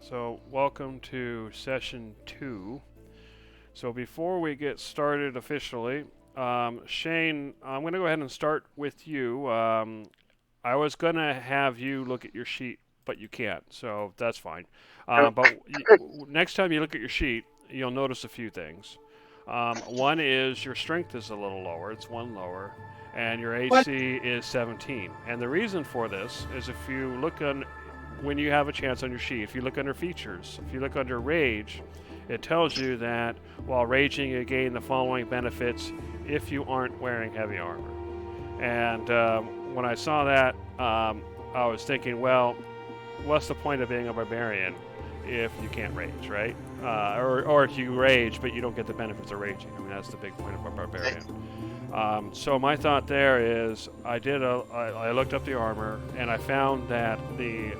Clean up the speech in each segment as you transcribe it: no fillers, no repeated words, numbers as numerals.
So, welcome to session 2. So, before we get started officially, Shane, I'm going to go ahead and start with you. I was going to have you look at your sheet, but you can't, so that's fine. Next time you look at your sheet, you'll notice a few things. One is your strength is a little lower, it's one lower, and your What? AC is 17. And the reason for this is if you look on when you have a chance on your sheet, if you look under features, if you look under rage, it tells you that while raging, you gain the following benefits if you aren't wearing heavy armor. And when I saw that, I was thinking, well, what's the point of being a barbarian if you can't rage, right? Or if you rage but you don't get the benefits of raging. I mean, that's the big point of a barbarian. So my thought there is, I looked up the armor and I found that the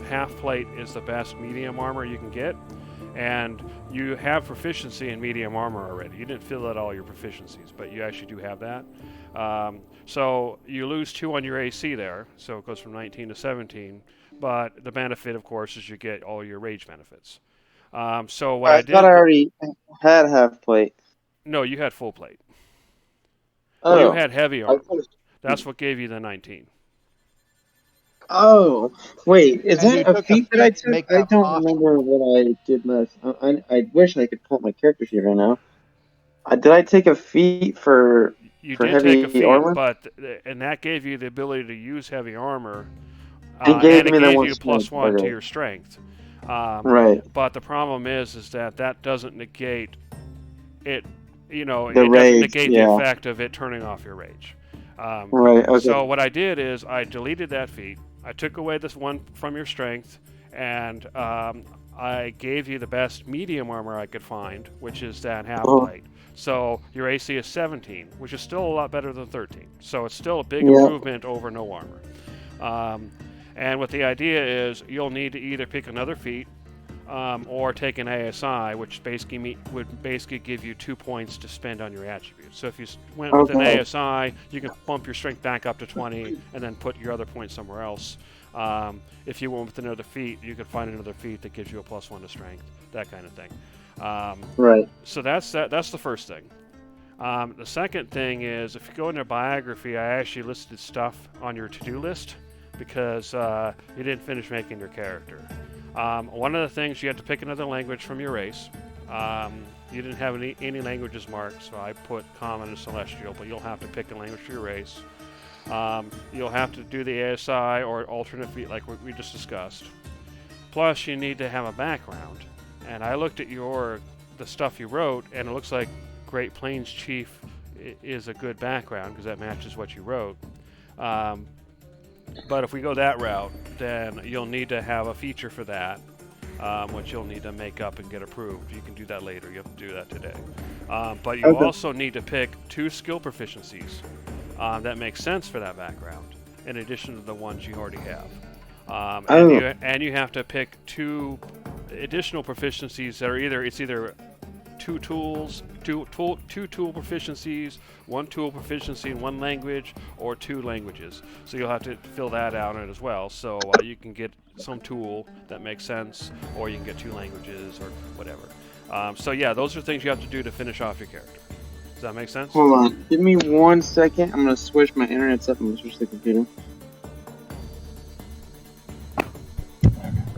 half plate is the best medium armor you can get, and you have proficiency in medium armor already. You didn't fill out all your proficiencies, but you actually do have that. So you lose 2 on your AC there, so it goes from 19 to 17. But the benefit, of course, is you get all your rage benefits. So what I I thought did, I already had half plate. no, you had full plate. You Oh, had heavy I armor. thought That's what gave you the 19. oh, wait, is And you that a took a feat that I feat to took? make I that don't possible. remember what I did last. I wish I could pull up my character sheet right now. Did I take a feat You for did take a heavy feat, armor? and that gave you the ability to use heavy armor, It gave and it me that gave one you strength. +1 to Okay, your strength. Um, right. but the problem is that that doesn't negate it. The It doesn't rage, negate the yeah. effect of it turning off your rage. Right, So okay. what I did is I deleted that feat. I took away this one from your strength, and I gave you the best medium armor I could find, which is that half Oh, plate. So your AC is 17, which is still a lot better than 13. So it's still a big yeah. improvement over no armor. Um, and what the idea is, you'll need to either pick another feat or take an ASI, which would basically give you 2 points to spend on your attributes. So if you went with an Okay. ASI, you can bump your strength back up to 20 and then put your other points somewhere else. If you went with another feat, you could find another feat that gives you a +1 to strength, that kind of thing. Um, Right. so that's the first thing. The second thing is, if you go into biography, I actually listed stuff on your to-do list because you didn't finish making your character. One of the things, you had to pick another language from your race. You didn't have any languages marked, so I put Common and Celestial, but you'll have to pick a language for your race. You'll have to do the ASI or alternate feat like we just discussed. Plus, you need to have a background. And I looked at the stuff you wrote, and it looks like Great Plains Chief is a good background because that matches what you wrote. Um, but if we go that route, then you'll need to have a feature for that, which you'll need to make up and get approved. You can do that later. You have to do that today. But you Okay. also need to pick 2 skill proficiencies that make sense for that background, in addition to the ones you already have. Oh, And you have to pick 2 additional proficiencies that are either 2 tools, two tool proficiencies, 1 tool proficiency in 1 language, or 2 languages. So you'll have to fill that out in it as well. So you can get some tool that makes sense, or you can get 2 languages or whatever. So yeah, those are things you have to do to finish off your character. Does that make sense? hold on. Give me 1 second. I'm gonna switch my internet's up. I'm gonna switch the computer.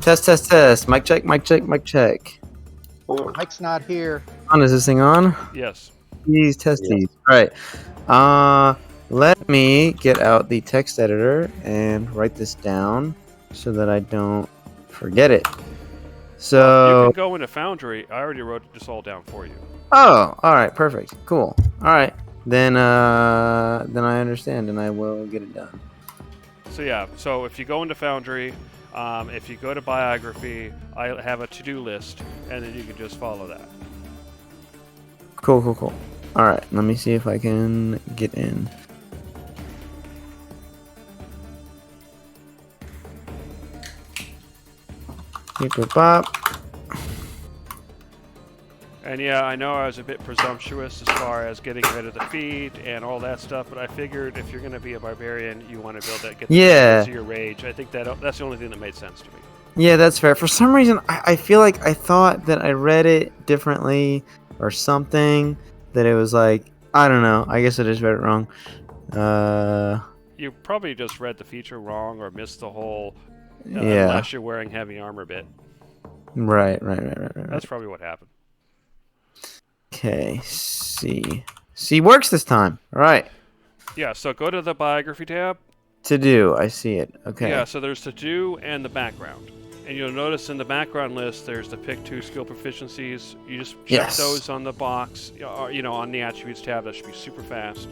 Test, test, test. Mic check, mic check, mic check. Mike's not here. Is this thing on? Yes. Please test Yes. these. All right. Let me get out the text editor and write this down so that I don't forget it. You So, can go into Foundry. I already wrote this all down for you. oh, all right, perfect, cool. All right, then I understand and I will get it done. So yeah, so if you go into Foundry, if you go to biography, I have a to-do list, and then you can just follow that. Cool, cool, cool. All right, let me see if I can get in. Beep, boop, bop. And yeah, I know I was a bit presumptuous as far as getting rid of the feed and all that stuff, but I figured if you're going to be a barbarian, you want to be able to get the Yeah. benefits of your rage. I think that's the only thing that made sense to me. Yeah, that's fair. For some reason, I feel like I thought that I read it differently or something. That it was like, I don't know. I guess I just read it wrong. You probably just read the feature wrong or missed the whole Yeah. unless you're wearing heavy armor bit. Right. That's probably what happened. Okay, C. C works this time. All right. Yeah, so go to the biography tab. To do. I see it. Yeah, Okay. so there's to do and the background. And you'll notice in the background list there's the pick 2 skill proficiencies. You just check Yes. those on the box, on the attributes tab. That should be super fast.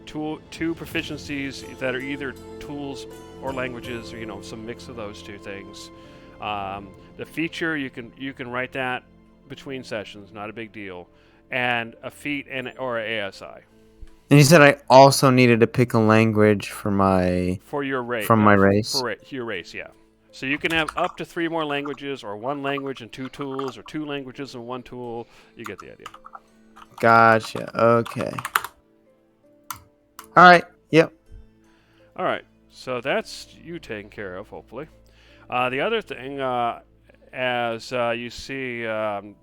Two proficiencies that are either tools or languages, or some mix of those two things. The feature you can write that between sessions, not a big deal, and a feat or a ASI And you said I also needed to pick a language for my for your race. from my race. For your race, yeah. So you can have up to 3 more languages, or 1 language and 2 tools, or 2 languages and 1 tool. You get the idea. Gotcha. Okay. All right. Yep. All right, so that's you taken care of, hopefully. The other thing, as you see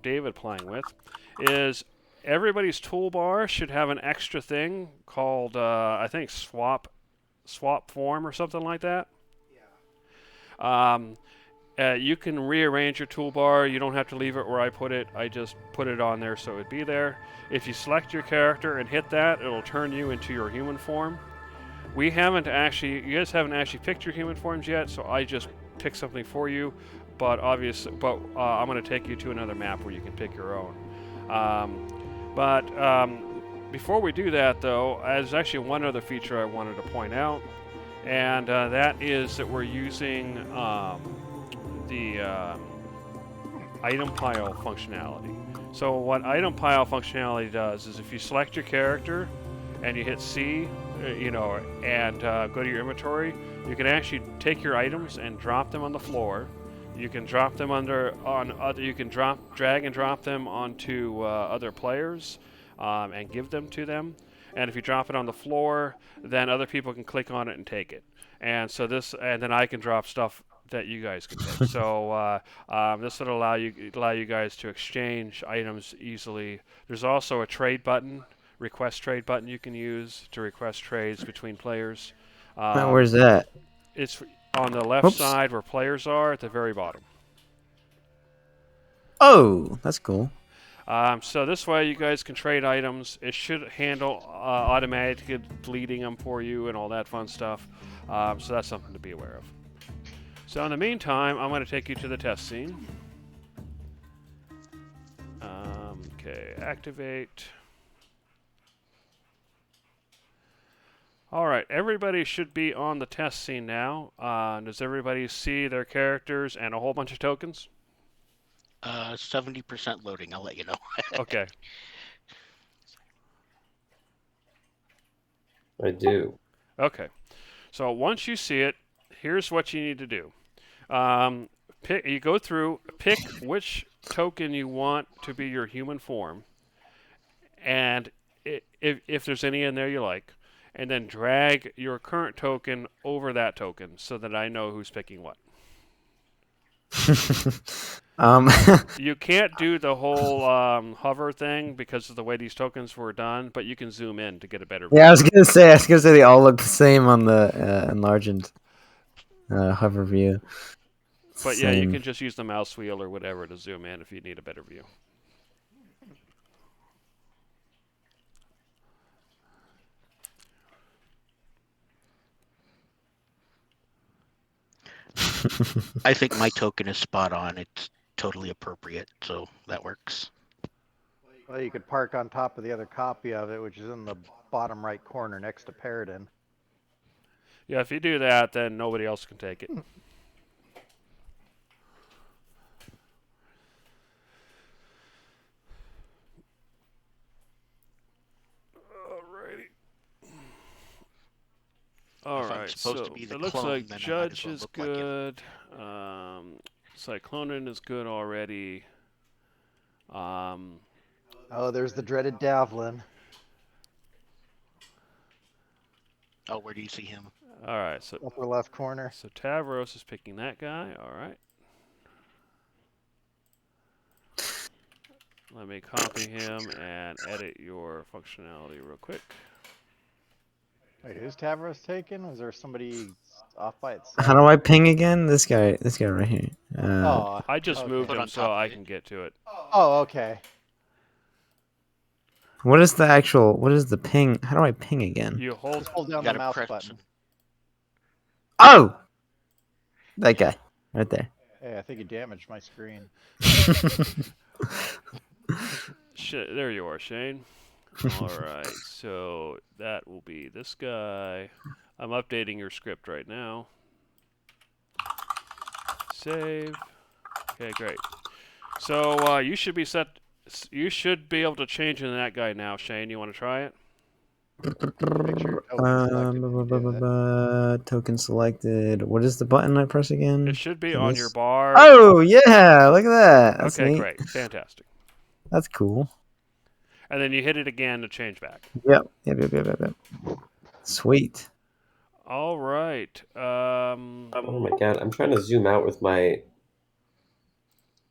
David playing with, is everybody's toolbar should have an extra thing called, I think, swap form or something like that. You can rearrange your toolbar. You don't have to leave it where I put it. I just put it on there so it'd be there. If you select your character and hit that, it'll turn you into your human form. You guys haven't actually picked your human forms yet, so I just picked something for you. But I'm going to take you to another map where you can pick your own. Before we do that, though, there's actually one other feature I wanted to point out, and that is that we're using the item pile functionality. So what item pile functionality does is if you select your character and you hit C, and go to your inventory, you can actually take your items and drop them on the floor. You can drop them you can drag and drop them onto other players and give them to them. And if you drop it on the floor, then other people can click on it and take it. And then I can drop stuff that you guys can take. So this would allow you guys to exchange items easily. There's also a trade button. Request trade button you can use to request trades between players. Where's that? It's on the left Oops. side where players are at the very bottom. Oh, that's cool. So this way you guys can trade items. It should handle automatically deleting them for you and all that fun stuff. So that's something to be aware of. So in the meantime, I'm going to take you to the test scene. Okay, activate. All right, everybody should be on the test scene now. Does everybody see their characters and a whole bunch of tokens? 70% loading. I'll let you know. Okay. I do. Okay. So once you see it, here's what you need to do. You go through, pick which token you want to be your human form, and if there's any in there you like, and then drag your current token over that token so that I know who's picking what. You can't do the whole hover thing because of the way these tokens were done, but you can zoom in to get a better view. Yeah, I was gonna say they all look the same on the enlarged hover view. But yeah, you can just use the mouse wheel or whatever to zoom in if you need a better view. I think my token is spot on. It's totally appropriate, so that works. Well, you could park on top of the other copy of it, which is in the bottom right corner next to Paradin. Yeah, if you do that, then nobody else can take it. All right, supposed to so be the it looks clone, like then I might Judge as well is look like it. good. Cyclonin is good already. Oh, there's the dreaded Davlin. Oh, where do you see him? All right. So Upper left corner. so Tavros is picking that guy. All right. Let me copy him and edit your functionality real quick. Wait, who's Tavros taken? Was there somebody off by itself? How do I ping again? This guy right here. Oh, I just okay. moved Put him on so top of I it. can get to it. Oh, okay. What is the ping? How do I ping again? You hold. Just hold down You the gotta mouse press. button. Oh! That guy. Right there. Hey, I think you damaged my screen. Shit, there you are, Shane. All right, so that will be this guy. I'm updating your script right now. Save. Okay, great. So you should be set. You should be able to change into that guy now, Shane. You want to try it? Make sure your token's selected when you do it. Token selected. What is the button I press again? It should be For on this? your bar. Oh yeah! Look at that. That's Okay, neat. great, fantastic. That's cool. And then you hit it again to change back. Yep. Sweet. All right. Oh my god, I'm trying to zoom out with my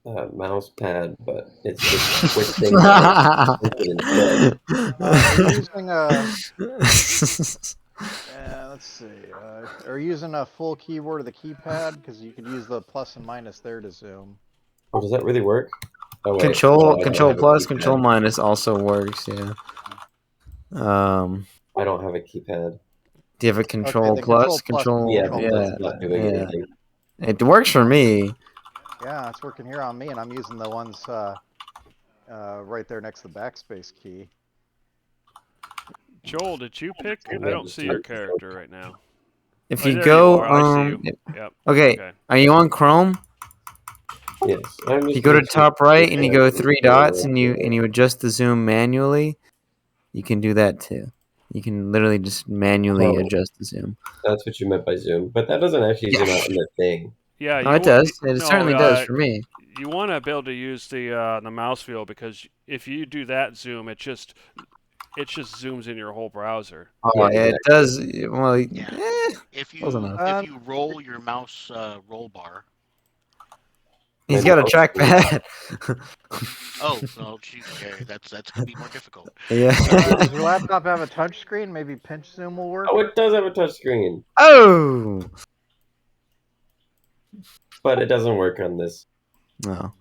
mouse pad, but it's just switching. Instead. Are you using let's see. Are you using a full keyboard of the keypad? Because you could use the plus and minus there to zoom. Oh, does that really work? Oh, wait. Control No, I don't Control have a plus, keypad. Control minus also works. Yeah. I don't have a keypad. Do you have a Control the plus? Control plus Yeah, Control but Yeah. that's not doing yeah. anything. It works for me. Yeah, it's working here on me, and I'm using the ones right there next to the backspace key. Joel, did you pick? I don't see your character right now. If Oh, you there go, you are. I see you. Yep. okay. Okay. Are you on Chrome? Yes. I'm just You go to making sure top right and you go that three dots and you adjust the zoom manually. You can do that too. You can literally just manually Oh. adjust the zoom. That's what you meant by zoom, but that doesn't actually zoom out in the thing. Yeah, Oh, it does. It no, certainly does for me. You want to be able to use the mouse wheel because if you do that zoom, it just zooms in your whole browser. Oh, Yeah, yeah, it does. Well, Yeah. If close enough. if you roll your mouse roll bar. He's got a trackpad. Oh, well, geez, okay, that's gonna be more difficult. Yeah. Does your laptop have a touch screen? Maybe pinch zoom will work. Oh, it does have a touchscreen, Oh. but it doesn't work on this. No.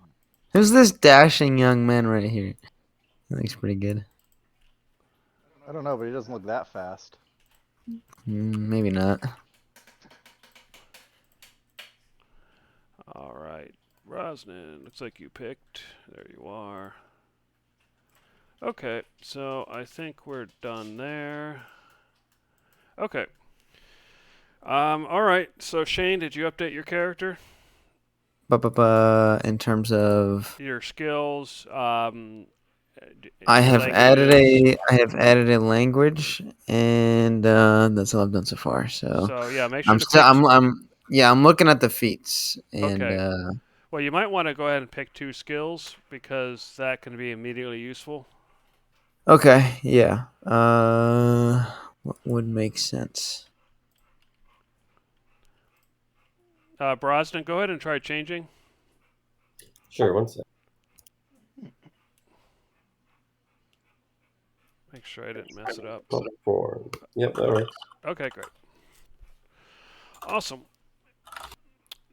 Who's this dashing young man right here? That looks pretty good. I don't know, but he doesn't look that fast. Maybe not. All right, Rosnan, looks like you picked. There you are. Okay, so I think we're done there. Okay. All right. So Shane, did you update your character? In terms of, Your skills? I have languages? added a language, and that's all I've done so far. So So yeah, make sure I'm to still pick I'm looking at the feats, and Okay. Well, you might want to go ahead and pick 2 skills because that can be immediately useful. okay, yeah. What would make sense? Brosnan, go ahead and try changing. Sure, one sec. Make sure I didn't mess it up. 4. Yep, that works. Okay, great. Awesome.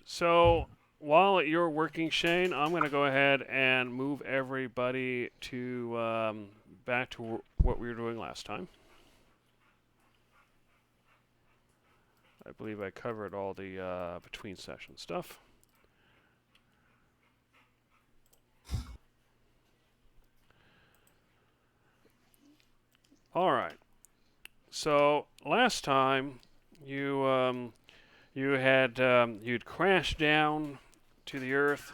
So while you're working, Shane, I'm going to go ahead and move everybody to back to what we were doing last time. I believe I covered all the between session stuff. All right. So last time you you'd crashed down to the earth,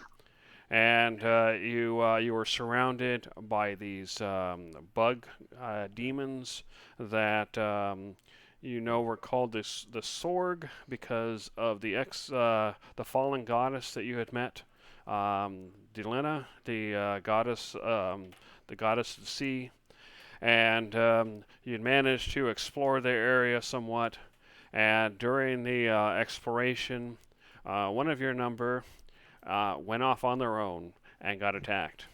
and you were surrounded by these bug demons that were called the Sorg because of the fallen goddess that you had met, Delena, the goddess of the sea. And you'd managed to explore the area somewhat, And during the exploration, one of your number went off on their own and got attacked.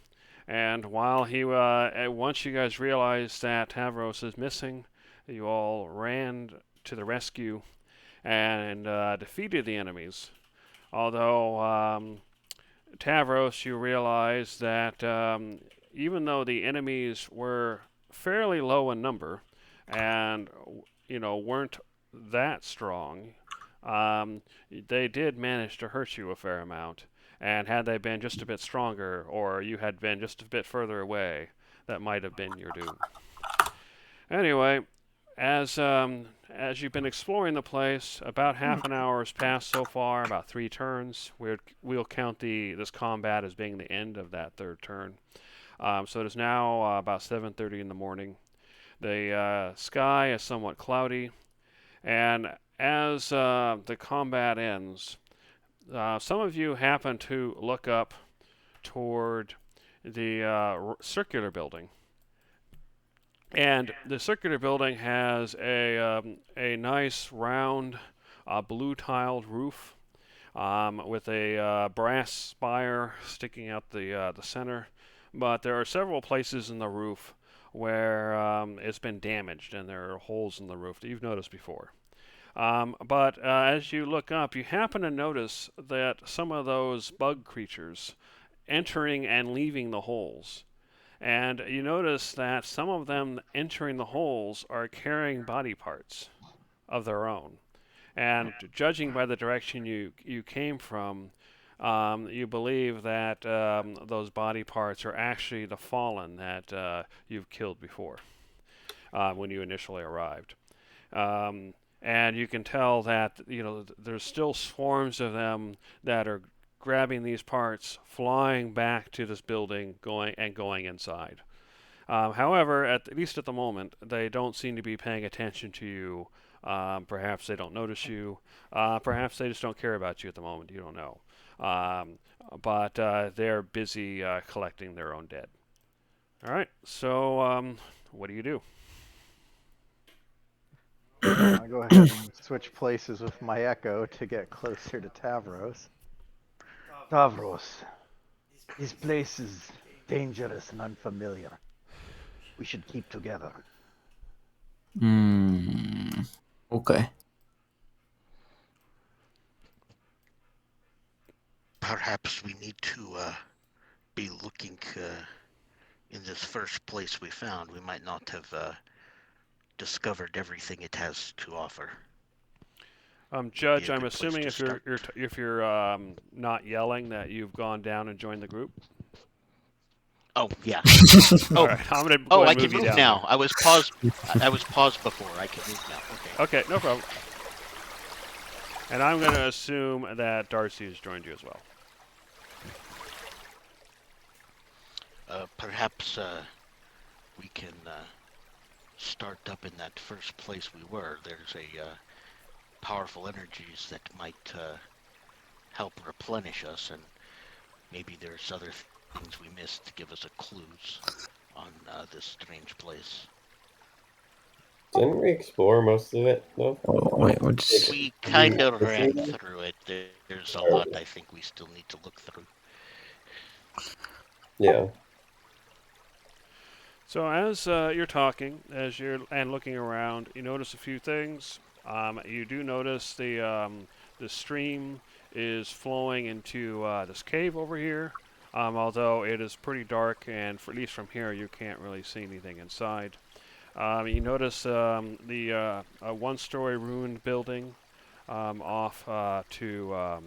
And while once you guys realized that Tavros is missing, you all ran to the rescue and defeated the enemies. Although Tavros, you realize that even though the enemies were fairly low in number and weren't that strong, they did manage to hurt you a fair amount. And had they been just a bit stronger, or you had been just a bit further away, that might have been your doom. Anyway, as you've been exploring the place, about half an hour has passed so far, about 3 turns. We'll count this combat as being the end of that 3rd turn. So it is now about 7:30 in the morning. The sky is somewhat cloudy, and as the combat ends, some of you happen to look up toward the circular building. And the circular building has a nice round blue tiled roof with a brass spire sticking out the center. But there are several places in the roof where it's been damaged and there are holes in the roof that you've noticed before. But as you look up, you happen to notice that some of those bug creatures entering and leaving the holes. And you notice that some of them entering the holes are carrying body parts of their own. And judging by the direction you came from, you believe that those body parts are actually the fallen that you've killed before when you initially arrived. And you can tell that there's still swarms of them that are grabbing these parts, flying back to this building, going inside. However, at least at the moment, they don't seem to be paying attention to you. Perhaps they don't notice you. Perhaps they just don't care about you at the moment. You don't know. But they're busy collecting their own dead. All right. So what do you do? I'll go ahead and switch places with my Echo to get closer to Tavros. Tavros, this place is dangerous and unfamiliar. We should keep together. Okay. Perhaps we need to be looking in this first place we found. We might not have discovered everything it has to offer. Judge, I'm assuming if you're not yelling that you've gone down and joined the group. Oh yeah. All right, I'm gonna I can move now. I was paused before. I can move now. Okay. Okay, no problem. And I'm gonna assume that Darcy has joined you as well. Perhaps we can start up in that first place we were. There's a powerful energies that might help replenish us, and maybe there's other things we missed to give us a clues on this strange place. Didn't we explore most of it, though? Oh, wait, We kind of ran through it. There's a lot I think we still need to look through. Yeah. So as you're talking, and looking around, you notice a few things. You do notice the stream is flowing into this cave over here. Although it is pretty dark, and at least from here you can't really see anything inside. You notice the one-story ruined building off to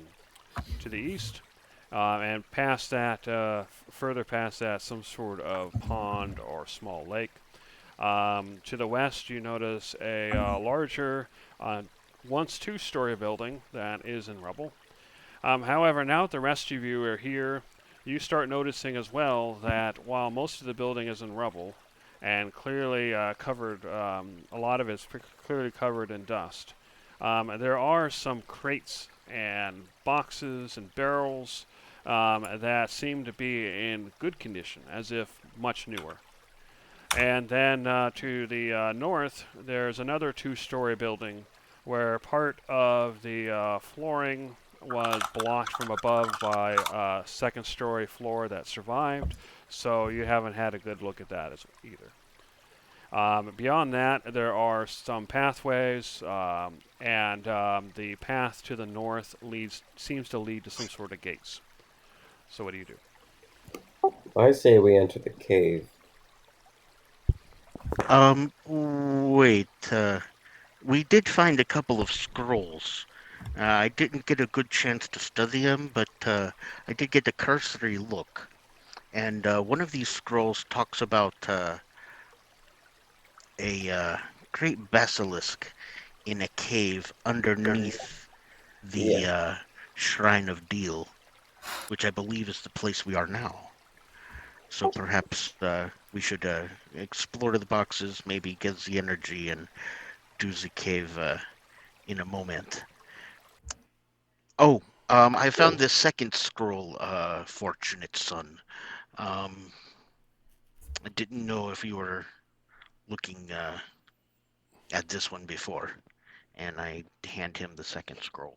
the east, and past that, further past that, some sort of pond or small lake. To the west, you notice a larger, once 2-story building that is in rubble. However, now that the rest of you are here, you start noticing as well that while most of the building is in rubble and clearly covered, a lot of it's clearly covered in dust, there are some crates and boxes and barrels that seem to be in good condition, as if much newer. And then to the north, there's another 2-story building where part of the flooring was blocked from above by a second-story floor that survived. So you haven't had a good look at that either. Beyond that, there are some pathways, and the path to the north seems to lead to some sort of gates. So what do you do? I say we enter the cave. Wait. We did find a couple of scrolls. I didn't get a good chance to study them, but I did get a cursory look. And one of these scrolls talks about a great basilisk in a cave underneath the Yeah. Shrine of Deal, which I believe is the place we are now. So perhaps we should explore the boxes, maybe get the energy, and do the cave in a moment. Oh, I found the second scroll, Fortunate Son. Um, I didn't know if you were looking at this one before, and I hand him the second scroll.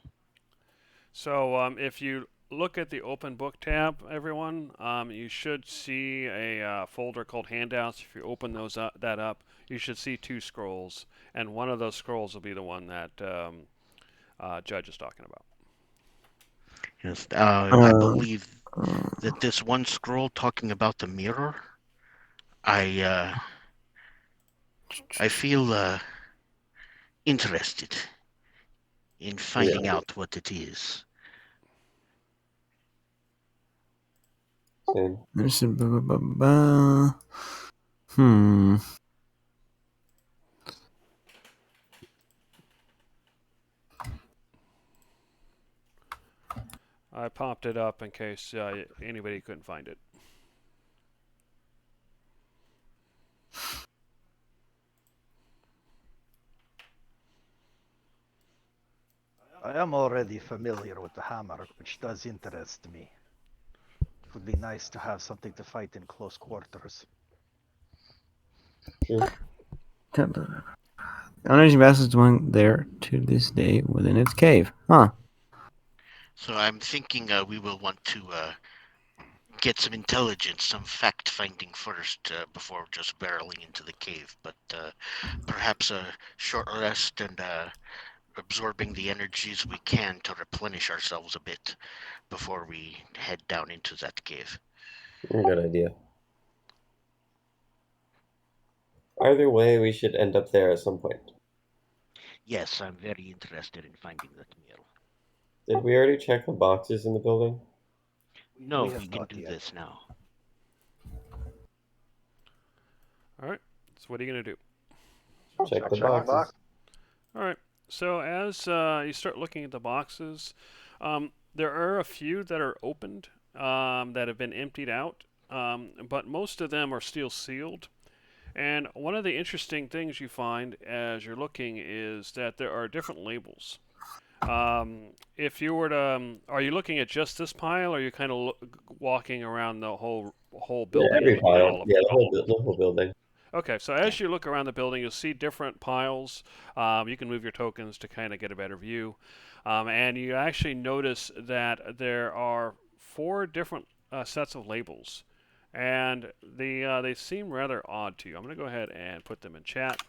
So if you look at the open book tab, everyone, you should see a folder called handouts. If you open that up, you should see two scrolls, and one of those scrolls will be the one that Judge is talking about. Yes, I believe that this one scroll talking about the mirror, I feel interested in finding out what it is. Same. Hmm. I popped it up in case anybody couldn't find it. I am already familiar with the hammer, which does interest me. It would be nice to have something to fight in close quarters. Energy vessel is dwelling there to this day within its cave. Huh. So I'm thinking we will want to get some intelligence, some fact-finding first before just barreling into the cave. But perhaps a short rest and absorbing the energies we can to replenish ourselves a bit before we head down into that cave. Good idea. Either way, we should end up there at some point. Yes, I'm very interested in finding that mirror. Did we already check the boxes in the building? No, have we can not do yet. this now. All right. So what are you gonna do? Check the boxes. All right. So as you start looking at the boxes, there are a few that are opened that have been emptied out, but most of them are still sealed. And one of the interesting things you find as you're looking is that there are different labels. If you were to, are you looking at just this pile, or are you kind of walking around the whole building? Yeah, every and looking at all pile. of Yeah, them? the whole building. Okay, so as you look around the building, you'll see different piles. You can move your tokens to kind of get a better view. And you actually notice that there are four different sets of labels. And they seem rather odd to you. I'm going to go ahead and put them in chat.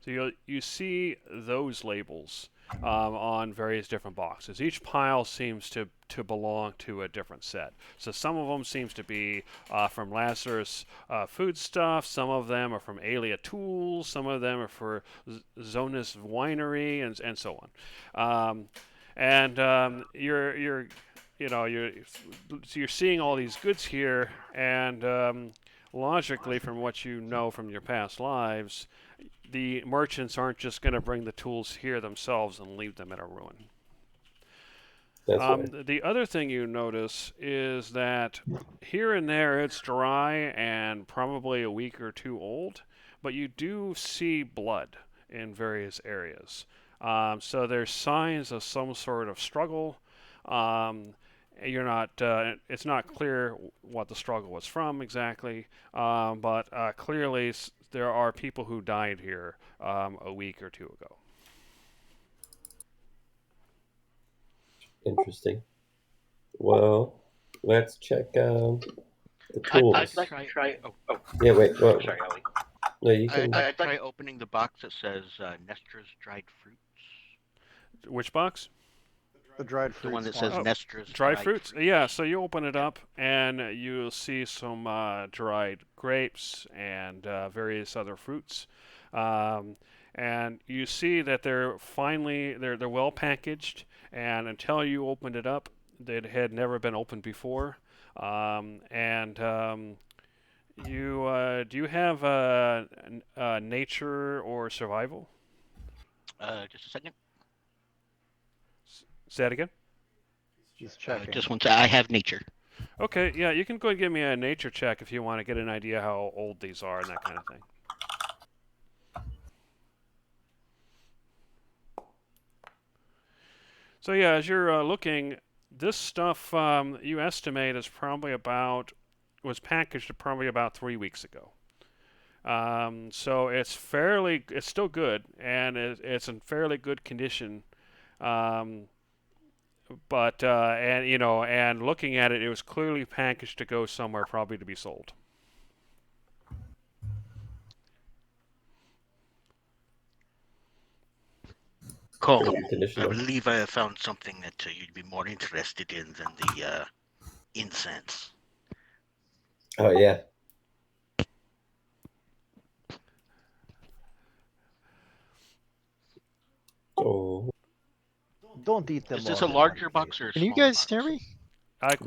So you see those labels on various different boxes. Each pile seems to belong to a different set. So some of them seems to be from Lazarus Foodstuff. Some of them are from Alia Tools. Some of them are for Zonus Winery, and so on. You're so you're seeing all these goods here, and logically, from what you know from your past lives, the merchants aren't just going to bring the tools here themselves and leave them at a ruin. That's right. The other thing you notice is that here and there it's dry and probably a week or two old, but you do see blood in various areas. So there's signs of some sort of struggle. You're not. It's not clear what the struggle was from exactly, but clearly there are people who died here a week or two ago. Interesting. Well, let's check the tools. I'd like to try. Oh, Yeah, wait. Well, sorry, Ollie. no, you can. I'd like to try opening the box that says Nestra's dried fruits. Which box? The dried The fruit one that swine. says Nestra's Dried fruits? Yeah, so you open it up and you'll see some dried grapes and various other fruits. And you see that they're well packaged, and until you opened it up, it had never been opened before. And do you have nature or survival? Just a second. Say that again. He's checking. Just one second. I have nature. Okay, yeah, you can go and give me a nature check if you want to get an idea how old these are and that kind of thing. So yeah, as you're looking, this stuff you estimate is was packaged probably about 3 weeks ago. So it's still good, and it's in fairly good condition. But and looking at it, it was clearly packaged to go somewhere, probably to be sold. Cole, Good I condition. believe I have found something that you'd be more interested in than the incense. Oh yeah. So Don't eat them. Is this all a in larger one box day. or a Can you smaller guys box? hear me?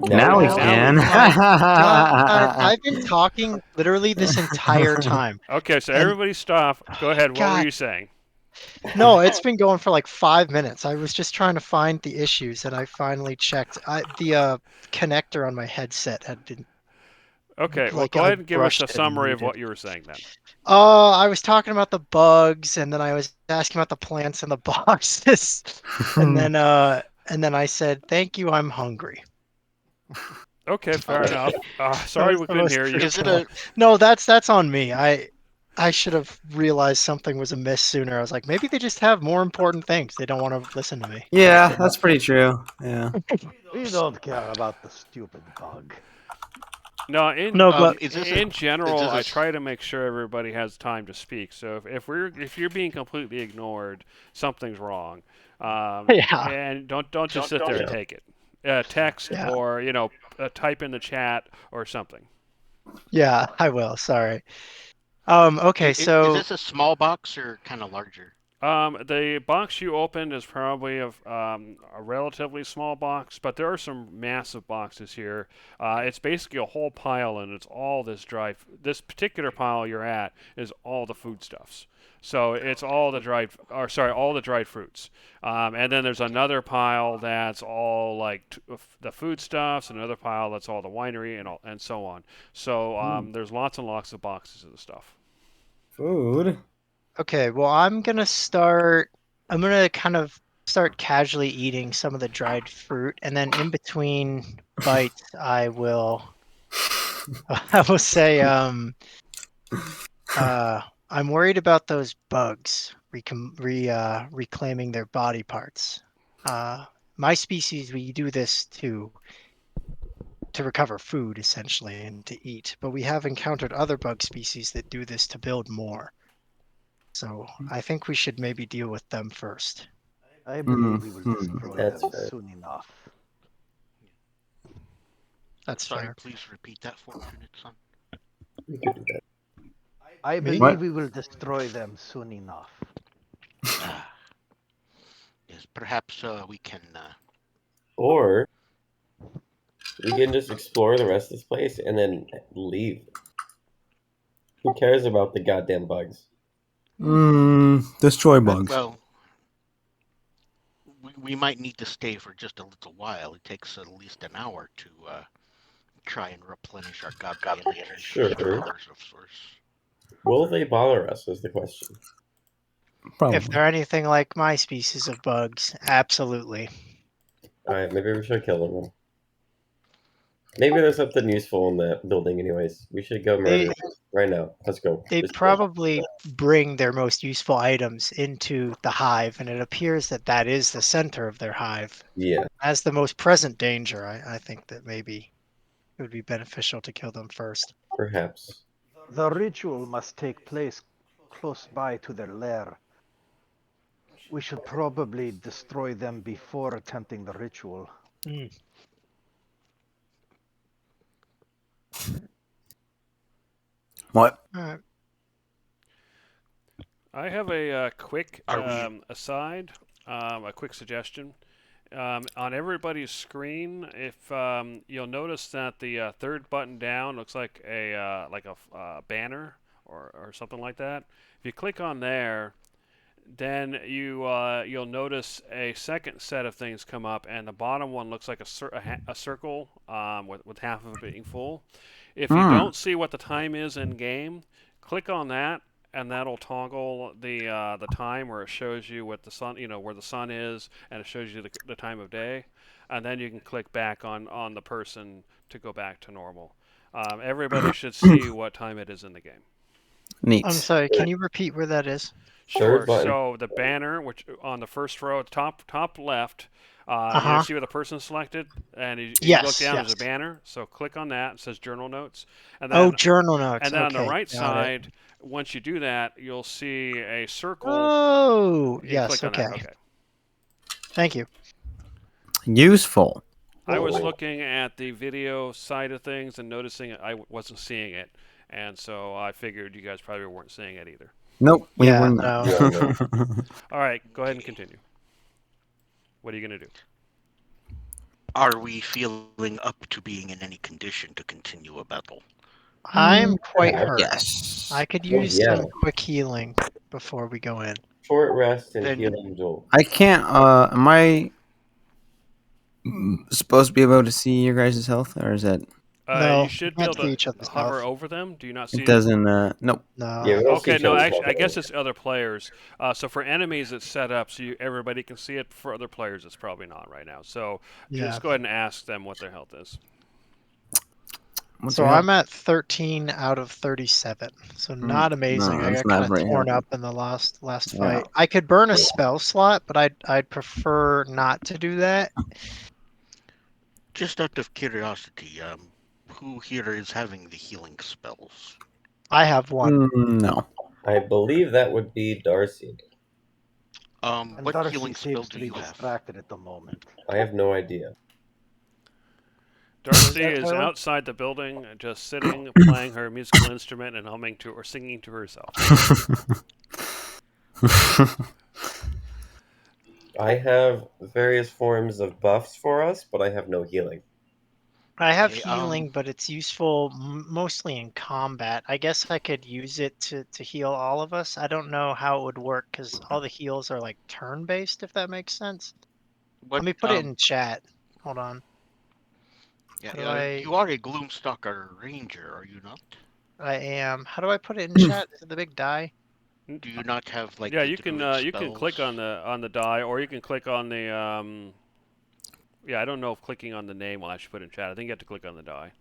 Now we Now can. I've been talking literally this entire time. Okay, so And- everybody stop. Go ahead. What were God. you saying? No, it's been going for like 5 minutes. I was just trying to find the issues, and I finally checked. The connector on my headset had been. Okay, well, Like, go I ahead and give us brushed a it and summary of muted. what you were saying then. I was talking about the bugs, and then I was asking about the plants in the boxes, and then I said, "Thank you, I'm hungry." Okay, fair Okay. enough. Sorry was we the couldn't most hear you. Is it truthful. a No, that's on me. I should have realized something was amiss sooner. I was like, maybe they just have more important things. They don't want to listen to me. Yeah, that's pretty true. Yeah. We don't care about the stupid bug. No, No, but in general, is this a I s- try to make sure everybody has time to speak. So if you're being completely ignored, something's wrong. Yeah. And don't just sit there and take it. Text Yeah. or type in the chat or something. Yeah, I will. Sorry. Okay, is so this a small box or kind of larger? The box you opened is probably a relatively small box, but there are some massive boxes here. It's basically a whole pile, and it's all this This particular pile you're at is all the foodstuffs. So it's all the all the dried fruits. And then there's another pile that's all like the foodstuffs, another pile that's all the winery and so on. So there's lots and lots of boxes of the stuff. Food. okay, well, I'm gonna kind of start casually eating some of the dried fruit, and then in between bites, I will say, I'm worried about those bugs reclaiming their body parts. My species, we do this to recover food essentially and to eat, but we have encountered other bug species that do this to build more. So I think we should maybe deal with them first. I believe we will Mhm. destroy That's them fair. soon enough. That's Sorry, fair. please repeat that for Unit Son. We could do that. I Me? believe What? we will destroy them soon enough. Yes, perhaps we can. Or we can just explore the rest of this place and then leave. Who cares about the goddamn bugs? Destroy bugs. Well, we might need to stay for just a little while. It takes at least an hour to try and replenish our godly energy. Sure. Powers of source. Will they bother us is the question. Probably. If they're anything like my species of bugs, absolutely. Alright, maybe we should kill them then. Maybe there's something useful in that building anyways. We should go murder right now. Let's go. They Just go. probably bring their most useful items into the hive, and it appears that that is the center of their hive. Yeah. As the most present danger, I think that maybe it would be beneficial to kill them first. Perhaps. The ritual must take place close by to their lair. We should probably destroy them before attempting the ritual. Mm. What? All right. I have a quick Are we- aside, a quick suggestion. On everybody's screen, if you'll notice that the third button down looks like a banner or something like that. If you click on there, then you'll notice a second set of things come up, and the bottom one looks like a circle with half of it being full. If you don't see what the time is in game, click on that, and that'll toggle the time where it shows you what the sun, where the sun is, and it shows you the time of day, and then you can click back on the person to go back to normal. Everybody should see what time it is in the game. Neat. I'm sorry, can you repeat where that is? Sure. Third button. So the banner, which on the first row, top left, Uh-huh. you see where the person selected, and you look Yes, down. There's yes. a banner. So click on that. It says Journal Notes, and Oh, then journal notes. and then on okay, the right got it. side, once you do that, you'll see a circle. Oh, You yes, click on okay. that. Okay. Thank you. Useful. I was Oh. looking at the video side of things and noticing I wasn't seeing it, and so I figured you guys probably weren't seeing it either. Nope, we Yeah, were no. not. Yeah, All right, go ahead and continue. What are you gonna do? Are we feeling up to being in any condition to continue a battle? I'm quite Yeah. hurt. Yes. I could Oh, use yeah. some quick healing before we go in. Short rest and Then- healing Joel. I can't. Am I supposed to be able to see your guys' health, or is that No, You should we be able can't see each to other's hover health. over them. Do you not see? it doesn't? Nope. No. Yeah, we don't see Okay, each no, other's actually, I health. guess it's other players. So for enemies, it's set up so everybody can see it. For other players, it's probably not right now. So Yeah. just go ahead and ask them what their health is. What's So your health? I'm at 13 out of 37. So not amazing. no, I that's got not kind of very torn healthy. up in the last Yeah. fight. I could burn a spell slot, but I'd prefer not to do that. Just out of curiosity, who here is having the healing spells? I have one. No. I believe that would be Darcy. And What Darcy healing spell seems do to be you have? distracted at the moment. I have no idea. Darcy that, is Tyler? outside the building, just sitting, playing her musical instrument and humming to or singing to herself. I have various forms of buffs for us, but I have no healing. I have Okay, healing, but it's useful mostly in combat. I guess I could use it to heal all of us. I don't know how it would work because all the heals are like turn-based, if that makes sense. What, Let me put it in chat. Hold on. Yeah, how do I- you are a Gloomstalker Ranger, are you not? I am. How do I put it in chat? Is it the big die? Do you not have like? Yeah, the you can click spells? on the die, or you can click on the Yeah, I don't know if clicking on the name will actually put it in chat. I think you have to click on the die.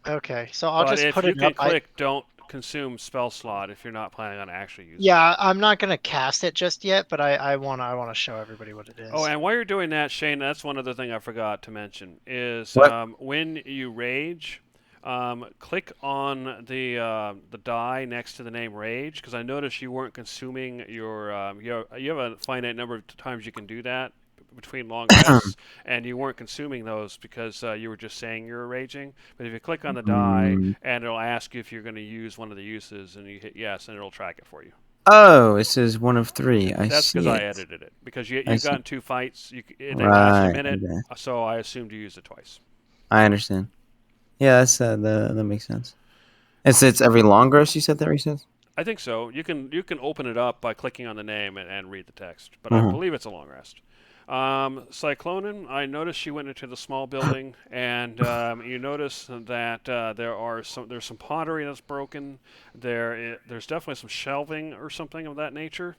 Okay, so I'll But just if put you it can up. click, don't consume spell slot if you're not planning on actually using it. Yeah, I'm not gonna cast it just yet, but I wanna show everybody what it is. Oh, and while you're doing that, Shane, that's one other thing I forgot to mention is What? when you rage, click on the die next to the name rage because I noticed you weren't consuming your you have a finite number of times you can do that between long rests, and you weren't consuming those because you were just saying you were raging. But if you click on the die, and it'll ask you if you're going to use one of the uses, and you hit yes, and it'll track it for you. Oh, it says one of three. I That's see because I it. edited it because you've I see. gotten 2 fights. They last a Right, minute, okay. so I assumed you used it twice. I understand. Yeah, that's that makes sense. It's every long rest. You said that recent. I think so. You can open it up by clicking on the name and read the text, but I Mhm. believe it's a long rest. Cyclonin, I noticed you went into the small building, and you notice that there's some pottery that's broken. There's definitely some shelving or something of that nature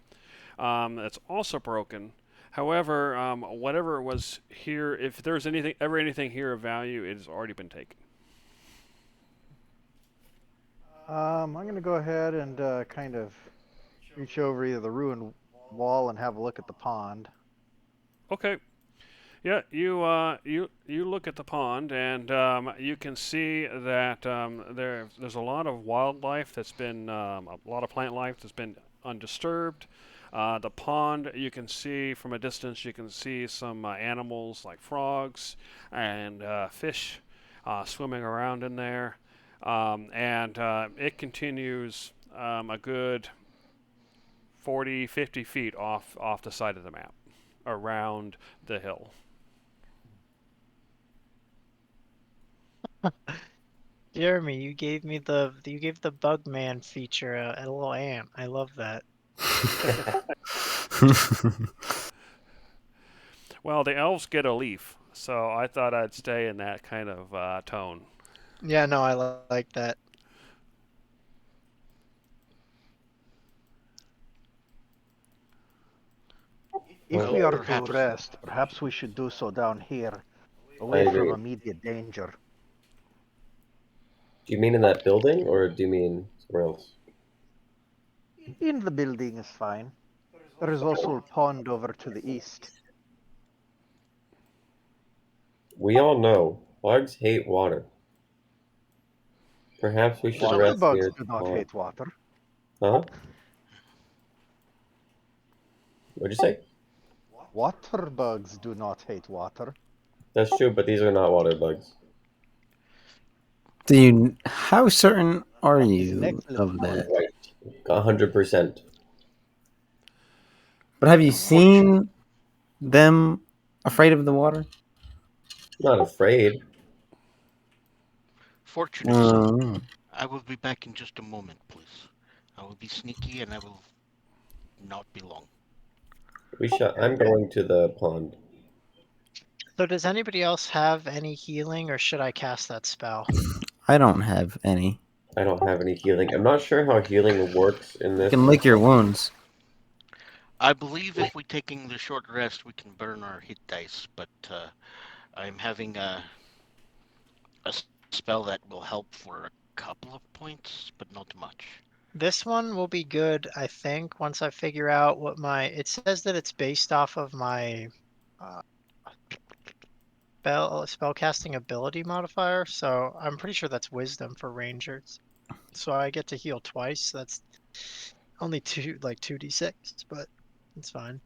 that's also broken. However, whatever was here, if there's anything here of value, it has already been taken. I'm gonna go ahead and kind of reach over either the ruined wall and have a look at the pond. Okay. Yeah, you look at the pond, and you can see that there's a lot of wildlife that's been a lot of plant life that's been undisturbed. The pond, you can see from a distance, you can see some animals like frogs and fish swimming around in there, and it continues a good 40, 50 feet off the side of the map, around the hill. Jeremy, you gave the Bugman feature a little amp. I love that. Well, the elves get a leaf, so I thought I'd stay in that kind of tone. Yeah, no, I like that. If Well, we are to perhaps- rest, perhaps we should do so down here, I away from agree. immediate danger. Do you mean in that building, or do you mean somewhere else? In the building is fine. There is also a pond over to the east. We all know bugs hate water. Perhaps we should Water rest bugs near do the not pond. hate water. Huh? What'd you say? Water bugs do not hate water. That's true, but these are not water bugs. Do you? How certain are That is you an excellent of point. that? Right. 100%. But have you seen them afraid of the water? Not afraid. Fortunate son, Mm. I will be back in just a moment, please. I will be sneaky and I will not be long. I'm going to the pond. So does anybody else have any healing, or should I cast that spell? I don't have any. I don't have any healing. I'm not sure how healing works in You this. can lick your wounds. I believe if we're taking the short rest, we can burn our hit dice, but I'm having a spell that will help for a couple of points, but not much. This one will be good, I think, once I figure out what it says that it's based off of my uh, spellcasting ability modifier, so I'm pretty sure that's wisdom for rangers. So I get to heal twice. That's only 2d6, but it's fine.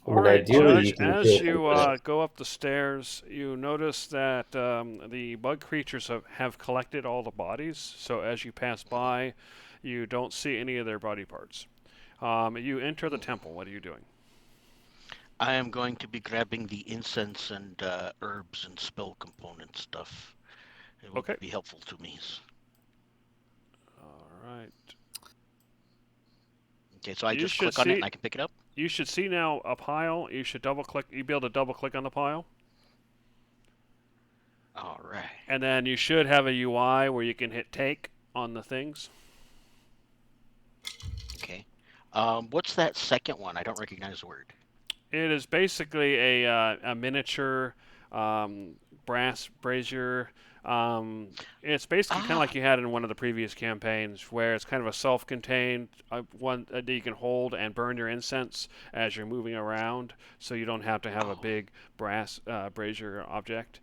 I All mean, right, ideally, Judge, you can as kill you them. go up the stairs, you notice that the bug creatures have collected all the bodies. So as you pass by, you don't see any of their body parts. You enter the temple. What are you doing? I am going to be grabbing the incense and herbs and spell component stuff. It will Okay. be helpful to me. All right. Okay, so I You just should click on it see- and I can pick it up? You should see now a pile. You should double click. You'd be able to double click on the pile, All right. and then you should have a UI where you can hit take on the things. Okay. What's that second one? I don't recognize the word. It is basically a miniature brass brazier. It's basically kind of like you had in one of the previous campaigns, where it's kind of a self-contained one that you can hold and burn your incense as you're moving around, so you don't have to have a big brass brazier object.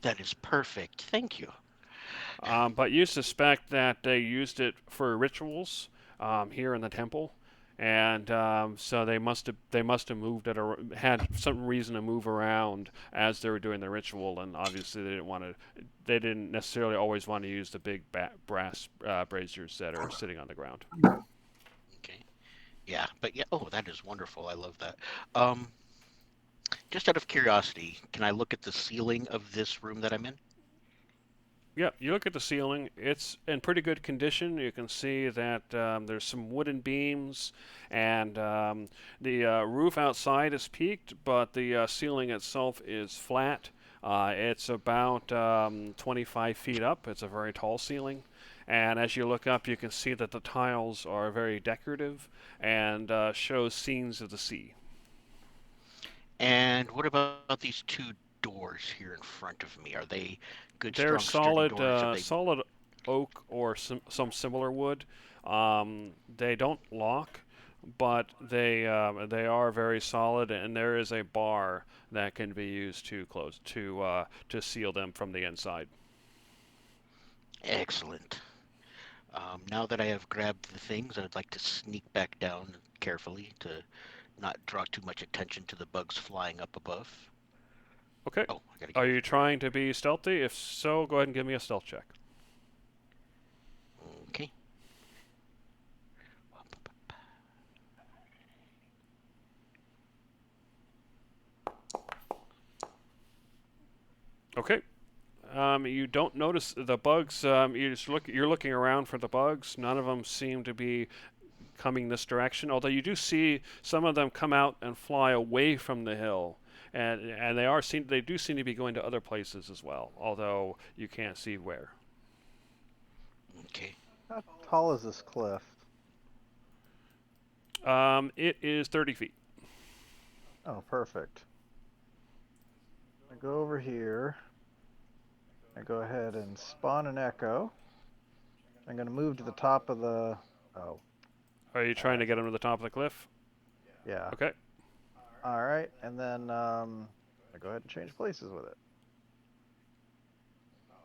That is perfect. Thank you. But you suspect that they used it for rituals here in the temple, and so they must have moved it or had some reason to move around as they were doing the ritual, and obviously they didn't necessarily always want to use the big brass braziers that are sitting on the ground. Okay. Yeah, but yeah. Oh, that is wonderful. I love that. Just out of curiosity, can I look at the ceiling of this room that I'm in? Yeah, you look at the ceiling. It's in pretty good condition. You can see that there's some wooden beams, and the roof outside is peaked, but the ceiling itself is flat. It's about 25 feet up. It's a very tall ceiling. And as you look up, you can see that the tiles are very decorative and show scenes of the sea. And what about these two doors here in front of me? Are they good, They're strong, solid, sturdy doors? Are they... solid, oak or some similar wood. They don't lock, but they are very solid, and there is a bar that can be used to close to seal them from the inside. Excellent. Now that I have grabbed the things, I'd like to sneak back down carefully to not draw too much attention to the bugs flying up above. Okay. Oh, I gotta Are get you trying to be stealthy? If so, go ahead and give me a stealth check. Okay. Okay. You don't notice the bugs. You're looking around for the bugs. None of them seem to be coming this direction. Although you do see some of them come out and fly away from the hill, and they do seem to be going to other places as well. Although you can't see where. Okay. How tall is this cliff? It is 30 feet. Oh, perfect. I go over here. I go ahead and spawn an echo. I'm going to move to the top of the... Oh, Are you trying to get them to the top of the cliff? yeah. Okay. All right, and then I go ahead and change places with it.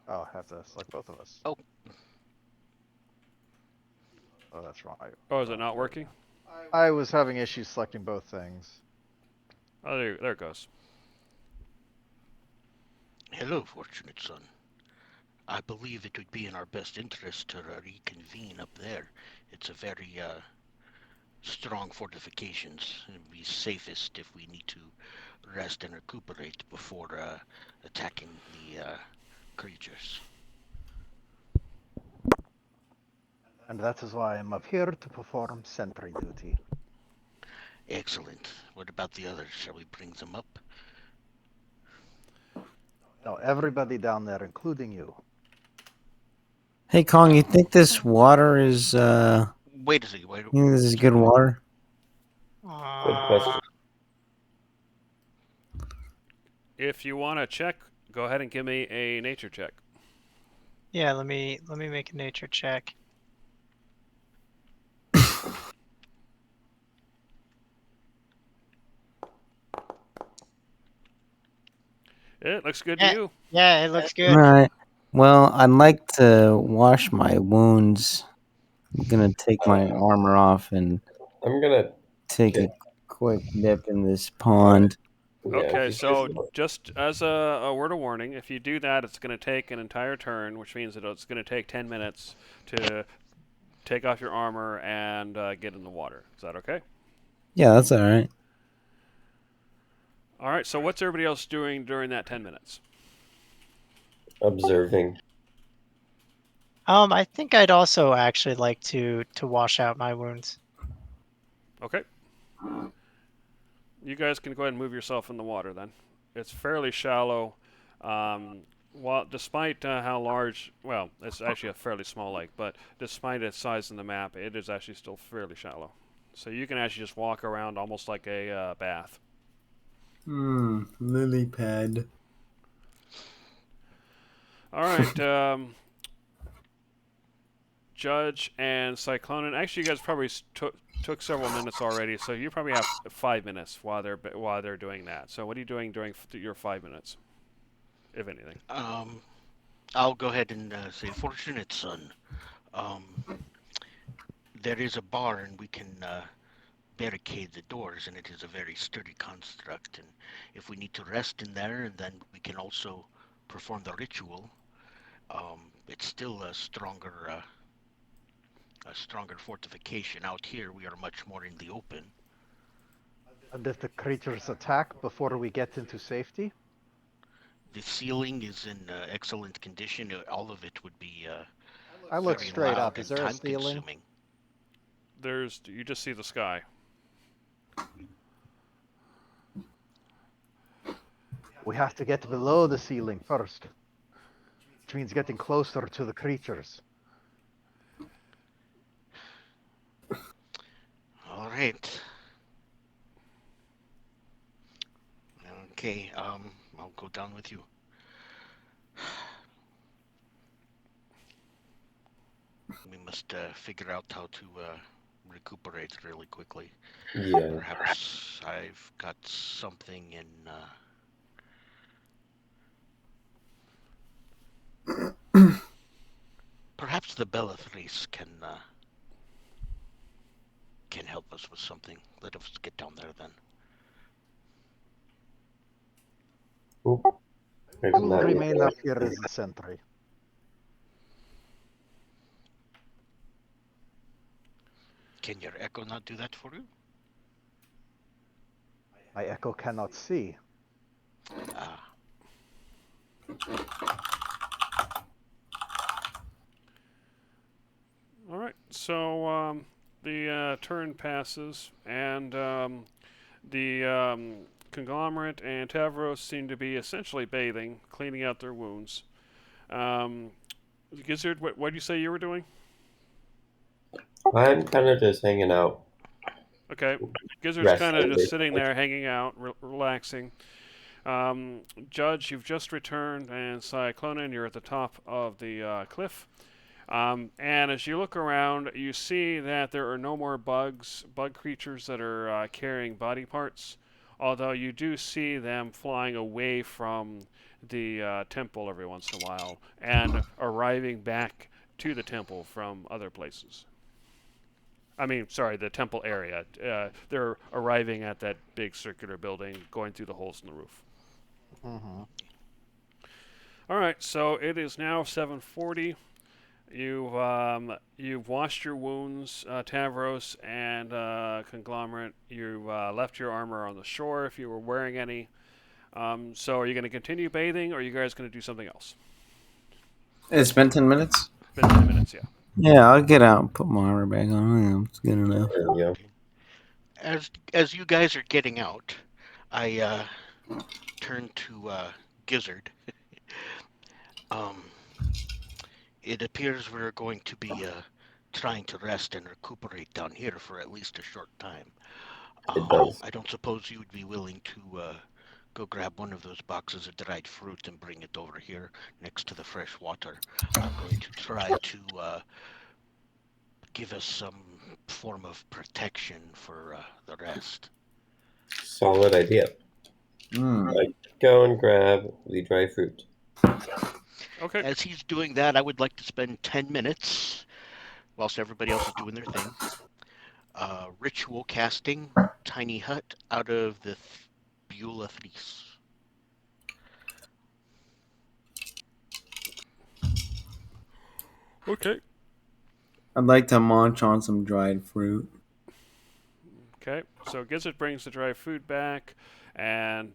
Oh, I have to select both of us. Oh. Oh, that's wrong. Oh, is it not working? I was having issues selecting both things. Oh, there it goes. Hello, Fortunate Son. I believe it would be in our best interest to reconvene up there. It's a very strong fortifications. It'd be safest if we need to rest and recuperate before attacking the creatures. And that is why I'm up here to perform sentry duty. Excellent. What about the others? Shall we bring them up? No, everybody down there, including you. Hey Kong, you think this water is Wait a second. Wait. you think this is good water? Good question. If you want to check, go ahead and give me a nature check. Yeah, let me make a nature check. It looks good Yeah. to you. Yeah, it looks good. All right. Well, I'd like to wash my wounds. I'm gonna take my armor off and I'm gonna. take a quick dip in this pond. Yeah, Okay, if you so guys- just as a word of warning, if you do that, it's going to take an entire turn, which means that it's going to take 10 minutes to take off your armor and get in the water. Is that okay? Yeah, that's all right. All right, so what's everybody else doing during that 10 minutes? observing. I think I'd also actually like to wash out my wounds. Okay. You guys can go ahead and move yourself in the water then. It's fairly shallow. While despite how large, well, it's actually a fairly small lake, but despite its size in the map, it is actually still fairly shallow. So you can actually just walk around almost like a bath. Lily pad. All right, Judge and Cyclonin. Actually, you guys probably took several minutes already, so you probably have 5 minutes while they're doing that. So what are you doing during your 5 minutes, if anything? I'll go ahead and say, Fortunate Son. There is a bar, and we can barricade the doors, and it is a very sturdy construct. And if we need to rest in there, and then we can also perform the ritual. It's still a stronger fortification. Out here, we are much more in the open. And if the creatures attack before we get into safety? The ceiling is in excellent condition. All of it would be I look very straight loud up. Is and there a ceiling? time-consuming. You just see the sky. We have to get below the ceiling first. Which means getting closer to the creatures. All right. Okay, I'll go down with you. We must figure out how to recuperate really quickly. Yeah. Perhaps I've got something in. Perhaps the Bellathres can help us with something. Let us get down there then. Oop. Maybe We'll not remain yet. up here as a sentry. Can your echo not do that for you? My echo cannot see. Ah, All right. So the turn passes, and the conglomerate and Tavros seem to be essentially bathing, cleaning out their wounds. Gizzard, what did you say you were doing? I'm kind of just hanging out. Okay. Gizzard's kind of Resting, just sitting basically. there, hanging out, relaxing. Judge, you've just returned, and Cyclonin, you're at the top of the cliff. And as you look around, you see that there are no more bug creatures that are carrying body parts, although you do see them flying away from the temple every once in a while and arriving back to the temple from other places. I mean, sorry, the temple area. They're arriving at that big circular building, going through the holes in the roof. Mm-hmm. All right, so it is now 7:40. You've washed your wounds, Tavros and Conglomerate. You left your armor on the shore if you were wearing any. So are you going to continue bathing, or are you guys going to do something else? It's been 10 minutes. Been 10 minutes, yeah. Yeah, I'll get out and put my armor back on. Yeah, it's good enough. There we go. as you guys are getting out, I turn to Gizzard. It appears we're going to be trying to rest and recuperate down here for at least a short time. It does. I don't suppose you would be willing to go grab one of those boxes of dried fruit and bring it over here next to the fresh water. I'm going to try to give us some form of protection for the rest. Solid idea. Go and grab the dry fruit. Okay. As he's doing that, I would like to spend 10 minutes, whilst everybody else is doing their thing, ritual casting Tiny Hut out of the Beulah Fleece. Okay. I'd like to munch on some dried fruit. Okay. So Gizzard brings the dry food back, and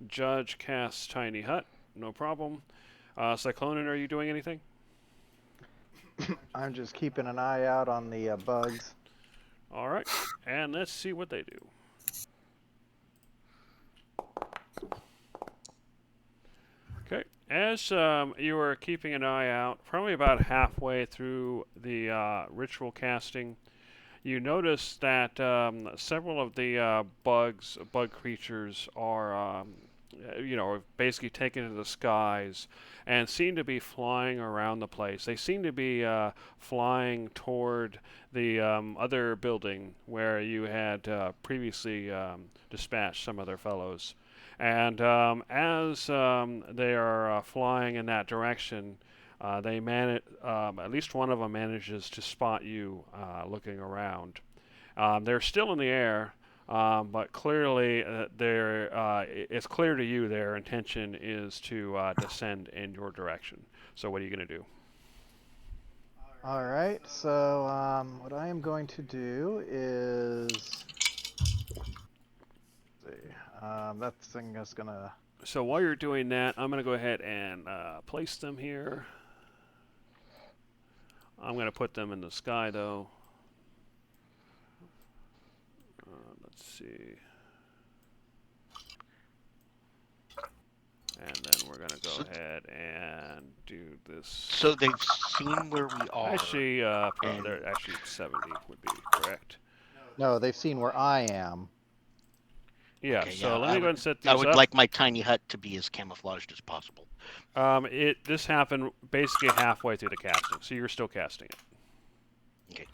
Judge casts Tiny Hut. No problem. Cyclonin, are you doing anything? I'm just keeping an eye out on the bugs. All right. And let's see what they do. Okay. As you are keeping an eye out, probably about halfway through the ritual casting, you notice that several of the bug creatures are, basically taken to the skies and seem to be flying around the place. They seem to be flying toward the other building where you had previously dispatched some other fellows. And as they are flying in that direction, they at least one of them manages to spot you looking around. They're still in the air, but clearly it's clear to you their intention is to descend in your direction. So what are you going to do? All right, so what I am going to do is... that thing is gonna... So while you're doing that, I'm going to go ahead and place them here. I'm going to put them in the sky, though. Let's see. And then we're going to go ahead and do this. So they've seen where we are. Actually, they're actually 70 would be correct. No, they've seen where I am. Yeah, Okay, so yeah, let me go ahead and set these I would up. like my tiny hut to be as camouflaged as possible. This happened basically halfway through the casting, so you're still casting it. Okay.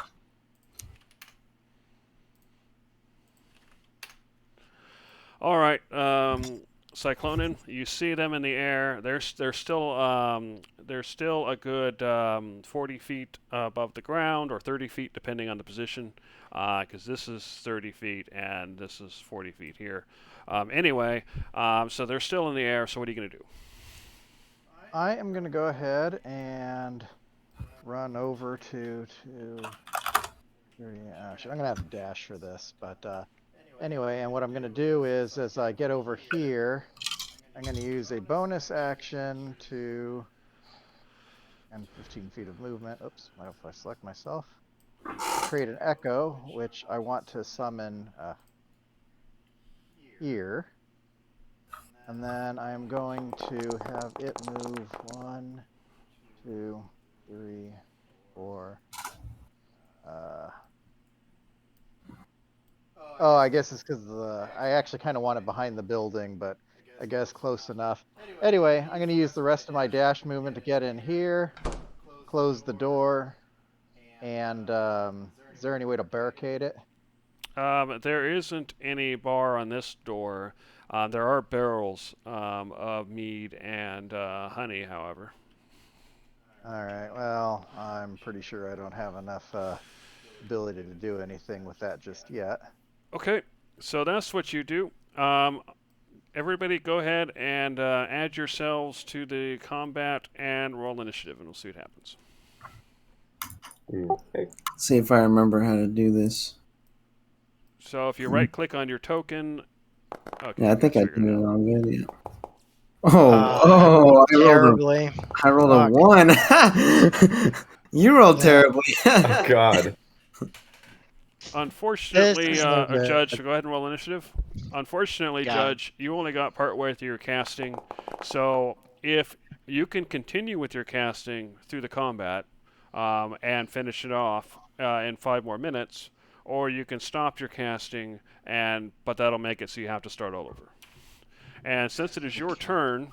All right, Cyclonin, you see them in the air. They're still a good 40 feet above the ground, or 30 feet, depending on the position, because this is 30 feet and this is 40 feet here. Anyway, so they're still in the air. So what are you gonna do? I am going to go ahead and run over to actually, I'm going to have to dash for this, but anyway, and what I'm going to do is as I get over here, I'm going to use a bonus action to, and 15 feet of movement. Oops, what if I select myself? Create an echo, which I want to summon here. And then I am going to have it move 1, 2, 3, 4. Oh, I guess it's because I actually kind of want it behind the building, but I guess close enough. Anyway, I'm going to use the rest of my dash movement to get in here, close the door, and is there any way to barricade it? There isn't any bar on this door. There are barrels of mead and honey, however. All right, well, I'm pretty sure I don't have enough ability to do anything with that just yet. Okay, so that's what you do. Everybody go ahead and add yourselves to the combat and roll initiative, and we'll see what happens. Okay. See if I remember how to do this. So if you right-click on your token... Okay, Yeah, I think I figured did it out. wrong. Yeah. Oh, Terribly. I rolled a Fuck. 1. You rolled Yeah. terribly. Oh, God. Unfortunately, This is no good. Judge, go ahead and roll initiative. Unfortunately, Got it. Judge, you only got partway through your casting. So if you can continue with your casting through the combat and finish it off in 5 more minutes, or you can stop your casting, but that'll make it so you have to start all over. And since it is your turn,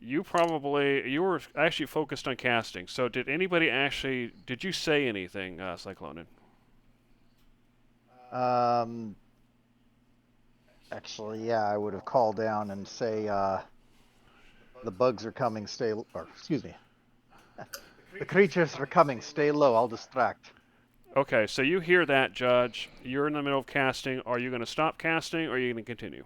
you were actually focused on casting. So did you say anything, Cyclonin? Actually, yeah, I would have called down and say, the bugs are coming, excuse me. The creatures are coming, stay low, I'll distract. Okay, so you hear that, Judge. You're in the middle of casting. Are you going to stop casting, or are you going to continue?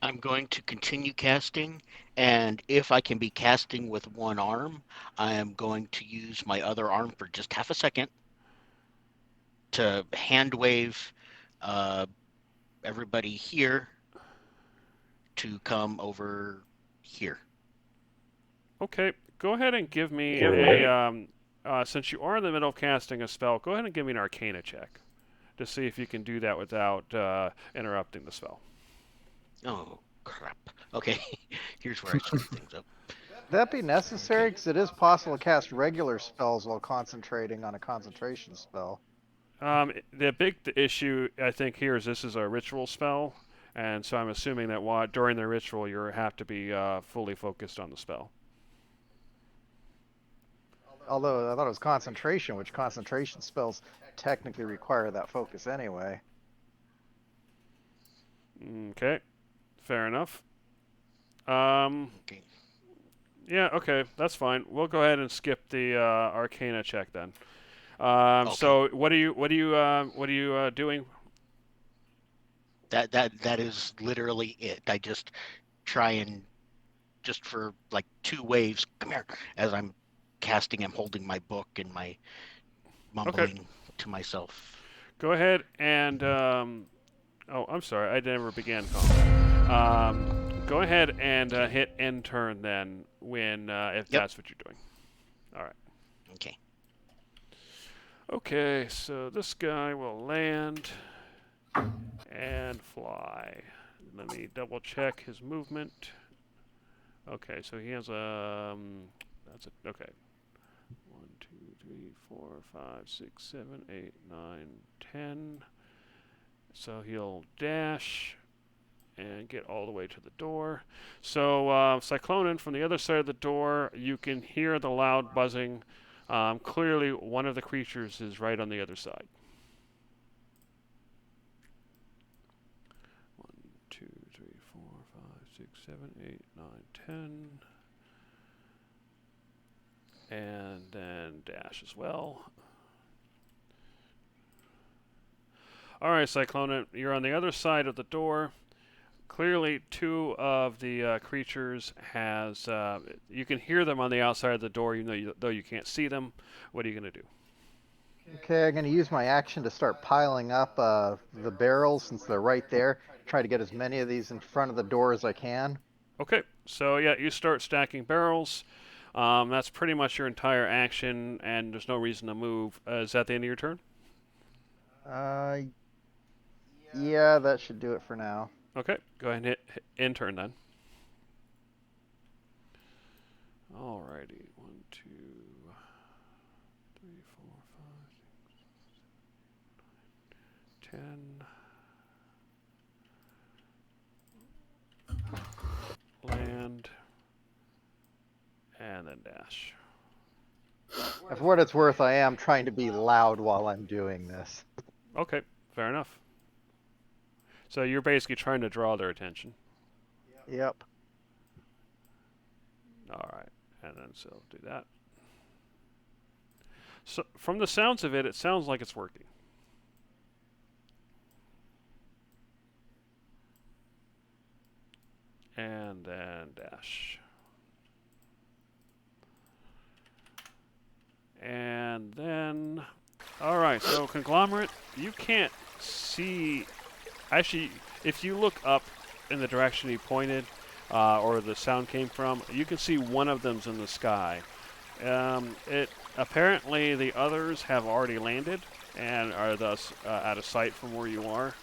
I'm going to continue casting, and if I can be casting with one arm, I am going to use my other arm for just half a second to hand wave everybody here to come over here. Okay, go ahead and give me since you are in the middle of casting a spell, go ahead and give me an Arcana check to see if you can do that without interrupting the spell. Oh, crap. Okay, here's where I screw things up. That be necessary, because it is possible to cast regular spells while concentrating on a concentration spell. The big issue, I think, here is this is a ritual spell, and so I'm assuming that during the ritual you have to be fully focused on the spell. Although I thought it was concentration, which concentration spells technically require that focus anyway. Okay, fair enough. Okay. Yeah, okay, that's fine. We'll go ahead and skip the Arcana check then. Okay. So what are you doing? That is literally it. I just try and just for like 2 waves, come here, as I'm casting, I'm holding my book and my mumbling to myself. Go ahead and oh, I'm sorry, I never began calling. Go ahead and hit end turn then when if that's what you're doing. All right. Okay. Okay, so this guy will land and fly. Let me double check his movement. Okay, so he has that's it. Okay. 1, 2, 3, 4, 5, 6, 7, 8, 9, 10. So he'll dash and get all the way to the door. So Cyclonin, from the other side of the door, you can hear the loud buzzing Clearly, one of the creatures is right on the other side. 1, 2, 3, 4, 5, 6, 7, 8, 9, 10. And then dash as well. Alright, Cyclona, you're on the other side of the door. Clearly, two of the creatures has... you can hear them on the outside of the door, even though you can't see them. What are you going to do? Okay, I'm going to use my action to start piling up the barrels since they're right there. Try to get as many of these in front of the door as I can. Okay, so yeah, you start stacking barrels. That's pretty much your entire action, and there's no reason to move. Is that the end of your turn? Yeah, that should do it for now. Okay, go ahead and hit end turn then. Alrighty, 1, 2, 3, 4, 5, 6, 7, 8, 9, 10. Land. And then dash. For what it's worth, I am trying to be loud while I'm doing this. Okay, fair enough. So you're basically trying to draw their attention. Yep. Alright, and then so do that. So from the sounds of it, it sounds like it's working. And then dash. And then, alright, so Conglomerate, you can't see, actually, if you look up in the direction he pointed, or the sound came from, you can see one of them's in the sky. Apparently the others have already landed and are thus out of sight from where you are.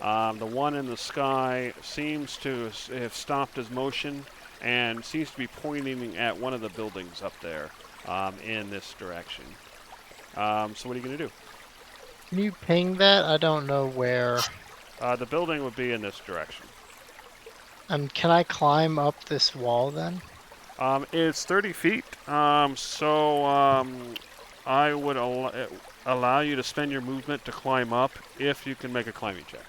The one in the sky seems to have stopped his motion and seems to be pointing at one of the buildings up there. In this direction. So what are you going to do? Can you ping that? I don't know where. The building would be in this direction. And can I climb up this wall then? It's 30 feet, so I would allow you to spend your movement to climb up if you can make a climbing check.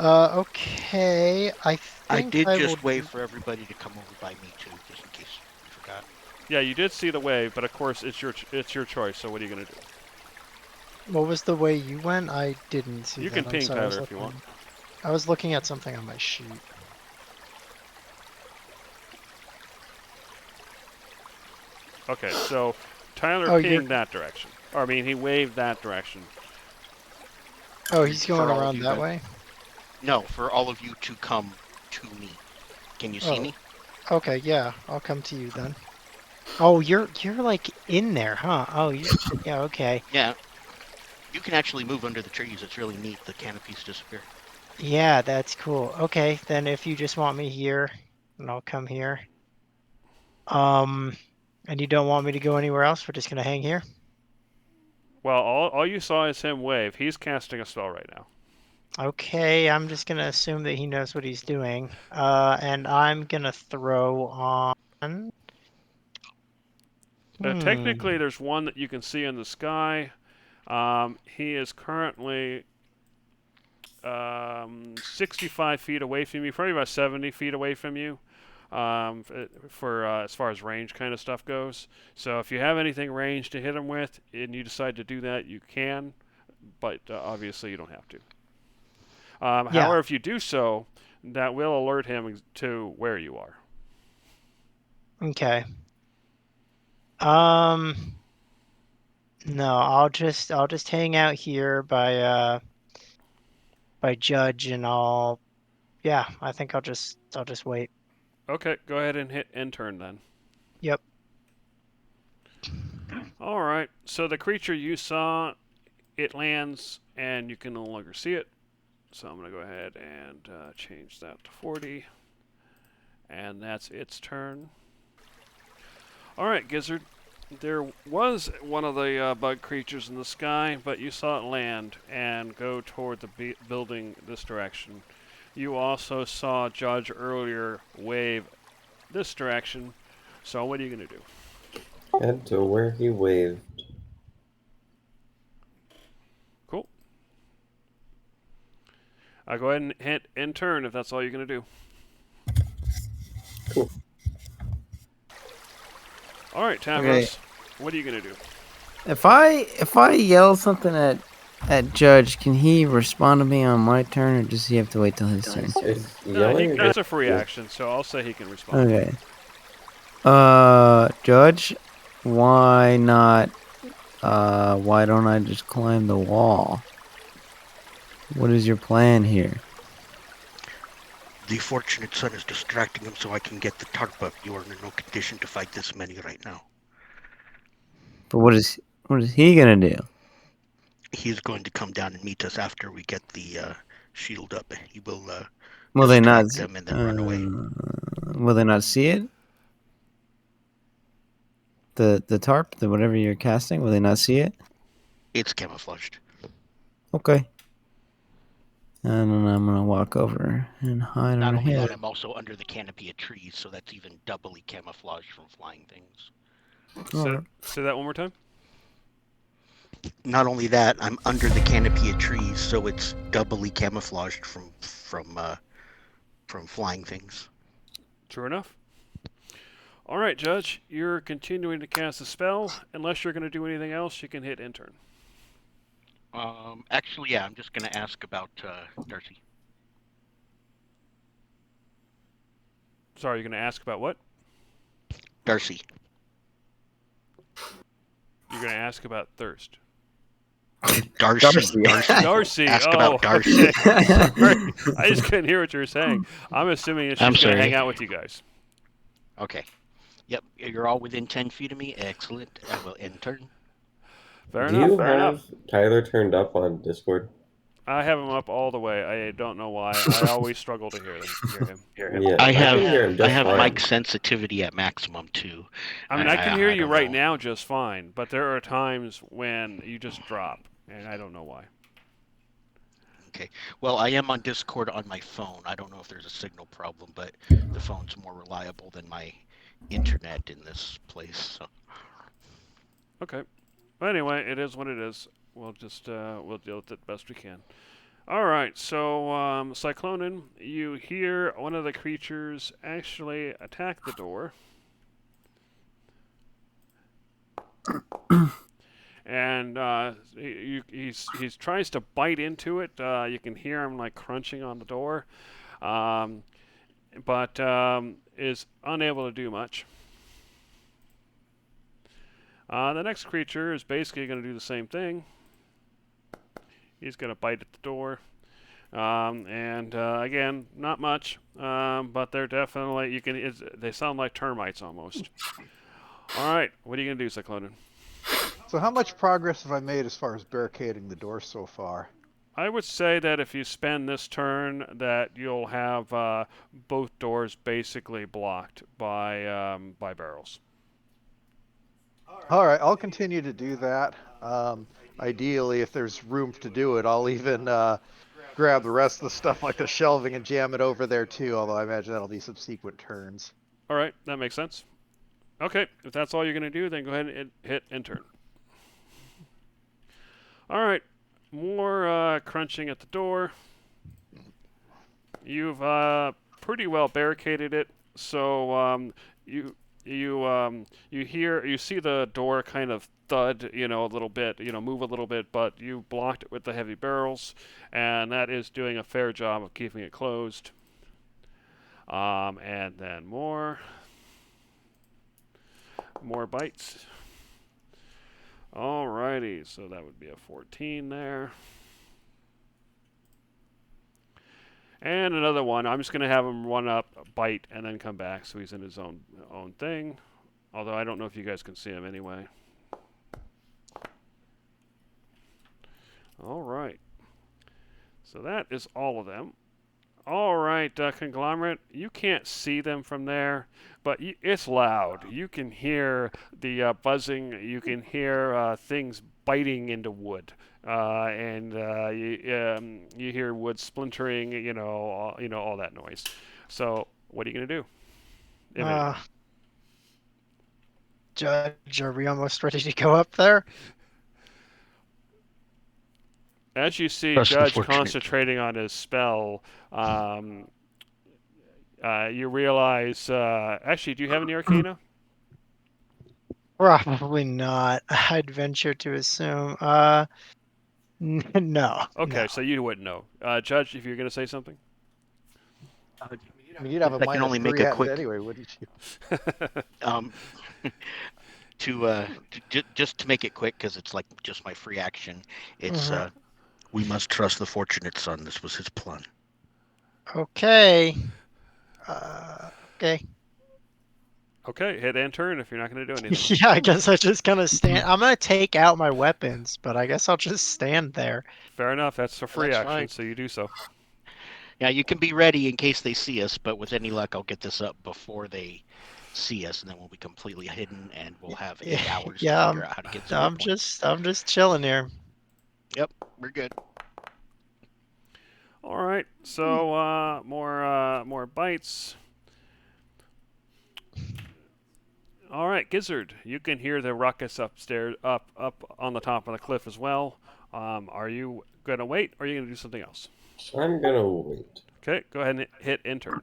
Okay. I think I did will wait for everybody to come over by me too, just in case you forgot. Yeah, you did see the wave, but of course it's your choice. So what are you going to do? What was the way you went? I didn't see You that. can I'm ping sorry, I was Tyler if you looking- want. I was looking at something on my sheet. Okay, so Tyler Oh, you're- pinged that direction. Or I mean, he waved that direction. Oh, he's For going all of around you that that- way? No, for all of you to come to me. Can you see Oh. me? Okay, yeah. I'll come to you then. Oh, you're like in there, huh? Oh, yeah, okay. Yeah. You can actually move under the trees. It's really neat. The canopies disappear. Yeah, that's cool. Okay, then if you just want me here, then I'll come here. And you don't want me to go anywhere else? We're just gonna hang here? Well, all you saw is him wave. He's casting a spell right now. Okay, I'm just gonna assume that he knows what he's doing. And I'm gonna throw on. Technically, there's one that you can see in the sky. He is currently 65 feet away from you, probably about 70 feet away from you, for as far as range kind of stuff goes. So if you have anything range to hit him with, and you decide to do that, you can, but obviously you don't have to. Yeah. However, if you do so, that will alert him to where you are. Okay. No, I'll just hang out here by Judge, and I think I'll just wait. Okay, go ahead and hit end turn then. Yep. All right. So the creature you saw, it lands, and you can no longer see it. So I'm going to go ahead and change that to 40. And that's its turn. All right, Gizzard. There was one of the bug creatures in the sky, but you saw it land and go toward the building this direction. You also saw Judge earlier wave this direction. So what are you going to do? Head to where he waved. Cool. I'll go ahead and hit end turn if that's all you're going to do. Cool. All right, Tavros, what are you going to do? If I yell something at Judge, can he respond to me on my turn, or does he have to wait till his turn? Is No, yelling or that's just a free yeah. action, so I'll say he can respond. Okay. Judge, why not? Why don't I just climb the wall? What is your plan here? The fortunate son is distracting him so I can get the tarp up. You are in no condition to fight this many right now. But what is he gonna do? He's going to come down and meet us after we get the shield up. He will Will they not? distract them and then run away. Will they not see it? The tarp, the whatever you're casting, will they not see it? It's camouflaged. Okay. And then I'm gonna walk over and hide Not over only here. that, I'm also under the canopy of trees, so that's even doubly camouflaged from flying things. Say that one more time. Not only that, I'm under the canopy of trees, so it's doubly camouflaged from flying things. True enough. All right, Judge, you're continuing to cast a spell. Unless you're going to do anything else, you can hit end turn. Actually, yeah, I'm just going to ask about Darcy. Sorry, you're going to ask about what? Darcy. You're going to ask about thirst. Darcy. Darcy. Ask oh, about Darcy. Okay. Sorry. I just couldn't hear what you were saying. I'm assuming that I'm she's going to sorry. hang out with you guys. Okay. Yep, you're all within 10 feet of me. Excellent. I will end turn. Fair Do enough. you Fair have enough. Tyler turned up on Discord? I have him up all the way. I don't know why. I always struggle to hear him. Yeah, I can hear him have just fine. mic sensitivity at maximum too. I mean, I can hear you don't right know. now just fine, but there are times when you just drop, and I don't know why. Okay. Well, I am on Discord on my phone. I don't know if there's a signal problem, but the phone's more reliable than my internet in this place. So. Okay. But anyway, it is what it is. We'll just we'll deal with it best we can. All right. So, Cyclonin, you hear one of the creatures actually attack the door. And he tries to bite into it. You can hear him like crunching on the door, but is unable to do much. The next creature is basically going to do the same thing. He's going to bite at the door, and again, not much, but they're definitely they sound like termites almost. All right, what are you going to do, Cyclonin? So how much progress have I made as far as barricading the door so far? I would say that if you spend this turn, that you'll have both doors basically blocked by barrels. All right, I'll continue to do that. Ideally, if there's room to do it, I'll even grab the rest of the stuff like the shelving and jam it over there too, although I imagine that'll be subsequent turns. All right, that makes sense. Okay, if that's all you're going to do, then go ahead and hit end turn. All right, more crunching at the door. You've pretty well barricaded it, so you see the door kind of thud, a little bit, move a little bit, but you blocked it with the heavy barrels, and that is doing a fair job of keeping it closed. And then more bites. Alrighty, so that would be a 14 there. And another one. I'm just going to have him run up, bite, and then come back so he's in his own thing. Although I don't know if you guys can see him anyway. All right. So that is all of them. All right, Conglomerate, you can't see them from there, but it's loud. You can hear the buzzing. You can hear things biting into wood, and you hear wood splintering. All that noise. So, what are you gonna do? Judge, are we almost ready to go up there? As you see Trust the Judge fortunate. concentrating on his spell, you realize. Actually, do you have any Arcana? Probably not. I'd venture to assume. No. Okay, No. so you wouldn't know. Judge, if you're going to say something. I mean, you'd have a I can only make a quick anyway, wouldn't you? um just to make it quick because it's like just my free action. It's Mhm. we must trust the fortunate son. This was his plan. Okay. Okay. Okay, hit and turn if you're not going to do anything. Yeah, I guess I just kind of stand. I'm gonna take out my weapons, but I guess I'll just stand there. Fair enough. That's a free That's action, fine. so you do so. Yeah, you can be ready in case they see us, but with any luck, I'll get this up before they see us, and then we'll be completely hidden, and we'll have 8 hours Yeah, to figure out how to get to the point. I'm just chilling here. Yep, we're good. All right. So more bites. All right, Gizzard, you can hear the ruckus upstairs, up on the top of the cliff as well. Are you gonna wait, or are you gonna do something else? I'm gonna wait. Okay, go ahead and hit intern.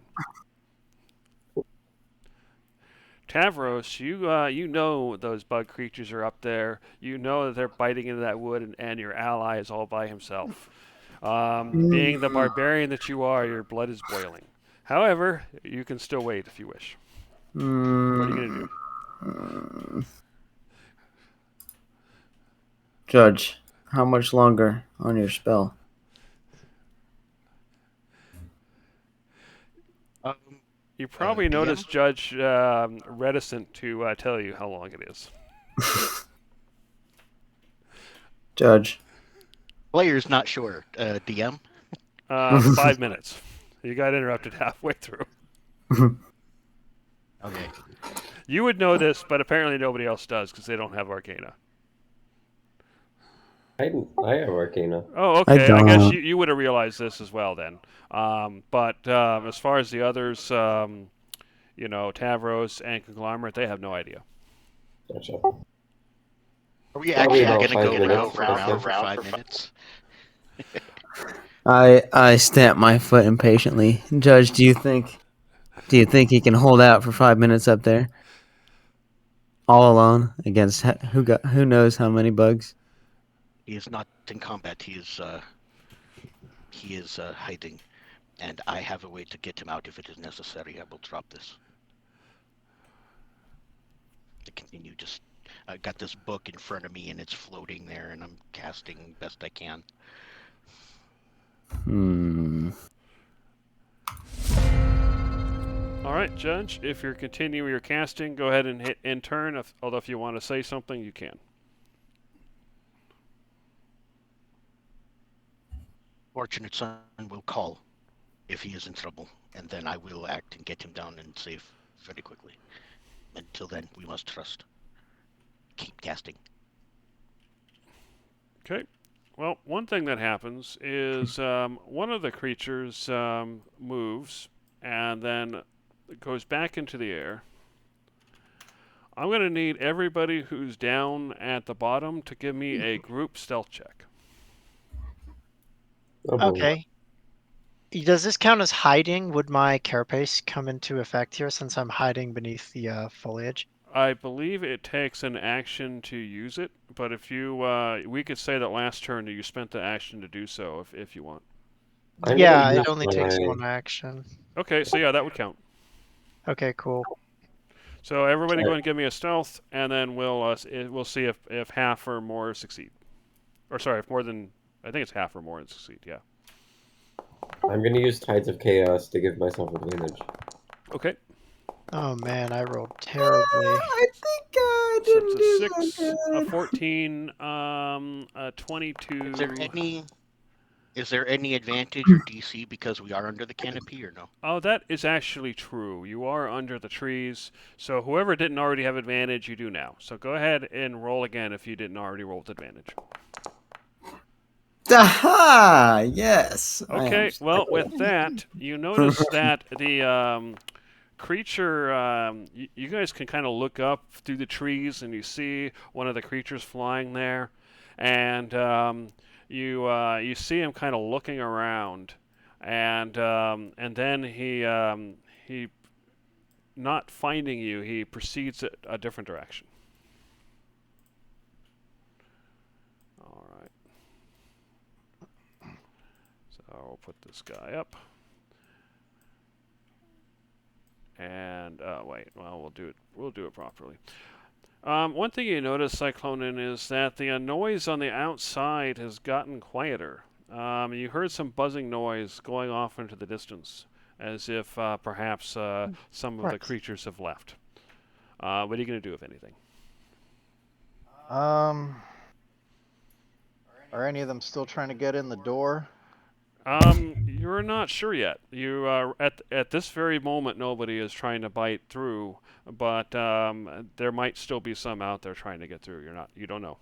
Tavros, you know those bug creatures are up there. You know that they're biting into that wood, and your ally is all by himself. Being the barbarian that you are, your blood is boiling. However, you can still wait if you wish. What are you gonna do? Judge, how much longer on your spell? You probably DM? noticed Judge reticent to tell you how long it is. Judge. Player's not sure. DM? 5 minutes. You got interrupted halfway through. Okay. You would know this, but apparently nobody else does because they don't have Arcana. I have Arcana. Oh, okay. I don't. guess you would have realized this as well then. But as far as the others, Tavros and Conglomerate, they have no idea. Gotcha. Are we Probably actually about going to 5 go minutes. around for 5 minutes? I stamp my foot impatiently. Judge, do you think he can hold out for 5 minutes up there, all alone against who knows how many bugs? He is not in combat. He is hiding, and I have a way to get him out if it is necessary. I will drop this. To continue, I got this book in front of me, and it's floating there, and I'm casting best I can. All right, Judge. If you're continuing your casting, go ahead and hit intern. Although if you want to say something, you can. Fortunate son will call if he is in trouble, and then I will act and get him down and safe very quickly. Until then, we must trust. Keep casting. Okay. Well, one thing that happens is one of the creatures moves and then it goes back into the air. I'm going to need everybody who's down at the bottom to give me a group stealth check. Oh, boy. Okay. Does this count as hiding? Would my carapace come into effect here since I'm hiding beneath the foliage? I believe it takes an action to use it, but if you, we could say that last turn you spent the action to do so if you want. I'm Yeah, gonna it use only takes my- one action. Okay, so yeah, that would count. Okay, cool. So everybody Sure. go and give me a stealth, and then we'll see if half or more succeed. Or sorry, if more than, I think it's half or more and succeed, yeah. I'm gonna use Tides of Chaos to give myself advantage. Okay. Oh man, I rolled terribly. I think I So didn't it's do a 6, so a good. 14, a 22. Is there any advantage or DC because we are under the canopy or no? Oh, that is actually true. You are under the trees, so whoever didn't already have advantage, you do now. So go ahead and roll again if you didn't already roll with advantage. Aha! Yes. I Okay, am well, with that, you notice that the creature, you guys can kind of look up through the trees and you see one of the creatures flying there, and you see him kind of looking around, and then he not finding you, he proceeds a different direction. All right. So we'll put this guy up. And wait, well, we'll do it properly. One thing you notice, Cyclonin, is that the noise on the outside has gotten quieter. You heard some buzzing noise going off into the distance, as if perhaps some of the Right. creatures have left. What are you going to do, if anything? Are any of them still trying to get in the door? You're not sure yet. You at this very moment, nobody is trying to bite through, but there might still be some out there trying to get through. You don't know.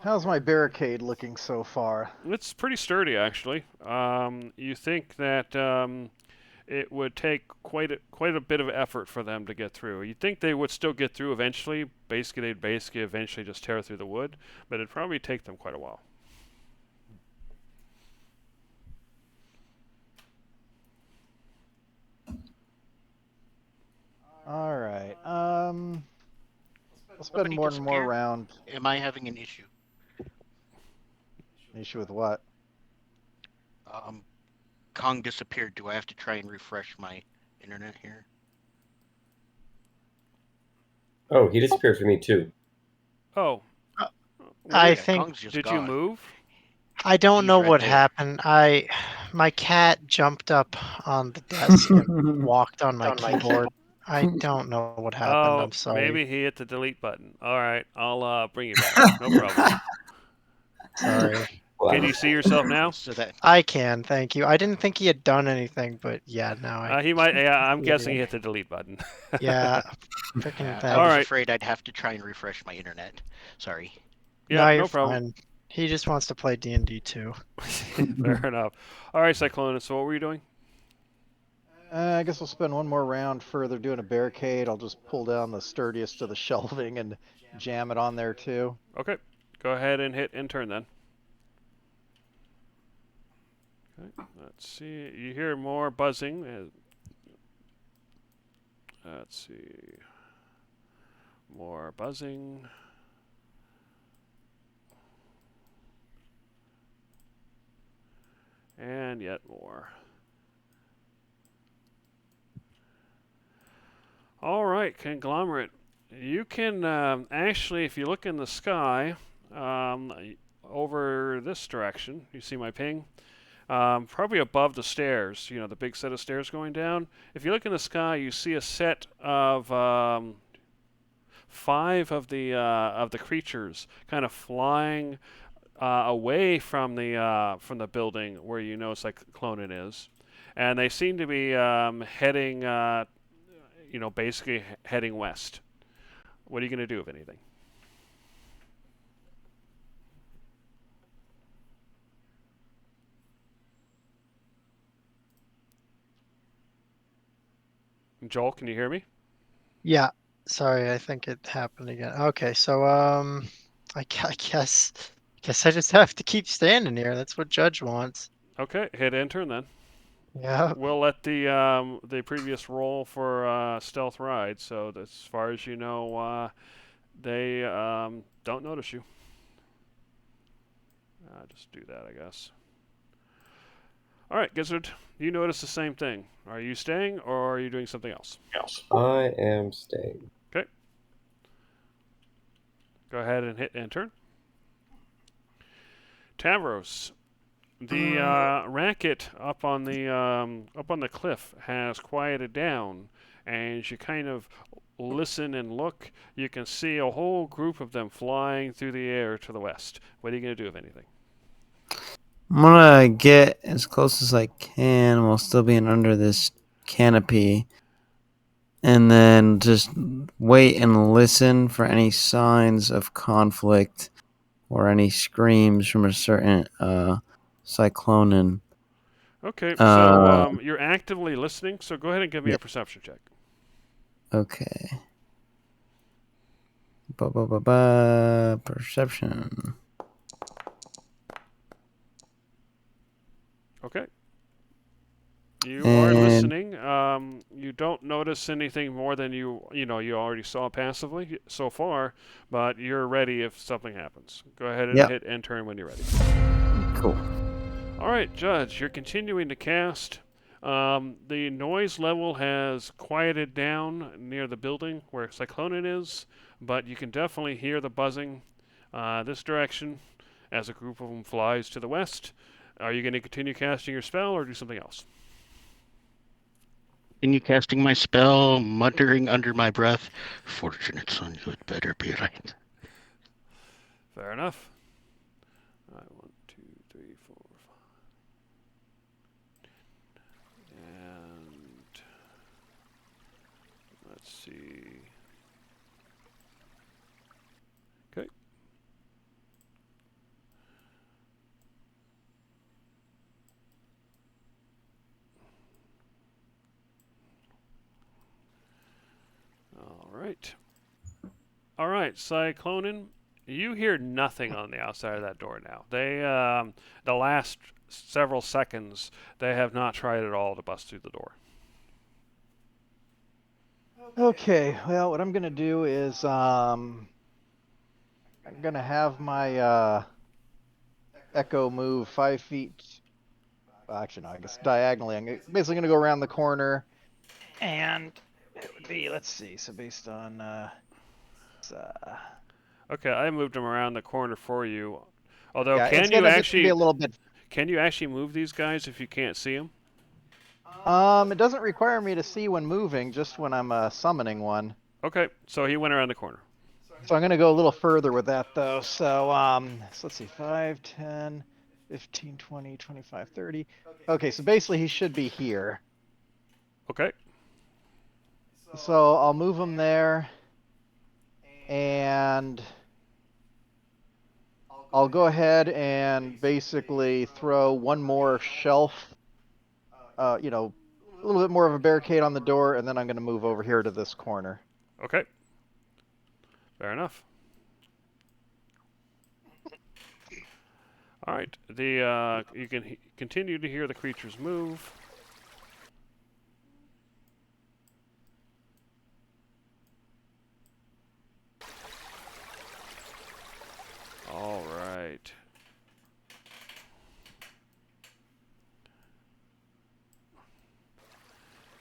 How's my barricade looking so far? It's pretty sturdy, actually. You think that it would take quite a bit of effort for them to get through. You'd think they would still get through eventually. They'd eventually just tear through the wood, but it'd probably take them quite a while. All right. I'll spend Somebody more and more disappeared? round. Am I having an issue? An issue with what? Kong disappeared. Do I have to try and refresh my internet here? Oh, he disappeared for me too. Oh. I Wait, think- Kong's just Did you gone. move? I don't He's know right what there. happened. My cat jumped up on the desk and walked on my keyboard. I don't know what happened. Oh, I'm sorry. maybe he hit the delete button. All right, I'll bring you back. No problem. Sorry. Wow. Can you see yourself now? So that I can, thank you. I didn't think he had done anything, but yeah, now I. He might. Yeah, I'm Yeah. guessing he hit the delete button. Yeah. Freaking I thing. All was right. afraid I'd have to try and refresh my internet. Sorry. Yeah, no, no you're problem. fine. He just wants to play D&D too. Fair enough. All right, Cyclonus. So what were you doing? I guess we'll spend one more round further doing a barricade. I'll just pull down the sturdiest of the shelving and jam it on there too. Okay, go ahead and hit intern then. Okay, let's see. You hear more buzzing. Let's see. More buzzing. And yet more. All right, conglomerate. You can actually, if you look in the sky over this direction, you see my ping? Probably above the stairs, you know, the big set of stairs going down. If you look in the sky, you see a set of 5 of the creatures kind of flying away from the building where you know Cyclonin is, and they seem to be heading, basically heading west. What are you going to do, if anything? Joel, can you hear me? Yeah. Sorry, I think it happened again. Okay, so I guess I just have to keep standing here. That's what Judge wants. Okay, hit intern then. Yeah. We'll let the previous roll for stealth ride. So as far as you know, they don't notice you. Just do that, I guess. All right, Gizzard, you notice the same thing. Are you staying or are you doing something else? I am staying. Go ahead and hit enter. Tavros, the racket up on the cliff has quieted down, and as you kind of listen and look, you can see a whole group of them flying through the air to the west. What are you going to do, if anything? I'm gonna get as close as I can while still being under this canopy, and then just wait and listen for any signs of conflict or any screams from a certain Cyclonin. Okay, so you're actively listening, so go ahead and give me a perception check. Okay. Perception. Okay. You are listening. You don't notice anything more than you already saw passively so far, but you're ready if something happens. Go ahead and Yep. hit end turn when you're ready. Cool. All right, Judge, you're continuing to cast. The noise level has quieted down near the building where Cyclonin is, but you can definitely hear the buzzing this direction as a group of them flies to the west. Are you going to continue casting your spell or do something else? Continue casting my spell, muttering under my breath, "Fortunate son, you had better be right." Fair enough. All right, 1, 2, 3, 4, 5. And let's see. Okay. All right. All right, Cyclonin, you hear nothing on the outside of that door now. They, the last several seconds, they have not tried at all to bust through the door. Okay, well, what I'm gonna do is I'm gonna have my echo move 5 feet. Actually, no, I guess diagonally. Basically gonna go around the corner, and it would be, let's see. So based on Okay, I moved them around the corner for you. Although, yeah, can it's you gonna actually be a little bit. can you actually move these guys if you can't see them? It doesn't require me to see when moving, just when I'm summoning one. Okay, so he went around the corner. So I'm gonna go a little further with that though. So let's see, 5, 10, 15, 20, 25, 30. Okay, so basically he should be here. Okay. So I'll move him there, and I'll go ahead and basically throw one more shelf, a little bit more of a barricade on the door, and then I'm going to move over here to this corner. Okay. Fair enough. All right. You can continue to hear the creatures move. All right.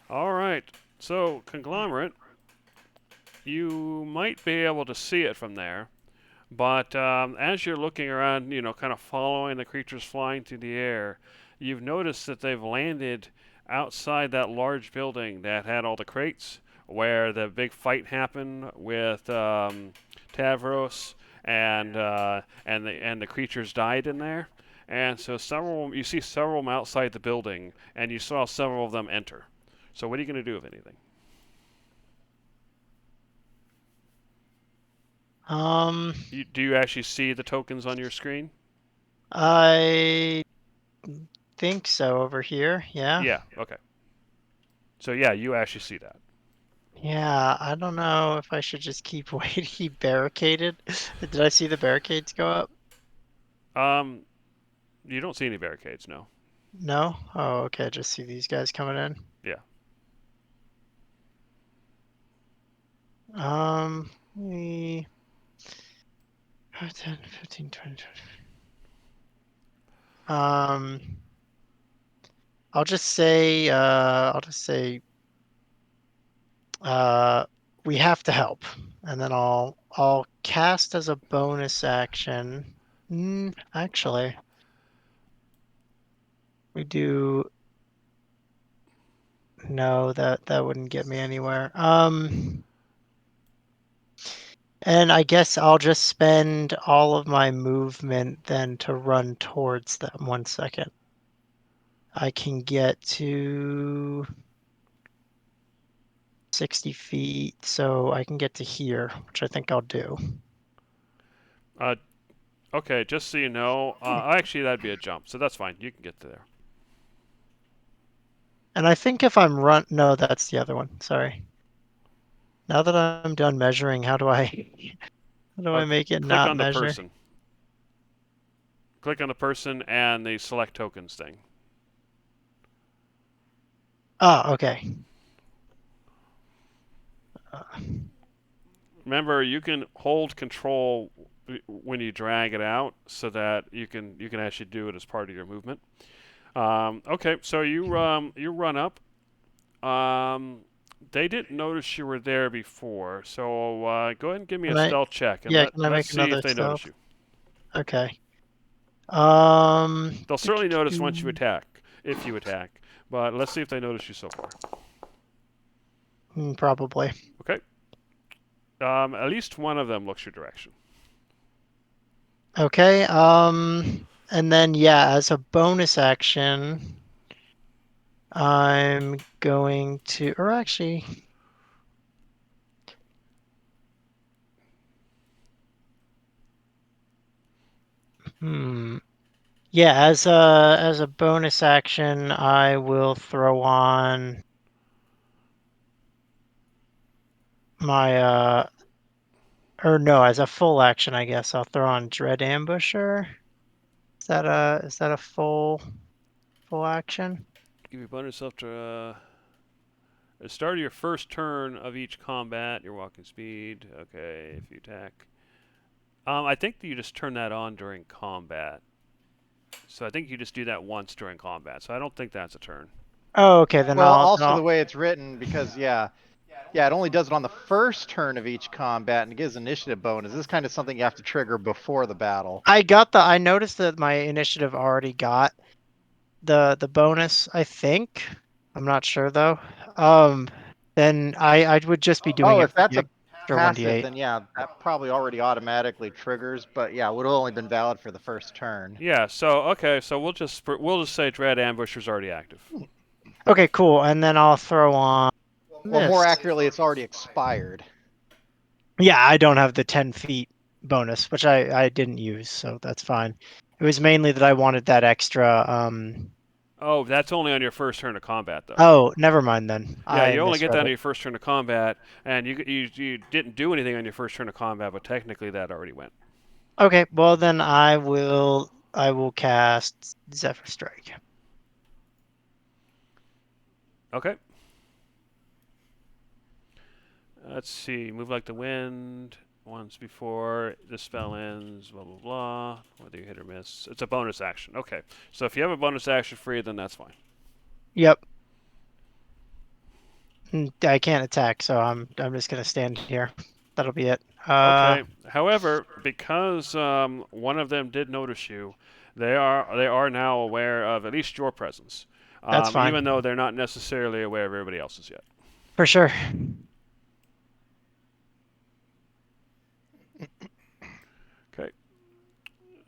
All right. So, Conglomerate, you might be able to see it from there, but as you're looking around, kind of following the creatures flying through the air, you've noticed that they've landed outside that large building that had all the crates where the big fight happened with Tavros and the creatures died in there. And so you see several of them outside the building, and you saw several of them enter. So what are you going to do, if anything? Do you actually see the tokens on your screen? I think so over here. Yeah. Yeah. Okay. So yeah, you actually see that. Yeah, I don't know if I should just keep waiting. He barricaded. Did I see the barricades go up? You don't see any barricades, no. No? Oh, okay. Just see these guys coming in. Yeah. We 10, 15, 20, 20. I'll just say we have to help, and then I'll cast as a bonus action. Actually, we do. No, that wouldn't get me anywhere. And I guess I'll just spend all of my movement then to run towards them. 1 second. I can get to 60 feet, so I can get to here, which I think I'll do. Okay, just so you know, actually that'd be a jump, so that's fine. You can get to there. And I think if I'm no, that's the other one. Sorry. Now that I'm done measuring, how do I make it Click not on the measure? person. Click on the person and the select tokens thing. Oh, okay. Remember, you can hold control when you drag it out, so that you can actually do it as part of your movement. Okay, so you run up. They didn't notice you were there before, so go ahead and give me Can a I? stealth check, and Yeah, can I let's make see if another they notice stealth? you. Okay. They'll certainly notice once you attack, if you attack, but let's see if they notice you so far. Probably. Okay. At least one of them looks your direction. Okay. And then yeah, as a bonus action, I'm going to, or actually, yeah, as a bonus action, I will throw on my or no, as a full action, I guess I'll throw on Dread Ambusher. Is that a full action? Give your bonus after at the start of your first turn of each combat, your walking speed. Okay, if you attack. I think that you just turn that on during combat. So I think you just do that once during combat. So I don't think that's a turn. Oh, okay, then Well, I'll, also the way it's written, because yeah, it only does it on the first turn of each combat and it gives initiative bonus. This is kind of something you have to trigger before the battle. I noticed that my initiative already got the bonus, I think. I'm not sure though. Then I would just be doing Oh, it if for that's the a extra passive, 1d8. then yeah, that probably already automatically triggers. But yeah, it would have only been valid for the first turn. Yeah. So okay. So we'll just say Dread Ambusher's already active. Okay, cool. And then I'll throw on Or more this. accurately, it's already expired. Yeah, I don't have the 10 feet bonus, which I didn't use, so that's fine. It was mainly that I wanted that extra. Oh, that's only on your first turn of combat, though. Oh, never mind then. Yeah, I you only get that misread on it. your first turn of combat, and you didn't do anything on your first turn of combat, but technically that already went. Okay, well then I will cast Zephyr Strike. Okay. Let's see. Move like the wind. Once before the spell ends, blah blah blah. Whether you hit or miss, it's a bonus action. Okay, so if you have a bonus action free, then that's fine. Yep. I can't attack, so I'm just gonna stand here. That'll be it. Okay. However, because one of them did notice you, they are now aware of at least your presence, That's fine. even though they're not necessarily aware of everybody else's yet. For sure. Okay.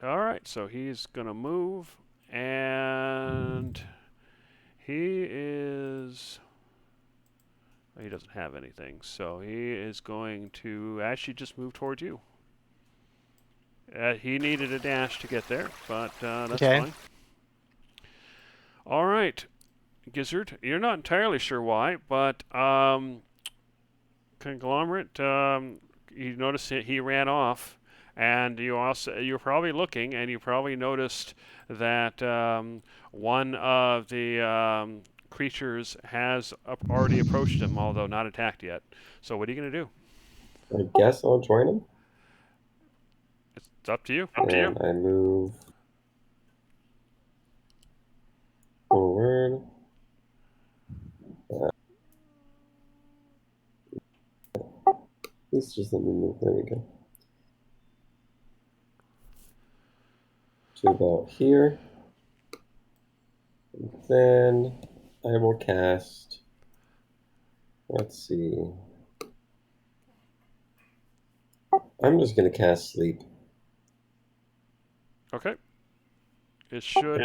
All right. So he's gonna move, and he is. He doesn't have anything, so he is going to actually just move towards you. He needed a dash to get there, but that's Okay. fine. All right, Gizzard, you're not entirely sure why, but Conglomerate, you noticed he ran off, and you're probably looking, and you probably noticed that one of the creatures has already approached him, although not attacked yet. So what are you going to do? I guess I'll join him. It's up to you. And I move forward. Please just let me move. There we go. To about here. And then I will cast. Let's see. I'm just going to cast Sleep. Okay. It should.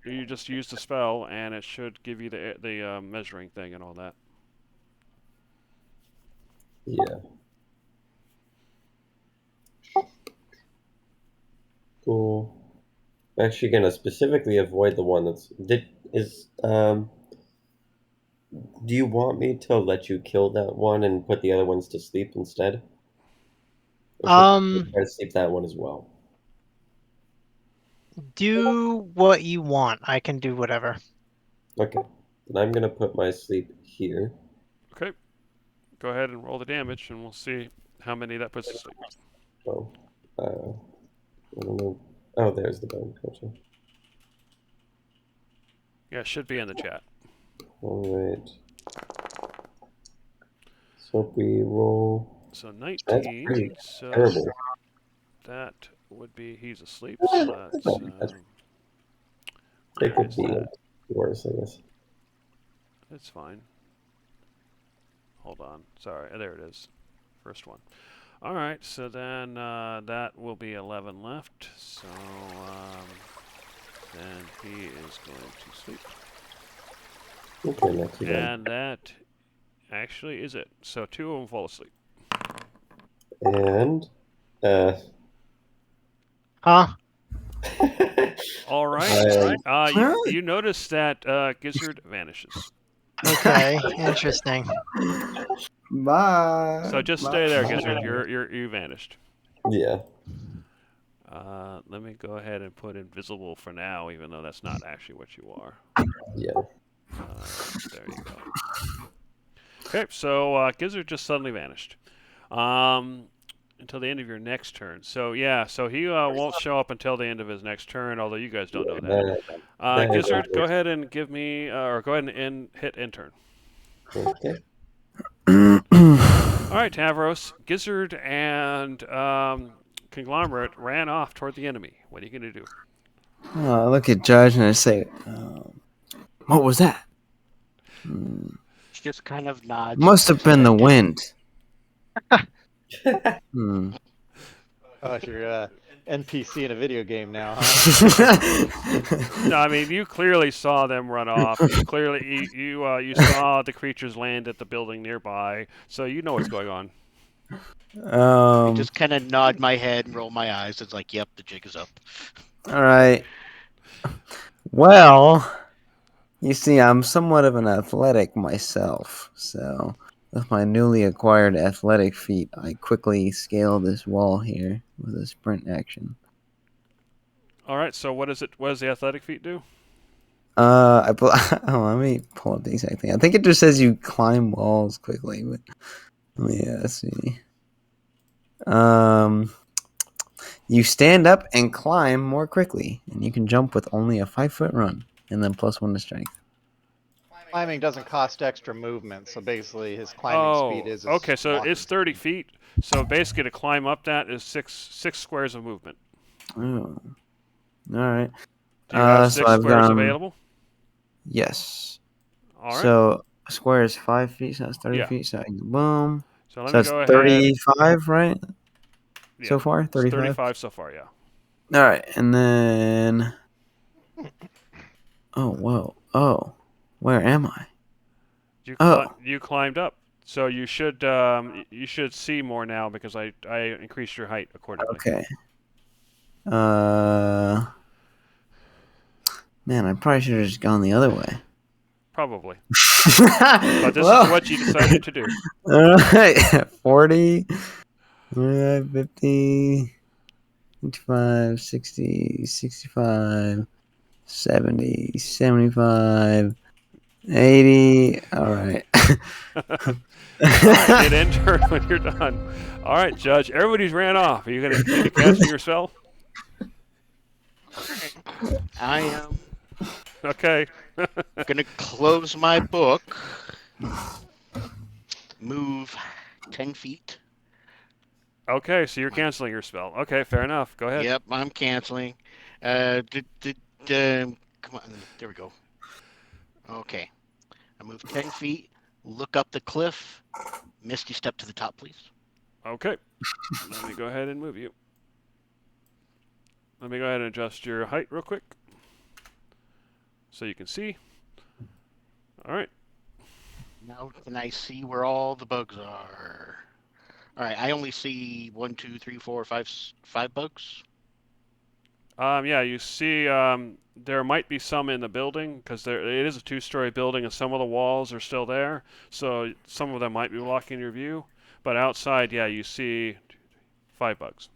You just use the spell, and it should give you the measuring thing and all that. Yeah. Cool. I'm actually gonna specifically avoid the one that's Do you want me to let you kill that one and put the other ones to sleep instead? Or should I Um, try to sleep that one as well? do what you want. I can do whatever. Okay. Then I'm gonna put my sleep here. Okay. Go ahead and roll the damage, and we'll see how many that puts to sleep. Oh. I don't know. Oh, there's the bone. Gotcha. Yeah, it should be in the chat. Alright. So if we roll. So That's 19. pretty So terrible. that would be he's asleep. So that's It where could is be that? worse, I guess. That's fine. Hold on. Sorry. There it is. First one. All right. So then that will be 11 left. So then he is going to sleep. Okay, not too bad. And that actually is it. So 2 of them fall asleep. And Huh? All right. I- You notice that Gizzard vanishes. Okay, interesting. Bye. So just stay there, Gizzard. You vanished. yeah. Let me go ahead and put invisible for now, even though that's not actually what you are. Yeah. There you go. Okay, so Gizzard just suddenly vanished. Until the end of your next turn. So yeah, so he won't show up until the end of his next turn, although you guys don't know that. That is Gizzard, go worse. ahead and give me, or go ahead and hit intern. Okay. All right, Tavros, Gizzard, and Conglomerate ran off toward the enemy. What are you going to do? I look at Judge and I say, what was that? Just kind of nods. Must have been the wind. Oh, you're NPC in a video game now, huh? No, I mean you clearly saw them run off. You clearly you saw the creatures land at the building nearby, so you know what's going on. I just kind of nod my head and roll my eyes. It's like, yep, the jig is up. All right. Well, you see, I'm somewhat of an athletic myself, so with my newly acquired athletic feat, I quickly scale this wall here with a sprint action. All right, so what is it? What does the athletic feat do? Let me pull up the exact thing. I think it just says you climb walls quickly, but let me see. You stand up and climb more quickly, and you can jump with only a 5-foot run, and then +1 to strength. Climbing doesn't cost extra movement, so basically his climbing speed is. His okay, so walking it's 30 speed. feet. So basically, to climb up that is six squares of movement. Oh, all right. Do you have so 6 I've squares gone- available? Yes. All right. So a square is 5 feet, so that's 30 Yeah. feet. So boom. So let So me it's go ahead. 35, right? Yeah, So far, it's 35. 35 so far. Yeah. All right, and then. Oh whoa! Oh, where am I? You climbed up, so you should see more now because I increased your height accordingly. Okay. Man, I probably should have just gone the other way. Probably. But this is what you decided to do. All right, 40, 50, 55, 60, 65, 70, 75, 80. All right. Hit enter when you're done. All right, Judge. Everybody's ran off. Are you going to cast your spell? I am Okay. gonna close my book, move 10 feet. Okay, so you're canceling your spell. Okay, fair enough. Go ahead. Yep, I'm canceling. Come on, there we go. Okay, I move 10 feet, look up the cliff. Misty, step to the top, please. Okay. Let me go ahead and move you. Let me go ahead and adjust your height real quick so you can see. All right. Now can I see where all the bugs are? All right, I only see 1, 2, 3, 4, 5 bugs. Yeah, you see, there might be some in the building because it is a two-story building, and some of the walls are still there. So some of them might be blocking your view. But outside, yeah, you see 5 bugs.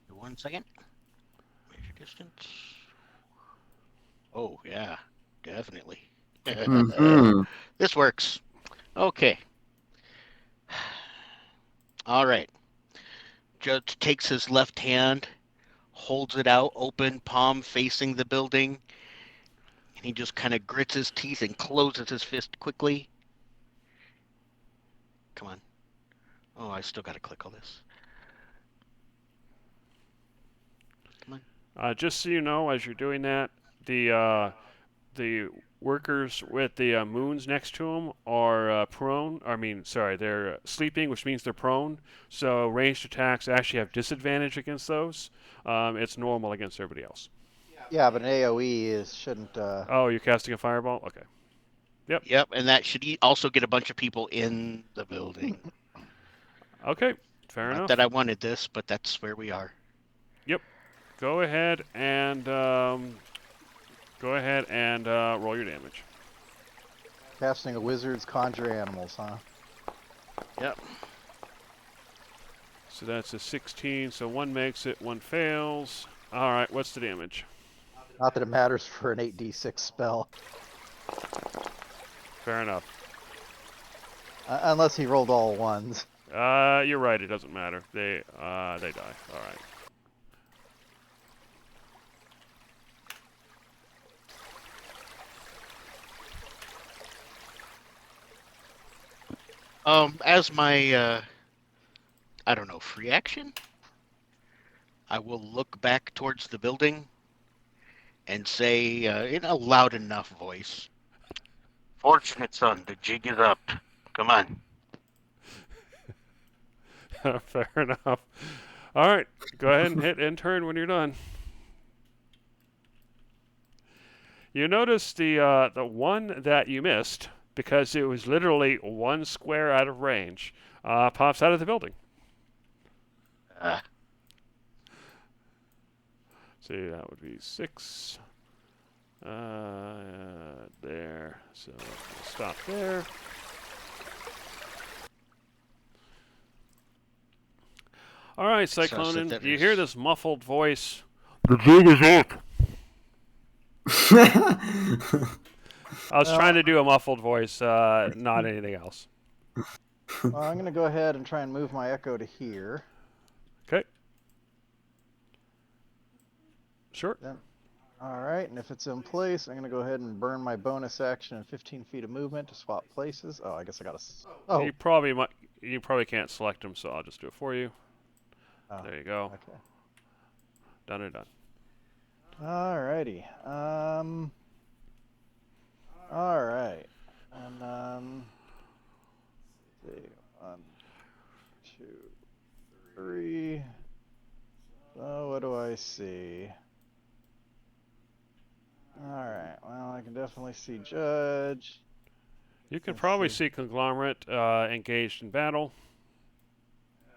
1 second. Measure distance. Oh, yeah, definitely. Mhm. This works. Okay. All right. Judge takes his left hand, holds it out open, palm facing the building, and he just kind of grits his teeth and closes his fist quickly. Come on. Oh, I still got to click all this. Come on. Just so you know, as you're doing that, the workers with the moons next to them are prone. I mean, sorry, they're sleeping, which means they're prone. So ranged attacks actually have disadvantage against those. It's normal against everybody else. Yeah, but an AOE shouldn't. Oh, you're casting a fireball? Okay. Yep, and that should also get a bunch of people in the building. Okay. Fair Not enough. that I wanted this, but that's where we are. Go ahead and roll your damage. Casting a wizard's conjure animals, huh? Yep. So that's a 16. So 1 makes it, 1 fails. All right. What's the damage? Not that it matters for an 8d6 spell. Fair enough. Unless he rolled all ones. You're right. It doesn't matter. They die. All right. As my, I don't know, free action, I will look back towards the building and say, in a loud enough voice, "Fortunate son, the jig is up. Come on." Fair enough. All right. Go ahead and hit end turn when you're done. You notice the one that you missed, because it was literally 1 square out of range, pops out of the building. See, that would be 6. There. So we'll stop there. All right, Cyclonin, that you is- hear this muffled voice. The jig is up. I was trying to do a muffled voice, not anything else. Well, I'm going to go ahead and try and move my echo to here. Okay. Sure. Alright, and if it's in place, I'm going to go ahead and burn my bonus action and 15 feet of movement to swap places. Oh, I guess I got to... Oh, You probably can't select them, so I'll just do it for you. Oh, There you go. okay. Done and done. Alrighty. Alright. And, let's see. 1, 2, 3. So, what do I see? Alright, well, I can definitely see Judge. You can Let's probably see. see Conglomerate engaged in battle.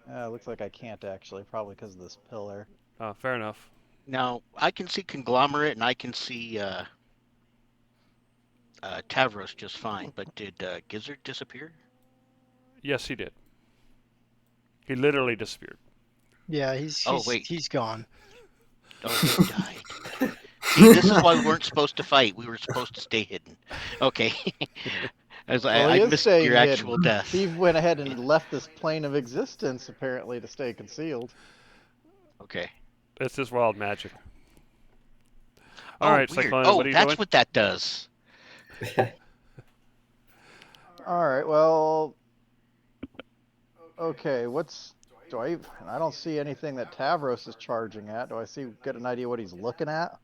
Looks like I can't actually, probably because of this pillar. Fair enough. Now, I can see Conglomerate and I can see Tavros just fine, but did Gizzard disappear? Yes, he did. He literally disappeared. Yeah, he's Oh, wait. he's gone. Oh, he died. See, this is why we weren't supposed to fight. We were supposed to stay hidden. Okay. Well, I he is missed staying your hidden. actual death. He went ahead and left this plane of existence, apparently, to stay concealed. Okay. It's just wild magic. All Oh, right, weird. Cyclone, Oh, what are you that's doing? what that does. Alright, well... Okay, I don't see anything that Tavros is charging at. Do I get an idea what he's looking at?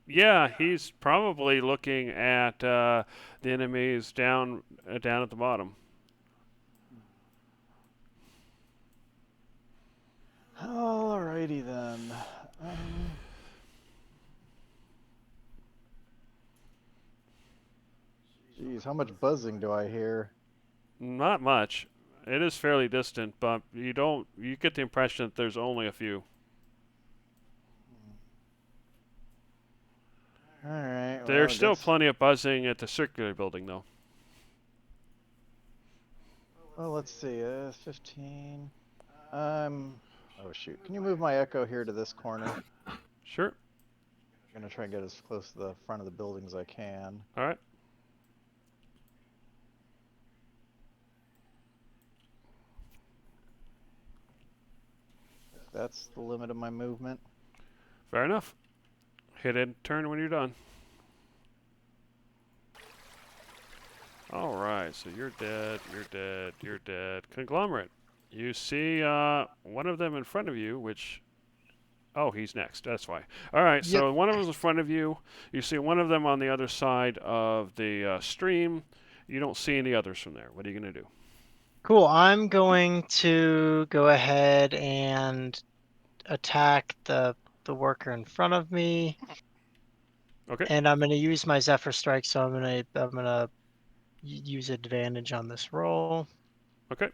Yeah, he's probably looking at the enemies down at the bottom. Alrighty then. Geez, how much buzzing do I hear? Not much. It is fairly distant, but you get the impression that there's only a few. All right. There's still plenty of buzzing at the circular building, though. Well, let's see. 15. Oh shoot! Can you move my echo here to this corner? Sure. I'm gonna try and get as close to the front of the building as I can. All right. That's the limit of my movement. Fair enough. Hit end turn when you're done. All right, so you're dead, you're dead, you're dead. Conglomerate. You see one of them in front of you, which... Oh, he's next. That's why. All right, so one of them is in front of you. You see one of them on the other side of the stream. You don't see any others from there. What are you going to do? Cool. I'm going to go ahead and attack the worker in front of me. Okay. And I'm going to use my Zephyr Strike, so I'm going to use advantage on this roll. Okay.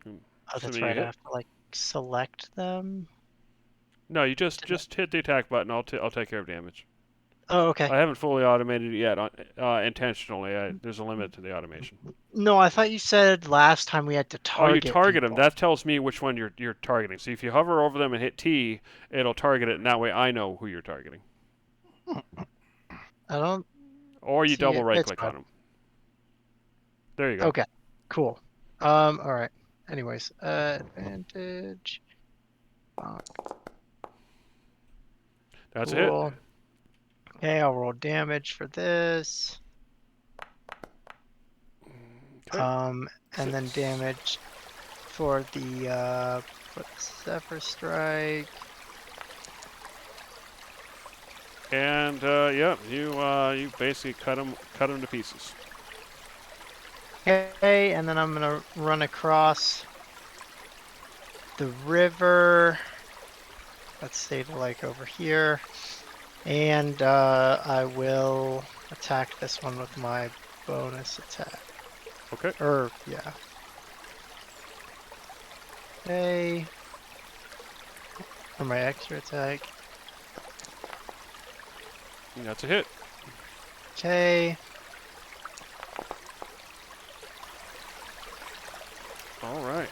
Oh, that's Assuming right. you I hit. have to like select them. No, you just hit the attack button. I'll take care of damage. Oh, okay. I haven't fully automated it yet intentionally. There's a limit to the automation. No, I thought you said last time we had to target. Oh, you target them. people. That tells me which one you're targeting. So if you hover over them and hit T, it'll target it, and that way I know who you're targeting. I don't. Or you See double it. right It's click fine. on them. There you go. Okay. Cool. All right. Anyways, advantage. That's a hit. Cool. Okay, I'll roll damage for this. Okay. And then damage for the Zephyr Strike. And yeah, you basically cut them to pieces. Okay, and then I'm gonna run across the river. Let's say like over here, and I will attack this one with my bonus attack. Okay. Yeah. Okay. For my extra attack. And that's a hit. Okay. All right.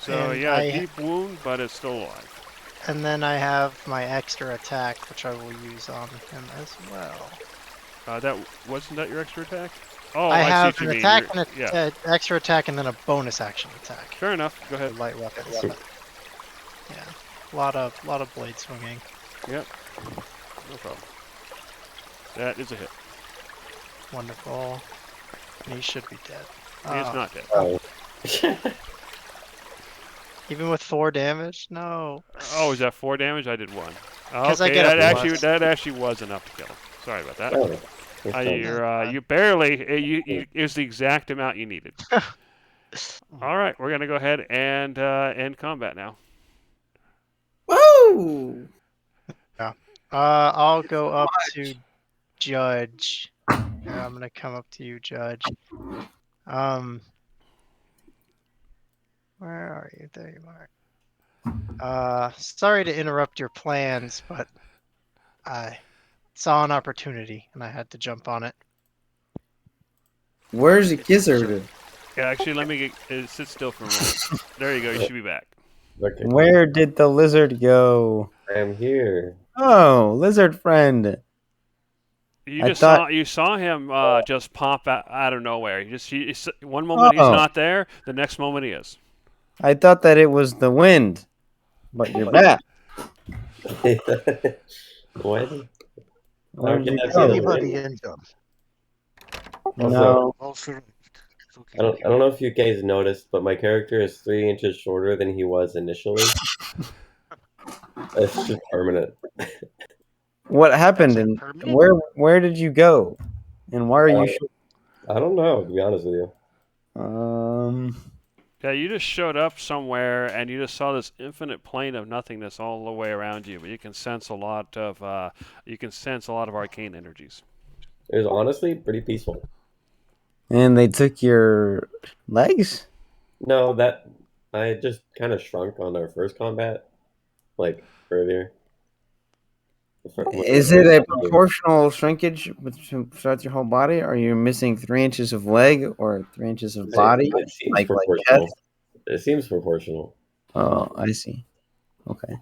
So And yeah, I- deep wound, but it's still alive. And then I have my extra attack, which I will use on him as well. Wasn't that your extra attack? Oh, I see have what you an mean. attack and Yeah. extra attack, and then a bonus action attack. Fair enough. Go for ahead. light weapons. Yeah, a lot of blade swinging. Yep. No problem. That is a hit. Wonderful. And he should be dead. He's not dead. Oh. Even with 4 damage? No. Oh, is that 4 damage? I did 1. 'Cause I Okay, get a that plus. actually was enough to kill him. Sorry about that. Oh, that's fine. You barely. It was the exact amount you needed. All right, we're gonna go ahead and end combat now. Woo! I'll go up to Judge. Yeah, I'm gonna come up to you, Judge. Where are you? There you are. Sorry to interrupt your plans, but I saw an opportunity and I had to jump on it. Where's the gizzard? Yeah, actually, let me sit still for a moment. There you go. You should be back. Okay. Where did the lizard go? I am here. Oh, lizard friend. You saw him just pop out of nowhere. One moment he's Oh. not there, the next moment he is. I thought that it was the wind, but you're back. What? Where did you Is go? Anybody injured? No. I don't know if you guys noticed, but my character is 3 inches shorter than he was initially. It's just permanent. What happened and permanent? where did you go? And why are you I don't know, to be honest with you. Yeah, you just showed up somewhere and you just saw this infinite plane of nothingness all the way around you. But you can sense a lot of arcane energies. It was honestly pretty peaceful. And they took your legs? No, that I just kind of shrunk on our first combat, like earlier. Is it a proportional shrinkage throughout your whole body? Are you missing 3 inches of leg or 3 inches of body, It seems like proportional. chest? It seems proportional. Oh, I see. Okay,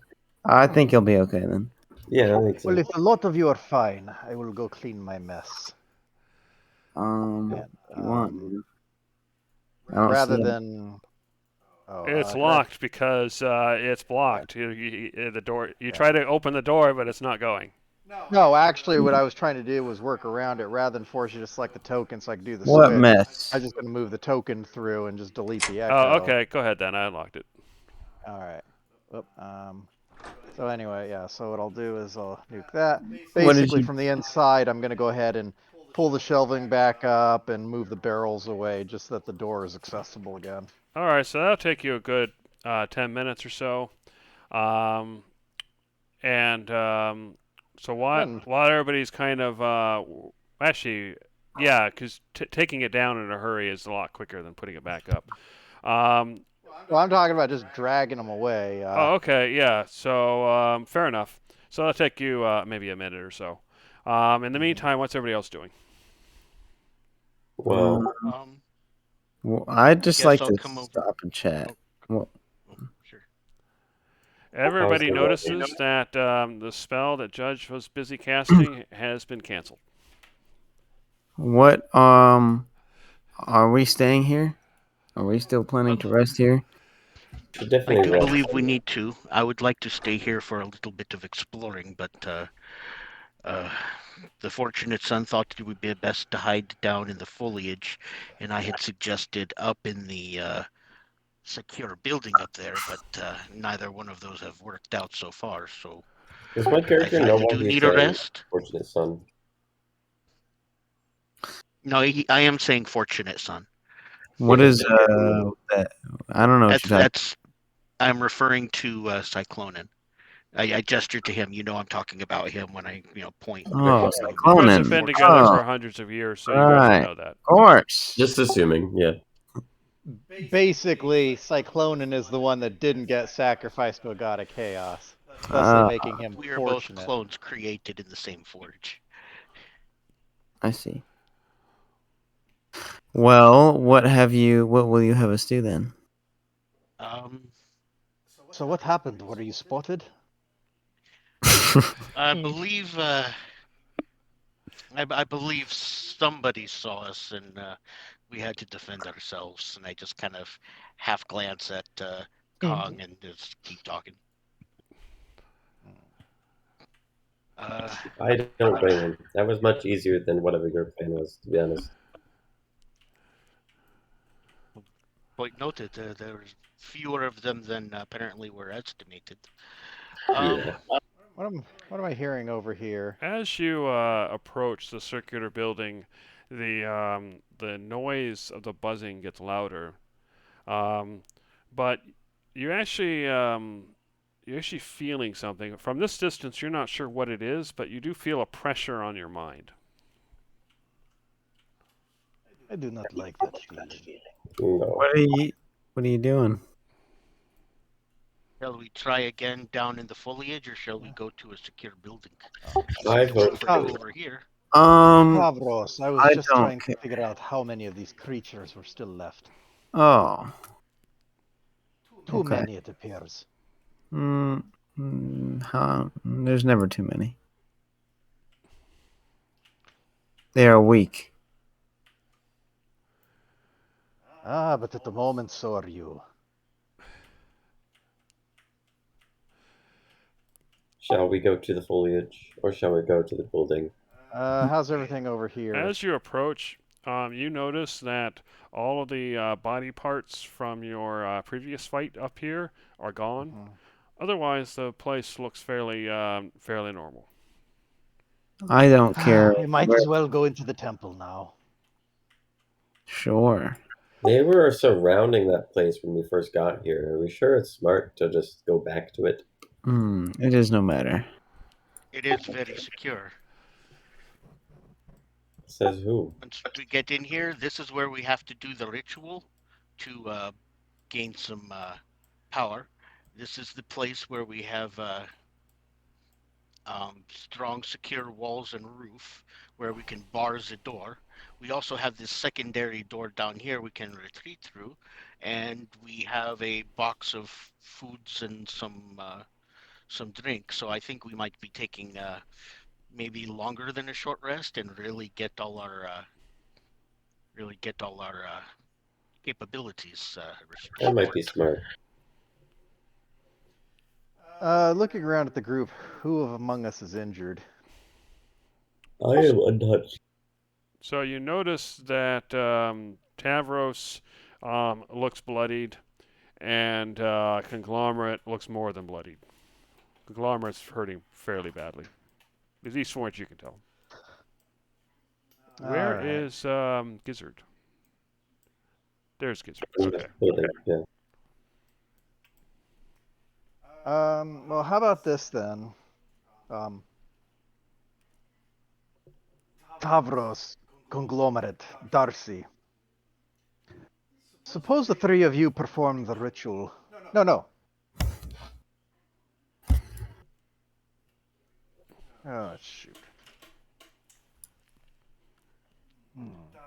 I think you'll be okay then. Yeah, I think so. Well, if a lot of you are fine, I will go clean my mess. You And, want? I don't rather see it. than. It's can I- locked because it's blocked. The door. You try to open the door, but it's not going. No, actually, what I was trying to do was work around it rather than force you to select the token so I could do the What switch. mess? I'm just going to move the token through and just delete the echo. Oh, okay. Go ahead then. I unlocked it. All right. Oop, so anyway, yeah. So what I'll do is I'll nuke that. Basically, from the inside, I'm going to go ahead and pull the shelving back up and move the barrels away, just so that the door is accessible again. All right. So that'll take you a good 10 minutes or so. So while everybody's kind of actually, yeah, because taking it down in a hurry is a lot quicker than putting it back up. Well, I'm talking about just dragging them away. Oh, okay, yeah. So fair enough. So that'll take you maybe a minute or so. In the meantime, what's everybody else doing? Well, Well, I'd just Guess like I'll to come over. stop and chat. Well, Sure. Everybody the notices that the spell that Judge was busy casting has been canceled. what are we staying here? Are we still planning to rest here? I definitely do rest. believe we need to. I would like to stay here for a little bit of exploring, but the fortunate son thought it would be best to hide down in the foliage, and I had suggested up in the secure building up there, but neither one of those have worked out so far. So Does my character know you why do he's need a saying rest. fortunate son? No, I am saying fortunate son. What Yeah, is so- that? I don't know what you're talking. That's I'm referring to Cyclonin. I gestured to him. You know, I'm talking about him when I point. Oh, You guys Cyclonin. have been together for Oh, hundreds of years, so you guys right. should know that. Of course. Just assuming, yeah. Basically, Cyclonin is the one that didn't get sacrificed to a god of chaos, thusly making him We are both fortunate. clones created in the same forge. I see. Well, what will you have us do then? So what happened? Were you spotted? I believe I believe somebody saw us, and we had to defend ourselves. And I just kind of half glance at Kong and just keep talking. I don't blame him. That was much easier than whatever your plan was, to be honest. Point noted, there's fewer of them than apparently were estimated. Yeah. What am I hearing over here? As you approach the circular building, the noise of the buzzing gets louder, but you're actually feeling something from this distance. You're not sure what it is, but you do feel a pressure on your mind. I do not like that feeling. No. What are you doing? Shall we try again down in the foliage, or shall we go to a secure building? I vote Go over here. Stavros, I was I just don't trying care. to figure out how many of these creatures were still left. Oh. Too Okay. many, it appears. There's never too many. They are weak. Ah, but at the moment, so are you. Shall we go to the foliage, or shall we go to the building? How's everything over here? As you approach, you notice that all of the body parts from your previous fight up here are gone. Mhm. Otherwise, the place looks fairly normal. I don't care. We might as well go into the temple now. Sure. They were surrounding that place when we first got here. Are we sure it's smart to just go back to it? It is no matter. It is very secure. Says who? Once we get in here, this is where we have to do the ritual to gain some power. This is the place where we have strong, secure walls and roof where we can bar the door. We also have this secondary door down here we can retreat through, and we have a box of foods and some drink. So I think we might be taking maybe longer than a short rest and really get all our capabilities That might be restored. smart. Looking around at the group, who among us is injured? I am untouched. So you notice that Tavros looks bloodied, and Conglomerate looks more than bloodied. Conglomerate's hurting fairly badly. At least from what you can tell. Where Alright. is Gizzard? There's Gizzard. In this Okay. building, yeah. Well, how about this then? Tavros, Conglomerate, Darcy. Suppose the three of you perform the ritual. No. Oh, shoot.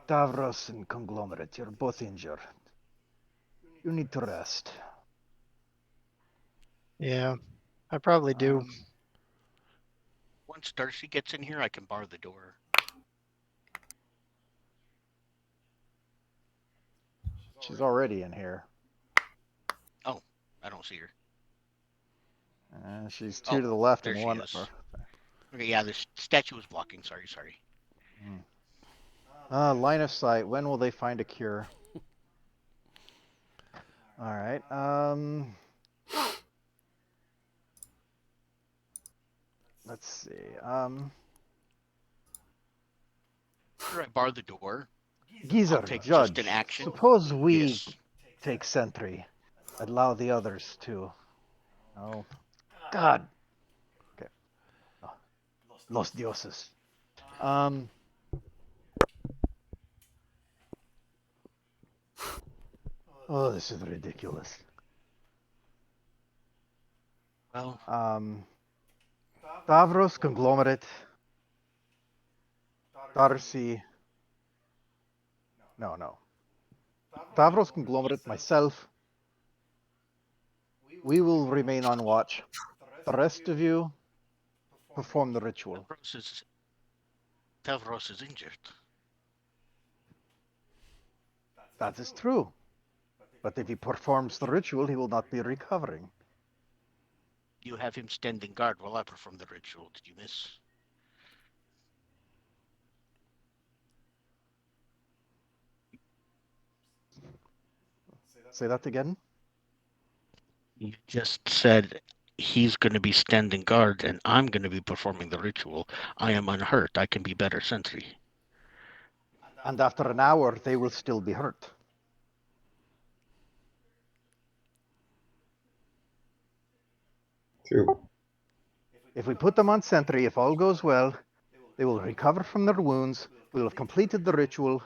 Tavros and Conglomerate, you're both injured. You need to rest. Yeah, I probably do. Once Darcy gets in here, I can bar the door. She's already in here. Oh, I don't see her. She's two to the left there and she one. is. Okay, yeah, the statue was blocking. Sorry. Line of sight. When will they find a cure? All right. Let's see. After I bar the door, Geezer, I'll take Judge. just an action. Suppose we Yes. take sentry. Allow the others to. Oh, God. Okay. Oh. Los dioses. Oh, this is ridiculous. Well, Tavros, Conglomerate, Darcy. No. Tavros, Conglomerate, myself. We will remain on watch. The rest of you perform the ritual. Tavros is injured. That is true. But if he performs the ritual, he will not be recovering. You have him standing guard while I perform the ritual. Did you miss? Say that again? You just said he's going to be standing guard and I'm going to be performing the ritual. I am unhurt. I can be better sentry. And after an hour, they will still be hurt. True. If we put them on sentry, if all goes well, they will recover from their wounds, we'll have completed the ritual,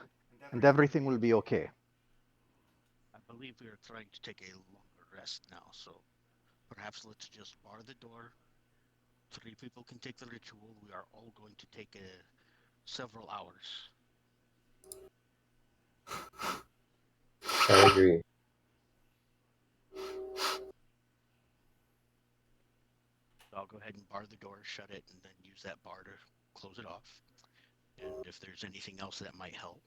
and everything will be okay. I believe we are trying to take a longer rest now, so perhaps let's just bar the door. 3 people can take the ritual. We are all going to take several hours. I agree. So I'll go ahead and bar the door, shut it, and then use that bar to close it off. And if there's anything else that might help.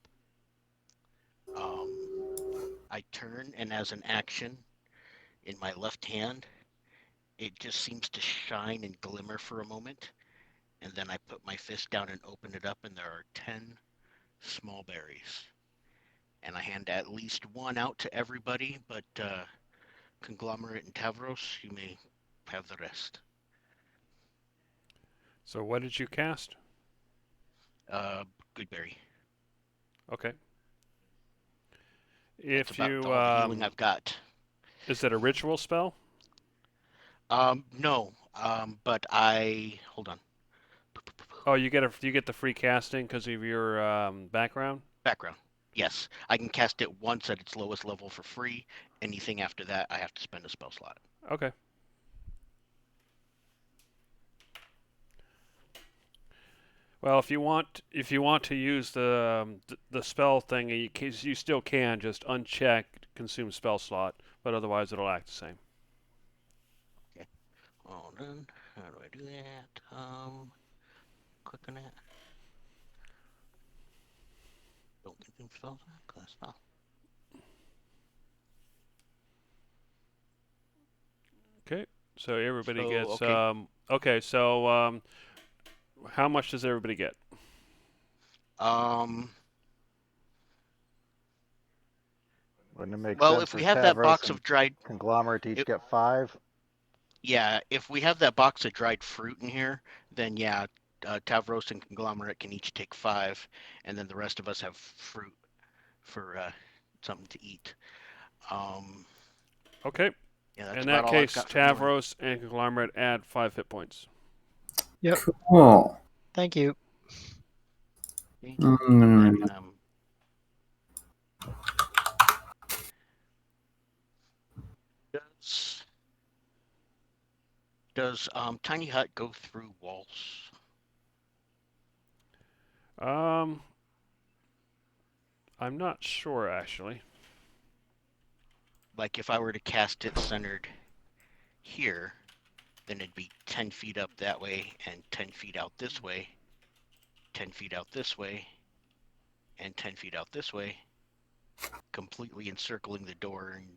I turn, and as an action, in my left hand, it just seems to shine and glimmer for a moment. And then I put my fist down and open it up, and there are 10 small berries. And I hand at least one out to everybody, but Conglomerate and Tavros, you may have the rest. So what did you cast? Goodberry. Okay. That's If about you all the healing I've got. is it a ritual spell? No. But I hold on. Oh, you get the free casting because of your background. Background. Yes, I can cast it once at its lowest level for free. Anything after that, I have to spend a spell slot. Okay. Well, if you want to use the spell thing, you still can just uncheck consume spell slot, but otherwise it'll act the same. Hold on. How do I do that? Click on that. Don't consume spells. Class spell. Okay. So everybody So, gets okay. okay. So how much does everybody get? Wouldn't it make Well, sense if for we have that Tavros box and of dried, Conglomerate to each it, get 5? yeah, if we have that box of dried fruit in here, then yeah, Tavros and Conglomerate can each take 5, and then the rest of us have fruit for something to eat. Okay. Yeah, that's In about that all I've case, got for the morning. Tavros and Conglomerate add 5 hit points. Yep. Cool. Thank you. Okay. Mm, And does Tiny Hut go through walls? I'm not sure actually. Like if I were to cast it centered here, then it'd be 10 feet up that way and 10 feet out this way, 10 feet out this way, and 10 feet out this way, completely encircling the door and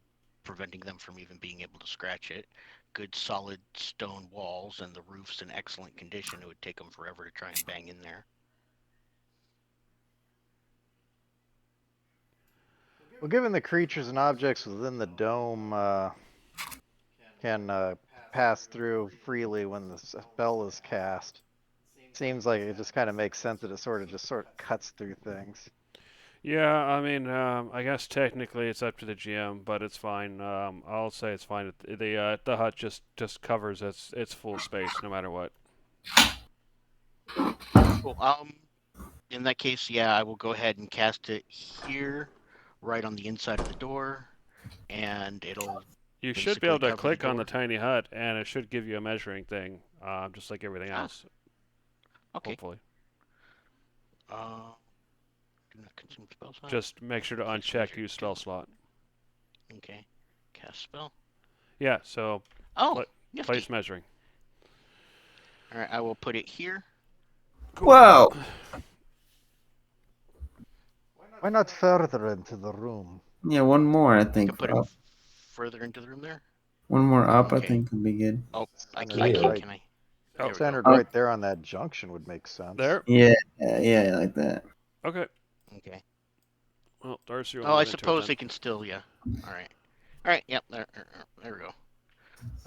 preventing them from even being able to scratch it. Good solid stone walls, and the roof's in excellent condition. It would take them forever to try and bang in there. Well, given the creatures and objects within the dome can pass through freely when the spell is cast, seems like it just kind of makes sense that it sort of cuts through things. Yeah, I mean, I guess technically it's up to the GM, but it's fine. I'll say it's fine. The hut just covers its full space, no matter what. Cool. In that case, yeah, I will go ahead and cast it here, right on the inside of the door, and it'll You should be able basically to cover the click on the door. tiny hut, and it should give you a measuring thing, just like everything Ah, else. okay. Hopefully, Do not consume spell slot. just make sure to Place uncheck measure use 2. spell slot. Okay. Cast spell. Yeah, so Oh, place nifty. measuring. All right, I will put it here. Whoa! Why not further into the room? Yeah, one more I I think can put it up. further into the room there. One more up I Okay. think would be good. Oh, I Centered can't. Yeah. right, Can I? Oh. There we go. centered Oh. right there on that junction would make sense. There. Yeah, like that. Okay. Okay. Well, Darcy will Oh, move I into it suppose then. they can still. Yeah. All right. All right. Yep. There we go.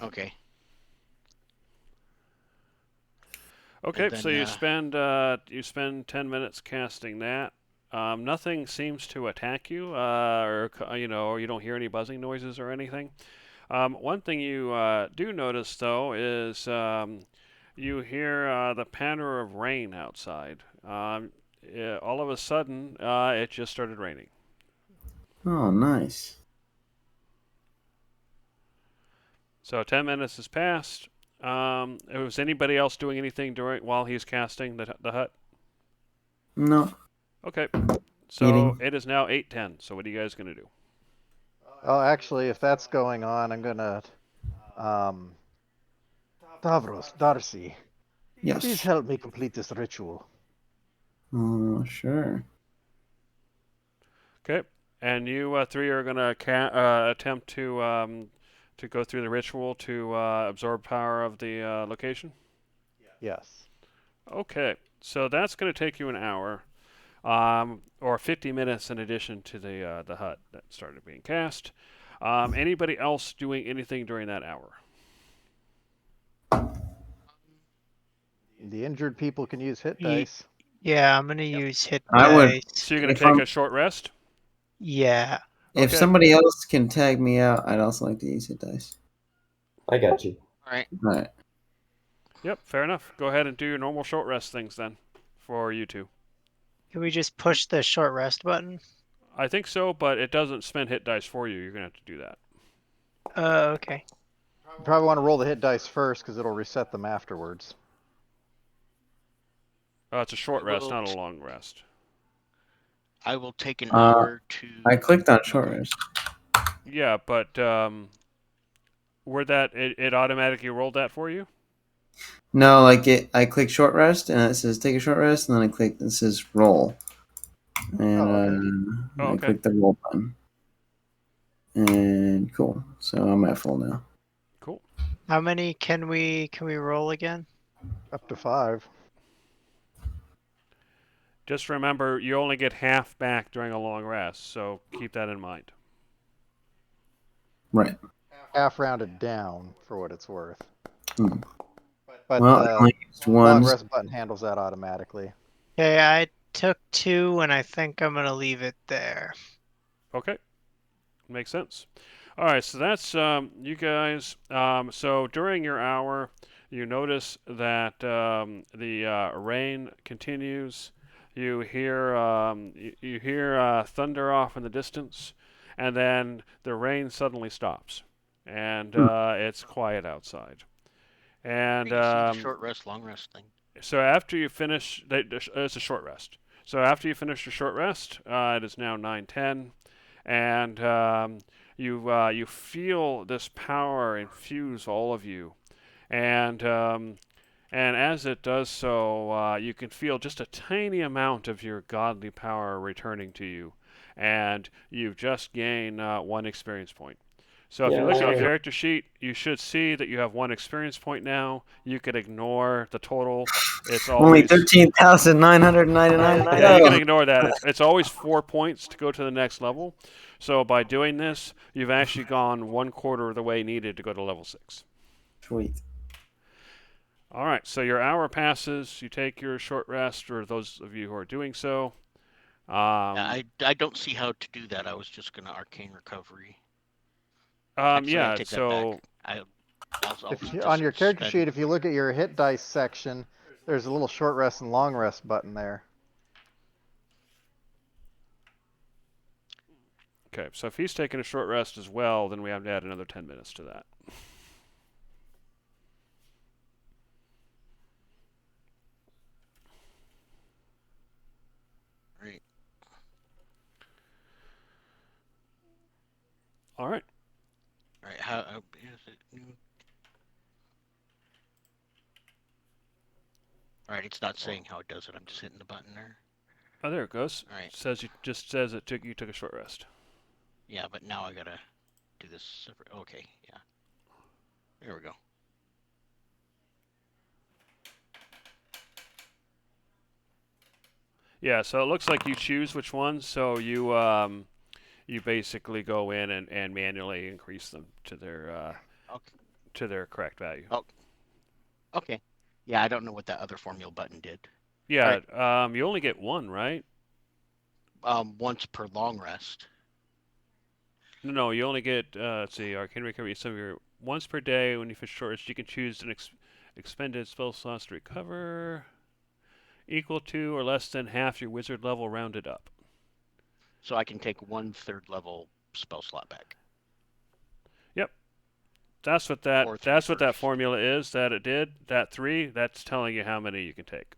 Okay. Okay, then, so you spend 10 minutes casting that. Nothing seems to attack you, or you don't hear any buzzing noises or anything. One thing you do notice though is you hear the patter of rain outside. All of a sudden, it just started raining. Oh, nice. So 10 minutes has passed. Was anybody else doing anything while he's casting the hut? No. Okay. So Eating. it is now 8:10. So what are you guys gonna do? Oh, actually, if that's going on, I'm gonna, Davros, Darcy, please Yes. help me complete this ritual. Oh, sure. Okay. And you three are gonna attempt to go through the ritual to absorb power of the location. Yes. Okay. So that's gonna take you an hour, or 50 minutes in addition to the hut that started being cast. Anybody else doing anything during that hour? The injured people can use hit Ye- dice. Yeah, I'm gonna use hit I would- dice. So you're gonna If take I'm- a short rest. Yeah. If Okay. somebody else can tag me out, I'd also like to use hit dice. I got you. All right. All right. Yep. Fair enough. Go ahead and do your normal short rest things then, for you two. Can we just push the short rest button? I think so, but it doesn't spend hit dice for you. You're gonna have to do that. Okay. You probably want to roll the hit dice first because it'll reset them afterwards. It's a short I rest, will not a long rest. I will take an Uh, hour to. I clicked on short rest. Yeah, but where it automatically rolled that for you? No, like I click short rest and it says take a short rest, and then I click it says roll, and Oh, I okay. click the roll button. And cool. So I'm at full now. Cool. How many can we roll again? Up to 5. Just remember, you only get half back during a long rest, so keep that in mind. Right. Half rounded down for what it's worth. Hmm. But Well, I the only used long one. rest button handles that automatically. Okay, I took 2, and I think I'm gonna leave it there. Okay. Makes sense. All right, so that's you guys. So during your hour, you notice that the rain continues. You hear you hear thunder off in the distance, and then the rain suddenly stops, and it's quiet outside. And You see the short rest, long rest thing. so after you finish, it's a short rest. So after you finish your short rest, it is now 9:10, and you feel this power infuse all of you, and as it does so, you can feel just a tiny amount of your godly power returning to you, and you've just gained 1 experience point. So if you look at your Yay. character sheet, you should see that you have 1 experience point now. You could ignore the total. It's Only always 13,999. yeah, you can ignore that. It's always 4 points to go to the next level. So by doing this, you've actually gone 1/4 of the way needed to go to level 6. Sweet. All right, so your hour passes. You take your short rest, or those of you who are doing so. I don't see how to do that. I was just gonna arcane recovery. Actually, I Yeah, take that so back. I'll If you, just on your character spend- sheet, if you look at your hit dice section, there's a little short rest and long rest button there. okay, so if he's taking a short rest as well, then we have to add another 10 minutes to that. Right. All right. All right. How is it new? All right. It's not saying how it does it. I'm just hitting the button there. Oh, there it goes. All right. Says you took a short rest. Yeah, but now I gotta do this separate. Okay. Yeah. There we go. Yeah, so it looks like you choose which one. So you basically go in and manually increase them to their correct value. Oh. Okay. Yeah, I don't know what that other formula button did. Yeah, you only get 1, right? Once per long rest. No, you only get let's see, arcane recovery. So you're once per day when you finish short rest, you can choose an expended spell slots to recover equal to or less than half your wizard level rounded up. So I can take 1/3 level spell slot back. That's what Or that 3/1. formula is. That it did that 3. That's telling you how many you can take.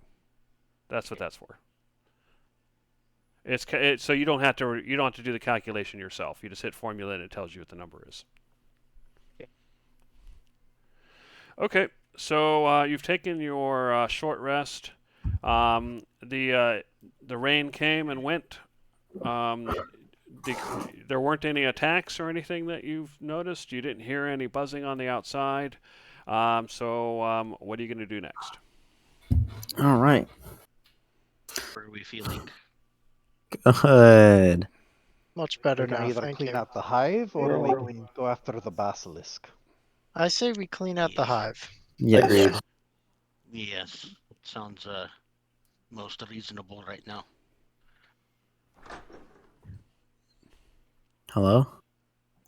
That's what that's for. So you don't have to do the calculation yourself. You just hit formula and it tells you what the number is. Okay. Okay, so you've taken your short rest. The rain came and went. There weren't any attacks or anything that you've noticed. You didn't hear any buzzing on the outside. So what are you going to do next? All right. Where are we feeling? Good. Much We're better gonna now, either thank clean you. out the hive or we can go after the basilisk. I say we clean out the Yeah. hive. Yes. Agreed. Yes. Sounds most reasonable right now. Hello.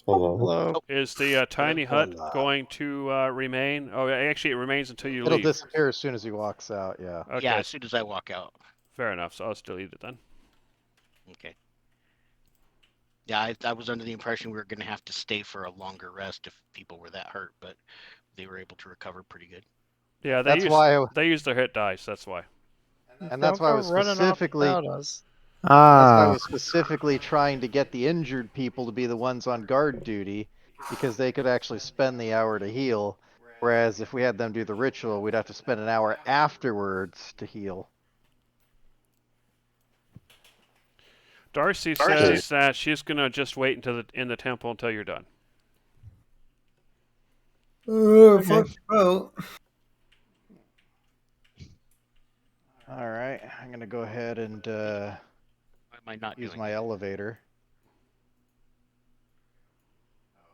Hello. Hello. Is the tiny hut Hola. going to remain? Oh, actually, it remains until you It'll leave. disappear as soon as he walks out. Yeah. Okay, Yeah, as soon as I walk out. fair enough. So I'll still eat it then. Okay. Yeah, I was under the impression we were going to have to stay for a longer rest if people were that hurt, but they were able to recover pretty good. Yeah, That's why, they use their hit dice. That's why. and that's why I was specifically us. That's why I Ah, was specifically trying to get the injured people to be the ones on guard duty, because they could actually spend the hour to heal. Whereas if we had them do the ritual, we'd have to spend an hour afterwards to heal. Darcy says that she's gonna just wait until in the temple until you're done. fuck boat. All right, I'm gonna go ahead and Why am I not use doing my it? elevator.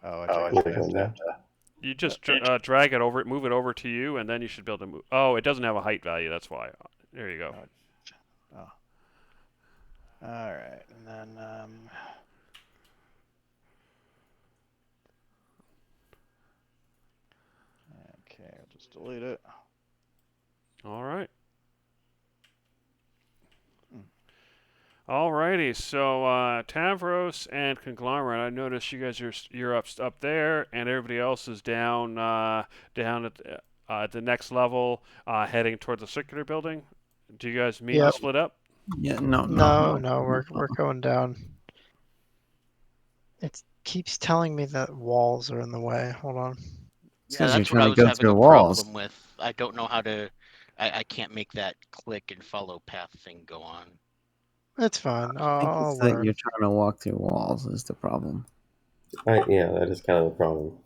Oh, I Oh, checked I think that. You just drag it over, move it over to you, and then you should be able to move. Oh, it doesn't have a height value. That's why. There you go. Oh. All right, and then okay, I'll just delete it. All right. Alrighty, so Tavros and Conglomerate. I noticed you guys you're up there, and everybody else is down down at the next level, heading towards the circular building. Do you guys meet and Yep. split up? Yeah, No, we're going down. It keeps telling me that walls are in the way. Hold on. It's Yeah, 'cause you're that's what trying I to was go having a through walls. problem with. I don't know how to. I can't make that click and follow path thing go on. It's fine. I think I'll it's that learn. you're trying to walk through walls is the problem. Yeah, that is kind of the problem.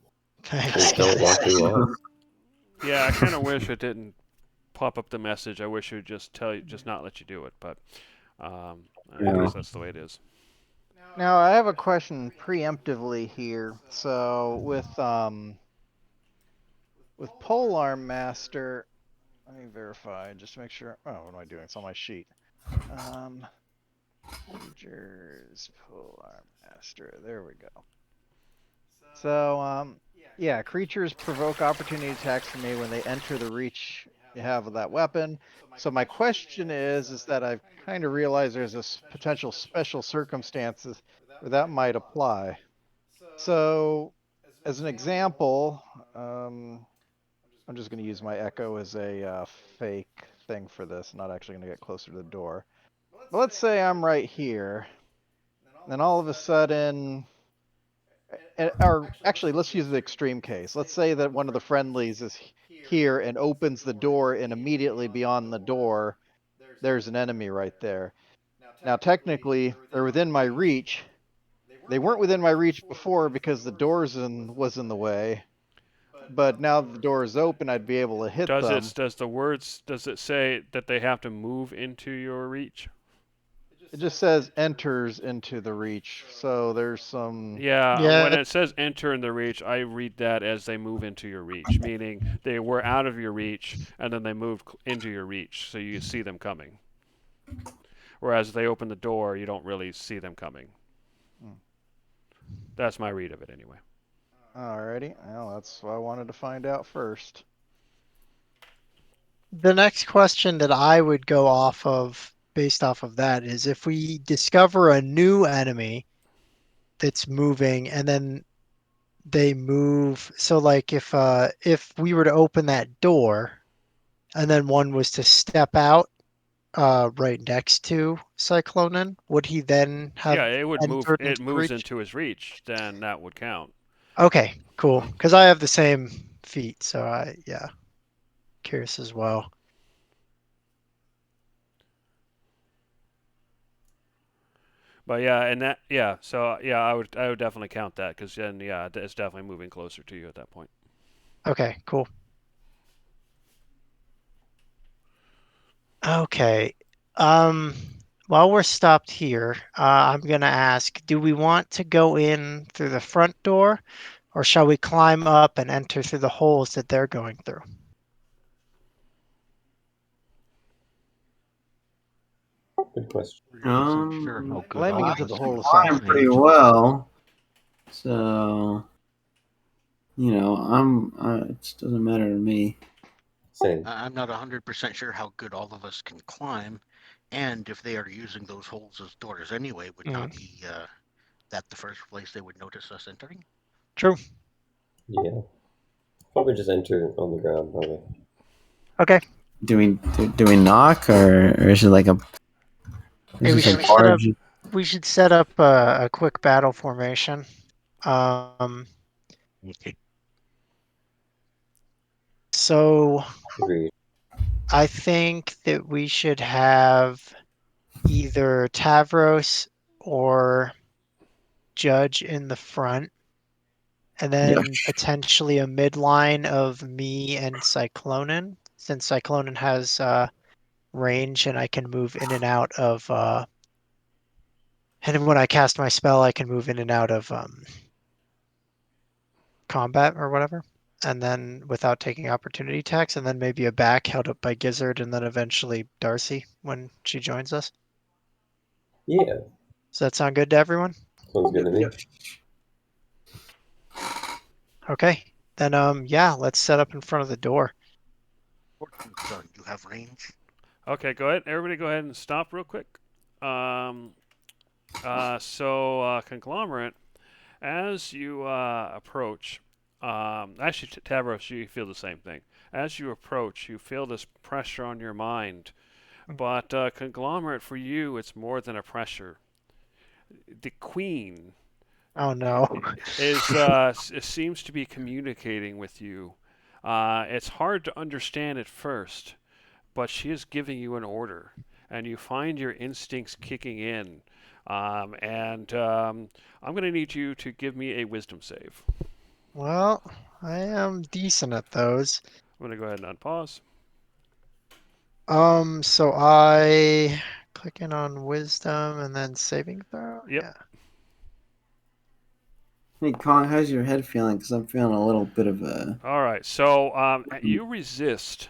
Thanks, Just don't walk guys. through walls. Yeah, I kind of wish it didn't pop up the message. I wish it would just not let you do it. But I Yeah. guess that's the way it is. Now I have a question preemptively here. So with Polearm Master, let me verify just to make sure. Oh, what am I doing? It's on my sheet. Rangers Polearm Master. There we go. So yeah, creatures provoke opportunity attacks from me when they enter the reach you have of that weapon. So my question is that I've kind of realized there's a potential special circumstances where that might apply. So, as an example, I'm just going to use my echo as a fake thing for this. I'm not actually going to get closer to the door. But let's say I'm right here, and then all of a sudden, or actually, let's use the extreme case. Let's say that one of the friendlies is here and opens the door, and immediately beyond the door, there's an enemy right there. Now, technically, they're within my reach. They weren't within my reach before because the doors was in the way. But now that the door is open, I'd be able to hit them. Does it say that they have to move into your reach? It just says enters into the reach. So there's some. Yeah, when it says enter in the reach, I read that as they move into your reach, meaning they were out of your reach and then they moved into your reach, so you see them coming. Whereas if they open the door, you don't really see them coming. That's my read of it anyway. Alrighty, well, that's what I wanted to find out first. The next question that I would go off of, based off of that, is if we discover a new enemy that's moving and then they move. So, like, if we were to open that door and then one was to step out right next to Cyclonin, would he then have? Yeah, it would move. entered It into moves reach? into his reach, then that would count. Okay, cool. Because I have the same feat, so yeah, curious as well. But yeah, and that so yeah, I would definitely count that because then yeah, it's definitely moving closer to you at that point. Okay, cool. Okay. While we're stopped here, I'm gonna ask, do we want to go in through the front door, or shall we climb up and enter through the holes that they're going through? Good question. Sure how good Climbing all into of the us hole can is climb. sounds pretty well. So, it doesn't matter to me. Same. I'm not 100% sure how good all of us can climb, and if they are using those holes as doors anyway, would not be that the first place they would notice us entering? True. Yeah. Probably just enter on the ground. Probably. Okay. Do we knock or is it like a? Hey, Is we this should a set up. barge? We should set up a quick battle formation. Okay. So Agreed. I think that we should have either Tavros or Judge in the front, and then potentially a midline of me and Cyclonin, since Cyclonin has range and I can move in and out of. And when I cast my spell, I can move in and out of combat or whatever, and then without taking opportunity attacks, and then maybe a back held up by Gizzard, and then eventually Darcy when she joins us. Yeah. Does that sound good to everyone? Sounds good to me. Okay, then yeah, let's set up in front of the door. Son, you have range. Okay, go ahead. Everybody, go ahead and stop real quick. So conglomerate, as you approach, actually, Tavros, you feel the same thing. As you approach, you feel this pressure on your mind, but conglomerate for you, it's more than a pressure. The queen Oh no. it seems to be communicating with you. It's hard to understand at first, but she is giving you an order, and you find your instincts kicking in. I'm going to need you to give me a wisdom save. Well, I am decent at those. I'm going to go ahead and unpause. So I click in on wisdom and then saving throw. Yep. Yeah. Hey, Kong, how's your head feeling? Because I'm feeling a little bit of a. All right. So you resist,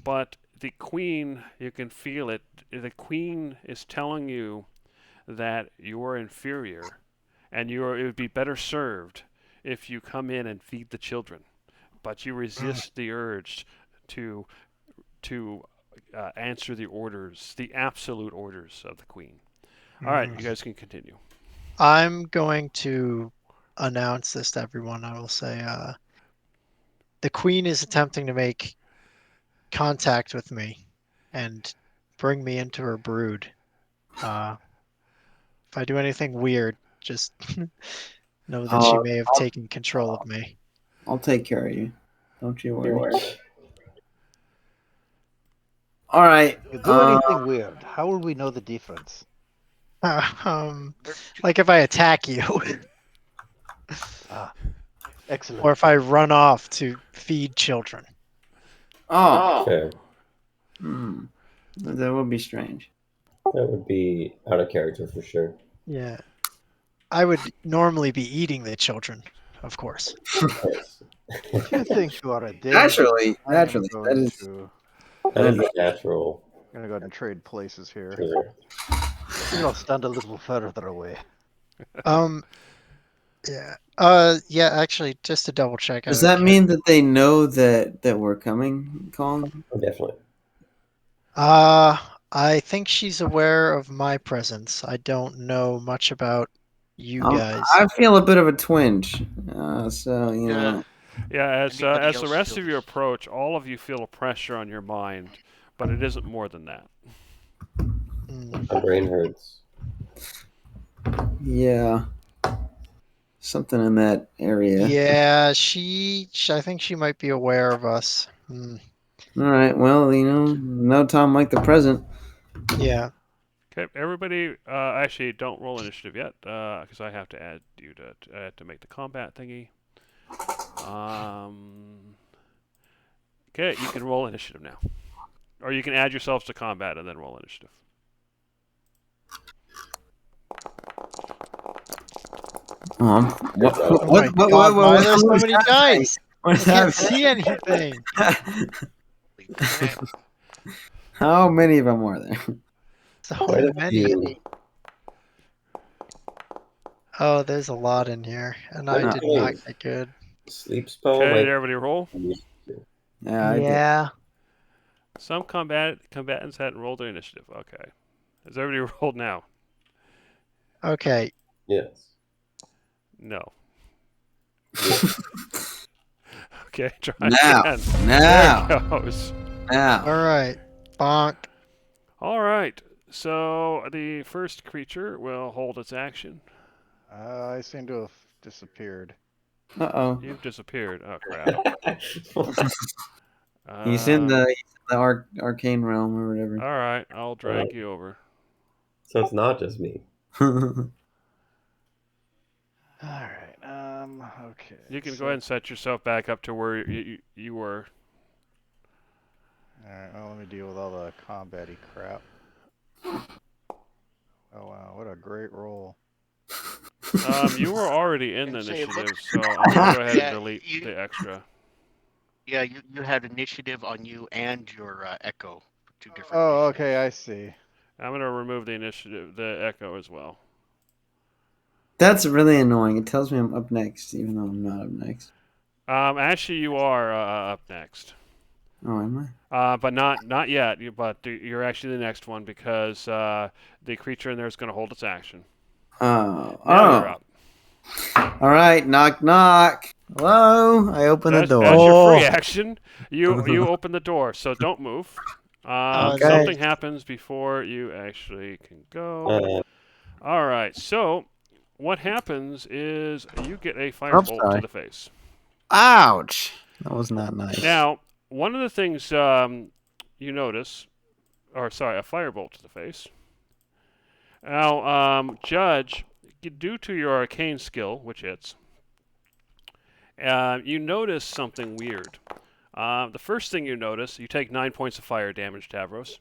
but the queen, you can feel it. The queen is telling you that you are inferior, and it would be better served if you come in and feed the children. But you resist the urge to answer the orders, the absolute orders of the queen. All right, you guys can continue. I'm going to announce this to everyone. I will say, the queen is attempting to make contact with me and bring me into her brood. If I do anything weird, just know that she may have taken control of me. I'll take care of you. Don't you worry. All right. If you do anything weird, how will we know the difference? Like if I attack you, Excellent. or if I run off to feed children. Fair. That would be strange. That would be out of character for sure. Yeah. I would normally be eating the children, of course. Yes. If you think you are a danger, Naturally, I'm naturally, going that is. to- That is the natural. I'm gonna go ahead and trade places here. Sure. Maybe I'll stand a little further away. Yeah. Yeah, actually, just to double check. Does that mean that they know that we're coming, Kong? Definitely. I think she's aware of my presence. I don't know much about you guys. I feel a bit of a twinge. So you know. Yeah, as Anybody the else rest feel of you this? approach, all of you feel a pressure on your mind, but it isn't more than that. My brain hurts. Yeah. Something in that area. Yeah, I think she might be aware of us. All right. Well, you know, no time like the present. Yeah. Okay, everybody. Actually, don't roll initiative yet, because I have to add you to make the combat thingy. Okay, you can roll initiative now, or you can add yourselves to combat and then roll initiative. Oh my God, why are there so many dice? I can't see anything. How many of them are there? So Quite a many. few. Oh, there's a lot in here, and I did not get good. Sleep spell. Okay, Like, did everybody roll? Yeah. I did. Yeah. Some combatants hadn't rolled their initiative. Okay, has everybody rolled now? Okay. yes. No. Okay, try Now, again. now, There it goes. now. All right. Bonk. All right. So the first creature will hold its action. I seem to have disappeared. Uh-oh. You've disappeared. Oh crap. He's in the arcane realm or whatever. All right, I'll drag you over. So it's not just me. All right. Okay. You can so- go ahead and set yourself back up to where you were. All right. Well, let me deal with all the combat-y crap. Oh wow, what a great roll. You were already in the And say, initiative, look- so I'm gonna go ahead Yeah, and delete you- the extra. Yeah, you had initiative on you and your Echo. Two different. Oh, initiatives. okay, I see. I'm gonna remove the initiative, the echo as well. That's really annoying. It tells me I'm up next, even though I'm not up next. Actually, you are up next. Oh, am I? But not yet. But you're actually the next one because the creature in there is going to hold its action. Oh, Now you're up. All right, knock, knock. Hello. I open the door. As your free action, you open the door. So don't move. Okay. Something happens before you actually can go. All right. So what happens is you get a firebolt to sorry. the face. Ouch. That was not nice. Now, one of the things you notice, or sorry, a firebolt to the face. Now, Judge, due to your arcane skill, which hits, you notice something weird. The first thing you notice, you take 9 points of fire damage, Tavros.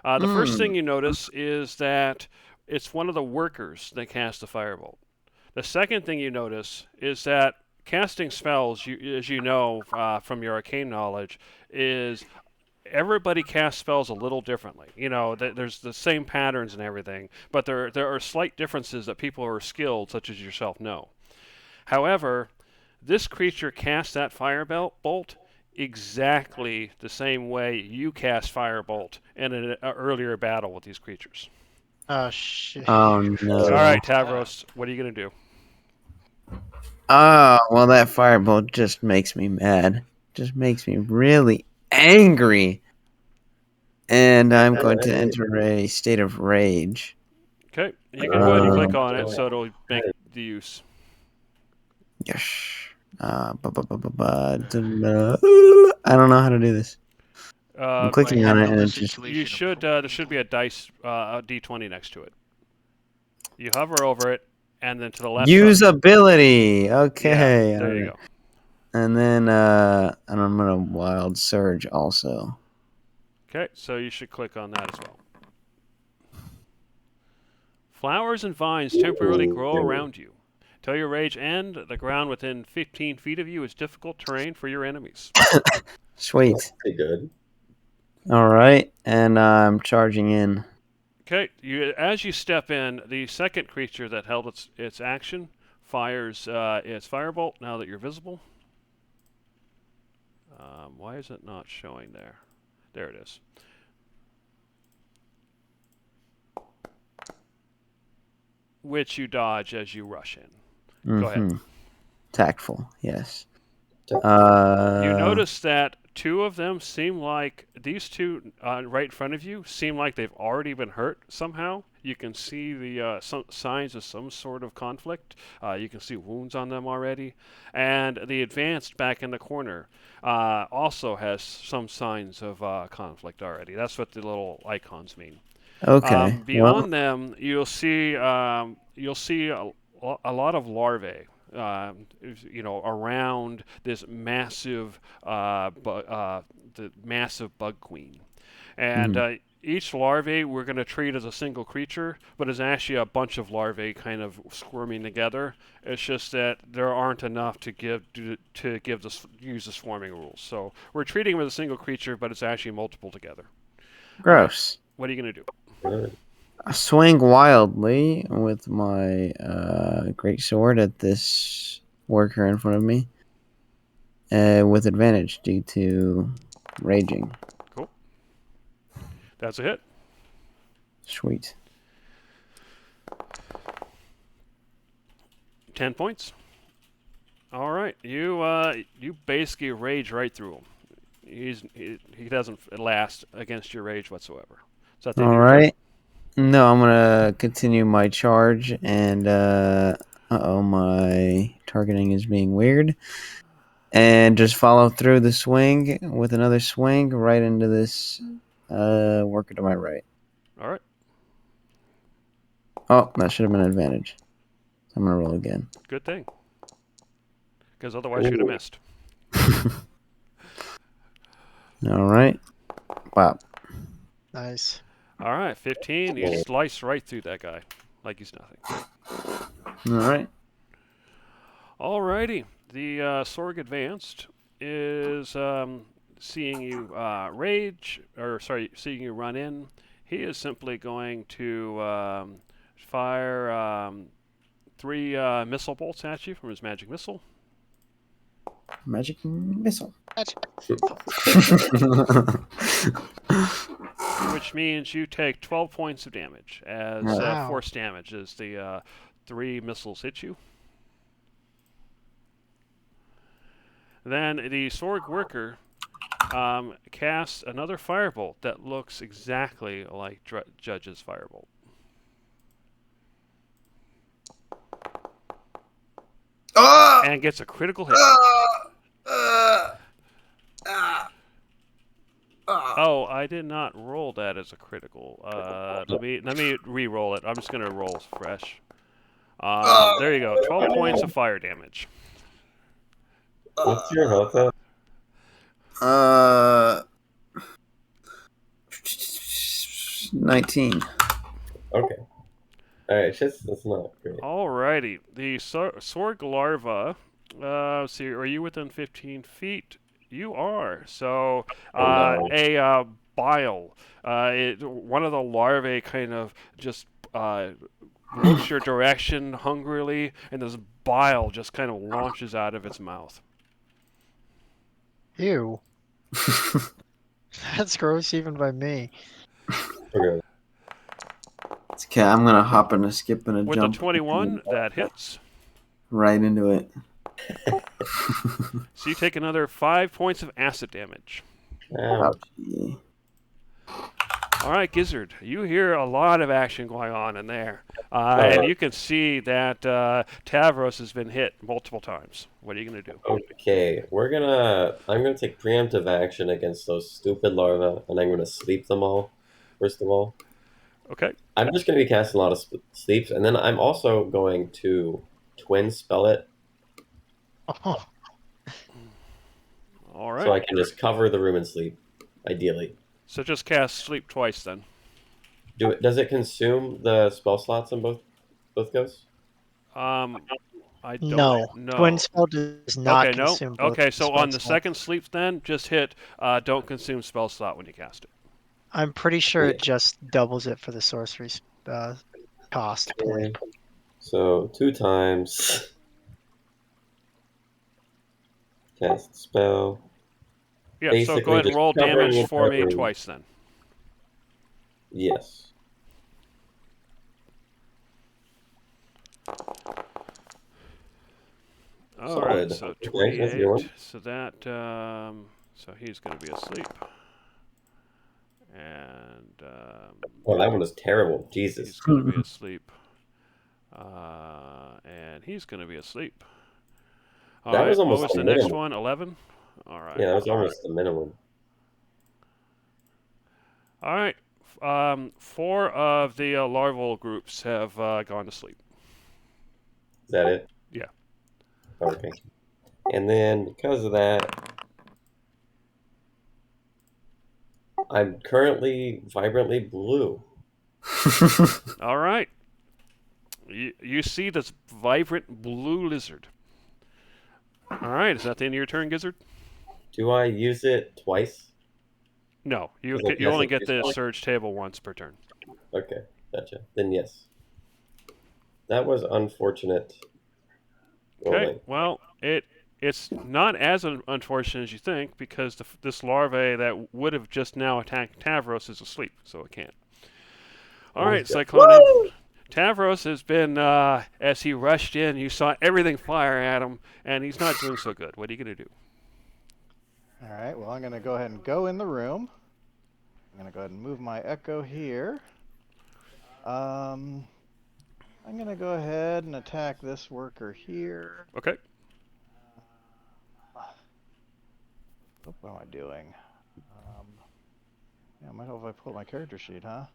The first thing you notice is that it's one of the workers that cast the firebolt. The second thing you notice is that casting spells, as you know from your arcane knowledge, is everybody casts spells a little differently. You know, there's the same patterns and everything, but there are slight differences that people who are skilled, such as yourself, know. However, this creature casts that firebolt exactly the same way you cast firebolt in an earlier battle with these creatures. Oh shit. Oh no. All right, Tavros, what are you gonna do? Oh, well, that firebolt just makes me mad. Just makes me really angry. And I'm going to enter a state of rage. Okay, you can go ahead and click on it, so it'll make the use. Yes. I don't know how to do this. I'm clicking on it and it's just... You should. There should be a dice, a d20 next to it. You hover over it, and then to the left. Usability. Okay. Yeah, there you go. And then and I'm gonna wild surge also. Okay, so you should click on that as well. Flowers and vines temporarily grow around you. Till your rage end, the ground within 15 feet of you is difficult terrain for your enemies. Sweet. Pretty good. All right, and I'm charging in. Okay, as you step in, the second creature that held its action fires its firebolt now that you're visible. Why is it not showing there? There it is. Which you dodge as you rush in. Go ahead. Tactful, yes. You notice that two of them seem like, these two right in front of you seem like they've already been hurt somehow. You can see the some signs of some sort of conflict. You can see wounds on them already. And the advanced back in the corner also has some signs of conflict already. That's what the little icons mean. Okay. Beyond them, you'll see a lot of larvae. Around this massive, the massive bug queen, and each larvae we're going to treat as a single creature, but it's actually a bunch of larvae kind of squirming together. It's just that there aren't enough to use the swarming rules. So we're treating them as a single creature, but it's actually multiple together. Gross. What are you going to do? I swing wildly with my great sword at this worker in front of me, with advantage due to raging. Cool. That's a hit. Sweet. 10 points. All right, you basically rage right through him. He doesn't last against your rage whatsoever. Is that the end All of your turn? right. No, I'm gonna continue my charge, and uh-oh, my targeting is being weird, and just follow through the swing with another swing right into this worker to my right. All right, Oh, that should have been an advantage. I'm gonna roll again. good thing. Because otherwise you'd have missed. All right. Wow. Nice. All right, 15. You slice right through that guy like he's nothing. All right. Alrighty. The Sorg Advanced is seeing you seeing you run in. He is simply going to fire 3 missile bolts at you from his magic missile. Magic missile. Which means you take 12 points of damage as Wow. force damage as the 3 missiles hit you. Then the Sorg worker casts another firebolt that looks exactly like Judge's firebolt. And gets a critical hit. Oh, I did not roll that as a critical. Let me re-roll it. I'm just gonna roll fresh. There you go. 12 points of fire damage. What's your health at? 19. Okay. Alright, that's not great. Alrighty. The Sorg larva. See, are you within 15 feet? You are. So, no. a bile. One of the larvae kind of just looks your direction hungrily, and this bile just kind of launches out of its mouth. Ew. That's gross even by me. Okay. It's okay. I'm gonna hop and a skip and a With a jump 21, that hits. right into it. So you take another 5 points of acid damage. Ow. Ouchie. All right, Gizzard, you hear a lot of action going on in there. And you can see that Tavros has been hit multiple times. What are you going to do? Okay, I'm gonna take preemptive action against those stupid larvae, and I'm gonna sleep them all, first of all. Okay. I'm just gonna be casting a lot of sleeps, and then I'm also going to twin spell it, Oh, All right. so I can just cover the room and sleep, ideally. So just cast sleep twice then. Does it consume the spell slots on both ghosts? I don't no. know. Twin spell does not Okay, no. consume both Okay, so spell on the slots. second sleep then, just hit don't consume spell slot when you cast it. I'm pretty sure Yeah. it just doubles it for the sorcery cost point. So 2 times. Cast spell. Yeah, so Basically go ahead and just roll covering damage and for me covering. twice then. Yes. All right, Solid. so Okay, that's a good 28. one. So that, so he's going to be asleep. And Oh, that one was terrible. he's Jesus. going to be asleep. And he's going to be asleep. All That right, was almost what was the the next minimum. one? 11? All right. Yeah, that was almost the minimum. All right. 4 of the larval groups have gone to sleep. Is that it? Yeah. Okay. And then because of that, I'm currently vibrantly blue. All right. You see this vibrant blue lizard. All right, is that the end of your turn, Gizzard? Do I use it twice? No, you Is it you only yes, get the it's surge table once per turn. Okay, gotcha. Then yes. That was unfortunate. Okay, rolling. well, it's not as unfortunate as you think because this larvae that would have just now attacked Tavros is asleep, so it can't. All right, Okay. Cyclone, Tavros has been, as he rushed in, you saw everything fire at him, and he's not doing so good. What are you going to do? All right, well, I'm going to go ahead and go in the room. I'm going to go ahead and move my echo here. I'm going to go ahead and attack this worker here. Okay. Oh, what am I doing? Yeah, I might help if I pull up my character sheet, huh?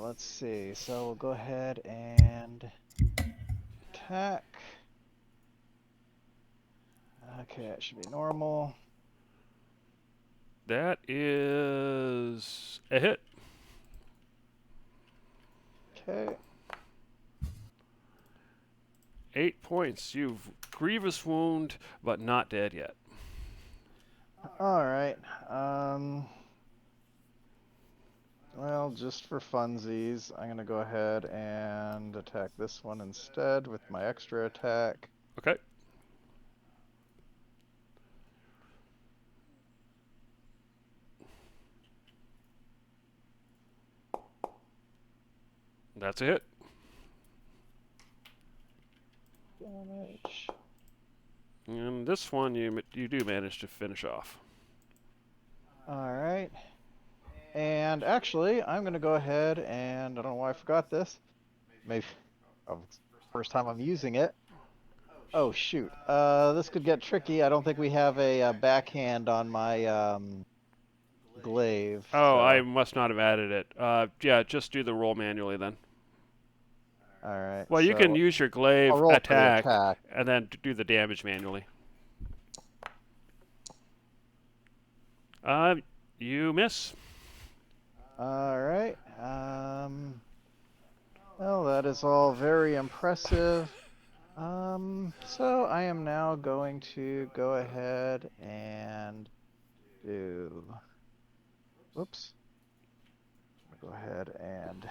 Let's see. So we'll go ahead and attack. Okay, that should be normal. That is a hit. Okay. 8 points. You've grievous wound, but not dead yet. All right. Well, just for funsies, I'm gonna go ahead and attack this one instead with my extra attack. Okay. That's a hit. Damage. And this one you do manage to finish off. All right. And actually, I'm gonna go ahead and I don't know why I forgot this. Maybe first time I'm using it. Oh shoot. This could get tricky. I don't think we have a backhand on my glaive. Oh, so- I must not have added it. Yeah, just do the roll manually then. All right. Well, you so can use your glaive I'll roll for the attack, attack. and then do the damage manually. You miss. All right. Well, that is all very impressive. So I am now going to go ahead and do. Whoops. Go ahead and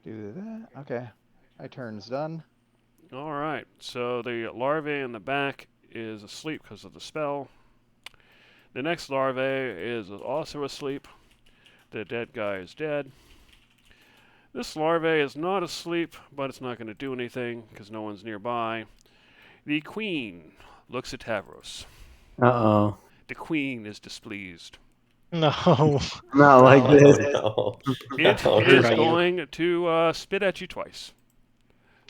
do that. Okay. My turn's done. All right. So the larvae in the back is asleep because of the spell. The next larvae is also asleep. The dead guy is dead. This larvae is not asleep, but it's not going to do anything because no one's nearby. The queen looks at Tavros. Uh-oh. The queen is displeased. No. Not like Oh, this. no. It No, is are you? going to spit at you twice.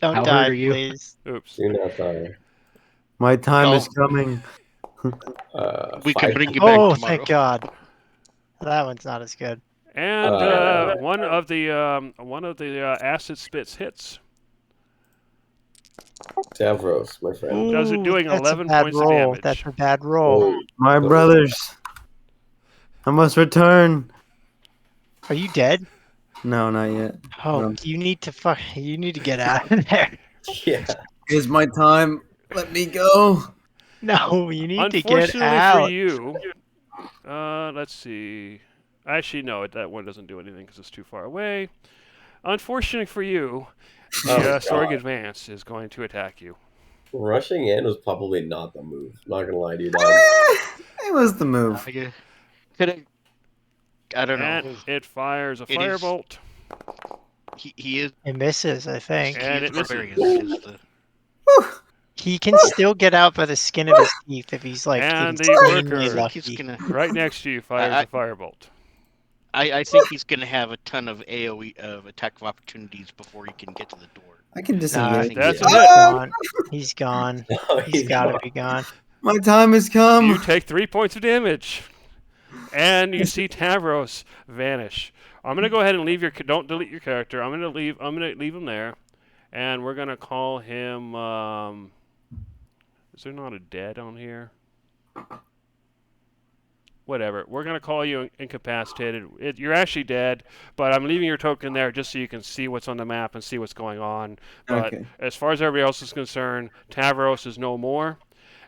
Don't How die, hurt are you? please. Oops. Do not die. My time is Oh. coming. We can 5 bring you back Oh, tomorrow. thank God. That one's not as good. And Uh, one of the acid spits hits. Tavros, my friend. Does it Ooh, doing that's 11 a bad points of roll. damage. That's a bad roll. Oh, My Go. brothers. I must return. Are you dead? No, not yet. Oh, No. you need to get out of there. yeah. It's my time. Let me go. No, you need to get Unfortunately out. for you, let's see. Actually, no, that one doesn't do anything because it's too far away. Unfortunately for you, the Oh, Sorg God. Advance is going to attack you. Rushing in was probably not the move. Not gonna lie to you, dog. It was the move. Could have. I don't know. And it fires a It is- firebolt. He is. It misses, I think. And he it is misses. barbarian. That is the. He can still get out by the skin of his teeth if he's like And the insanely worker- I think lucky. he's gonna. Right next to you fires I- a firebolt. I think he's gonna have a ton of AOE of attack of opportunities before he can get to the door. I can Nah, disengage. That's a he's hit. gone. He's gone. Oh, He's gotta be gone. My time has come. You take 3 points of damage. And you see Tavros vanish. I'm gonna go ahead and leave your. Don't delete your character. I'm gonna leave him there, and we're gonna call him. Is there not a dead on here? Whatever. We're gonna call you incapacitated. You're actually dead, but I'm leaving your token there just so you can see what's on the map and see what's going on. But Okay. as far as everybody else is concerned, Tavros is no more.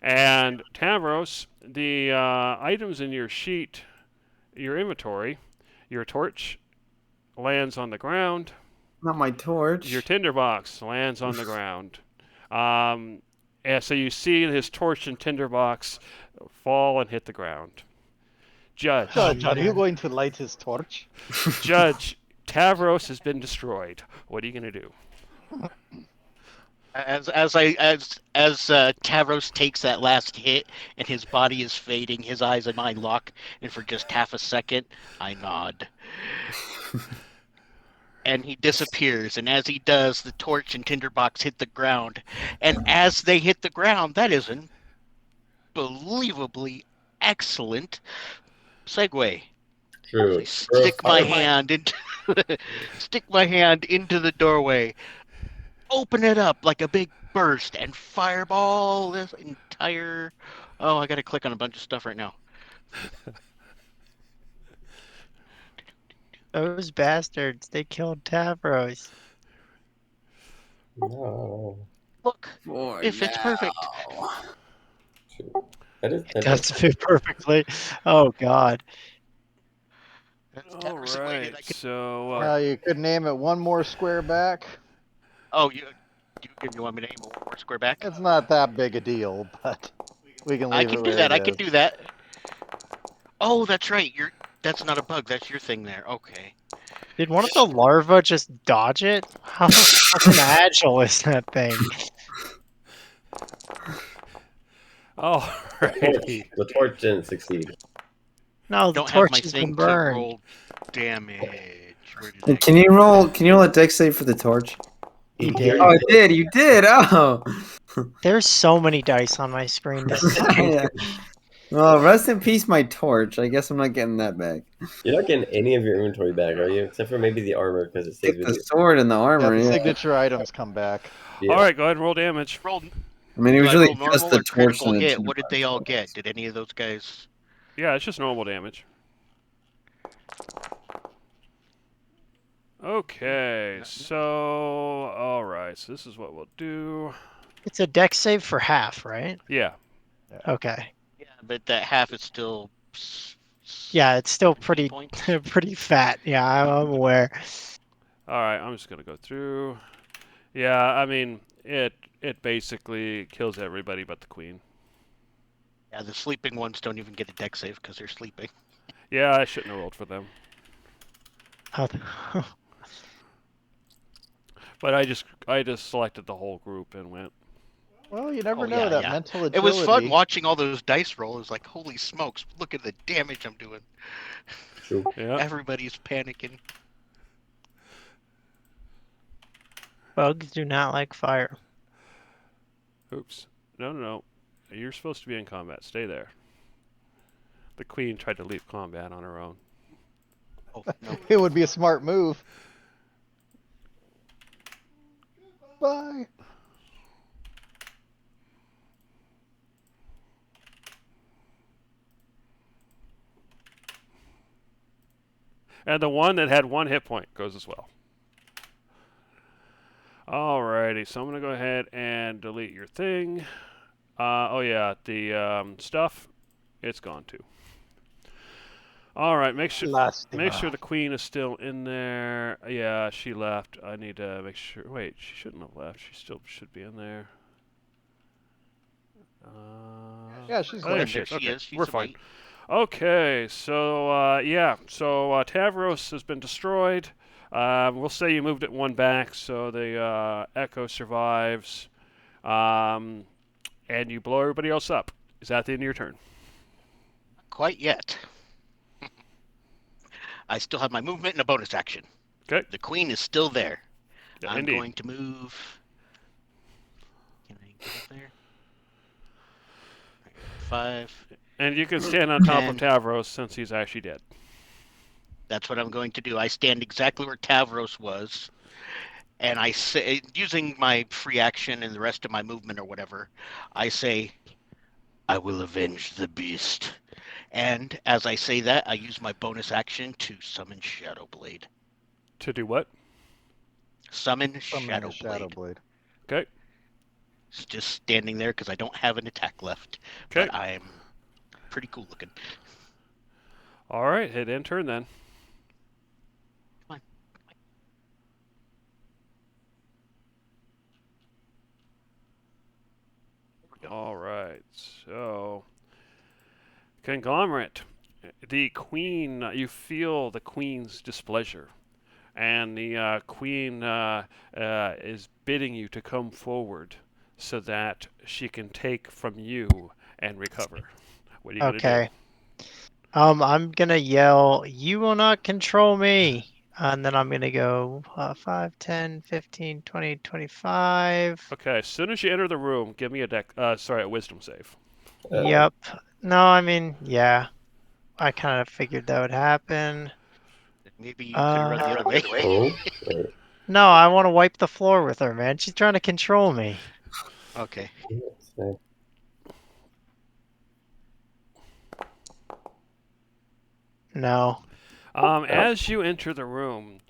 And Tavros, the items in your sheet, your inventory, your torch lands on the ground. Not my torch. Your tinderbox lands on the ground. And so you see his torch and tinderbox fall and hit the ground. Judge, Judge, are you going to light his torch? Judge, Tavros has been destroyed. What are you gonna do? As Tavros takes that last hit and his body is fading, his eyes and mine lock, and for just half a second, I nod. And he disappears, and as he does, the torch and tinderbox hit the ground. And as they hit the ground, that is an unbelievably excellent segue. True. I stick my hand into the doorway, open it up like a big burst, and fireball this entire. Oh, I gotta click on a bunch of stuff right now. Those bastards, they killed Tavros. No. Look, it fits perfect. True. That is. Does fit perfectly. Oh God. That's All Tavros waited. right. So You could name it one more square back. Oh, you want me to aim a one more square back? It's not that big a deal, but we can leave I it can do where that. it I can is. do that. Oh, that's right. That's not a bug. That's your thing there. Okay. Did one of the larvae just dodge it? How fucking agile is that thing? all righty. The torch didn't succeed. No, the Don't have my torch has thing been to burned. roll damage. Where did that Can you roll? Can you roll a dex save for the torch? You did. Oh, it did. You did. Oh. There's so many dice on my screen. This is Yeah. Well, rest in peace, my torch. I guess I'm not getting that back. You're not getting any of your inventory back, are you? Except for maybe the armor because it stays Take with the you. sword and the Yeah, armor. the Yeah. signature items come back. Yeah. All right. Go ahead and roll damage. roll? I mean, it Do was I really roll normal just the or torch critical and the hit? What did they all tinderbox. get? Did any of those guys? Yeah, it's just normal damage. Okay. So all right. So this is what we'll do. It's a dex save for half, right? Yeah. Okay. Yeah, but that half is still. Yeah, it's still 17 pretty points. pretty fat. Yeah, I'm aware. All right. I'm just gonna go through. Yeah. I mean, it basically kills everybody but the queen. Yeah, the sleeping ones don't even get a deck save because they're sleeping. Yeah, I shouldn't have rolled for them. How But I just selected the whole group and went. Well, you never Oh, know yeah, that yeah. mental It agility. was fun watching all those dice roll. It was like, holy smokes, look at the damage I'm doing. True. Yeah. Everybody's panicking. bugs do not like fire. Oops. No. You're supposed to be in combat. Stay there. The queen tried to leave combat on her own. Oh no. It would be a smart move. Bye. And the one that had 1 hit point goes as well. Alrighty, so I'm going to go ahead and delete your thing. Oh yeah, the stuff, it's gone too. Alright, make sure the queen is still in there. Yeah, she left. I need to make sure. Wait, she shouldn't have left. She still should be in there. Yeah, she's Oh, there. there There she is. she Okay, is. She's we're a fine. mate. Okay, so Tavros has been destroyed. We'll say you moved it 1 back, so the Echo survives, and you blow everybody else up. Is that the end of your turn? Quite yet. I still have my movement and a bonus action. Okay. The queen is still there. Yeah, I'm indeed. going to move. Can I get up there? 5. And you can stand on top of And- Tavros since he's actually dead. That's what I'm going to do. I stand exactly where Tavros was, and I say, using my free action and the rest of my movement or whatever, I say, I will avenge the beast. And as I say that, I use my bonus action to summon Shadowblade. To do what? Summon Summon the Shadowblade. Shadow Blade. Okay. It's just standing there because I don't have an attack left. Okay. But I'm pretty cool looking. All right. Hit end turn then. All right. So, Conglomerate, the queen. You feel the queen's displeasure. and the queen is bidding you to come forward so that she can take from you and recover. What are you gonna do? Okay. I'm gonna yell, "You will not control me!" And then I'm gonna go 5, 10, 15, 20, 25. Okay, as soon as you enter the room, give me a wisdom save. Yep. No, I mean, yeah. I kind of figured that would happen. Maybe you could run the other way. Oh, wait. No, I want to wipe the floor with her, man. She's trying to control me. Okay. So, No. As you enter the room,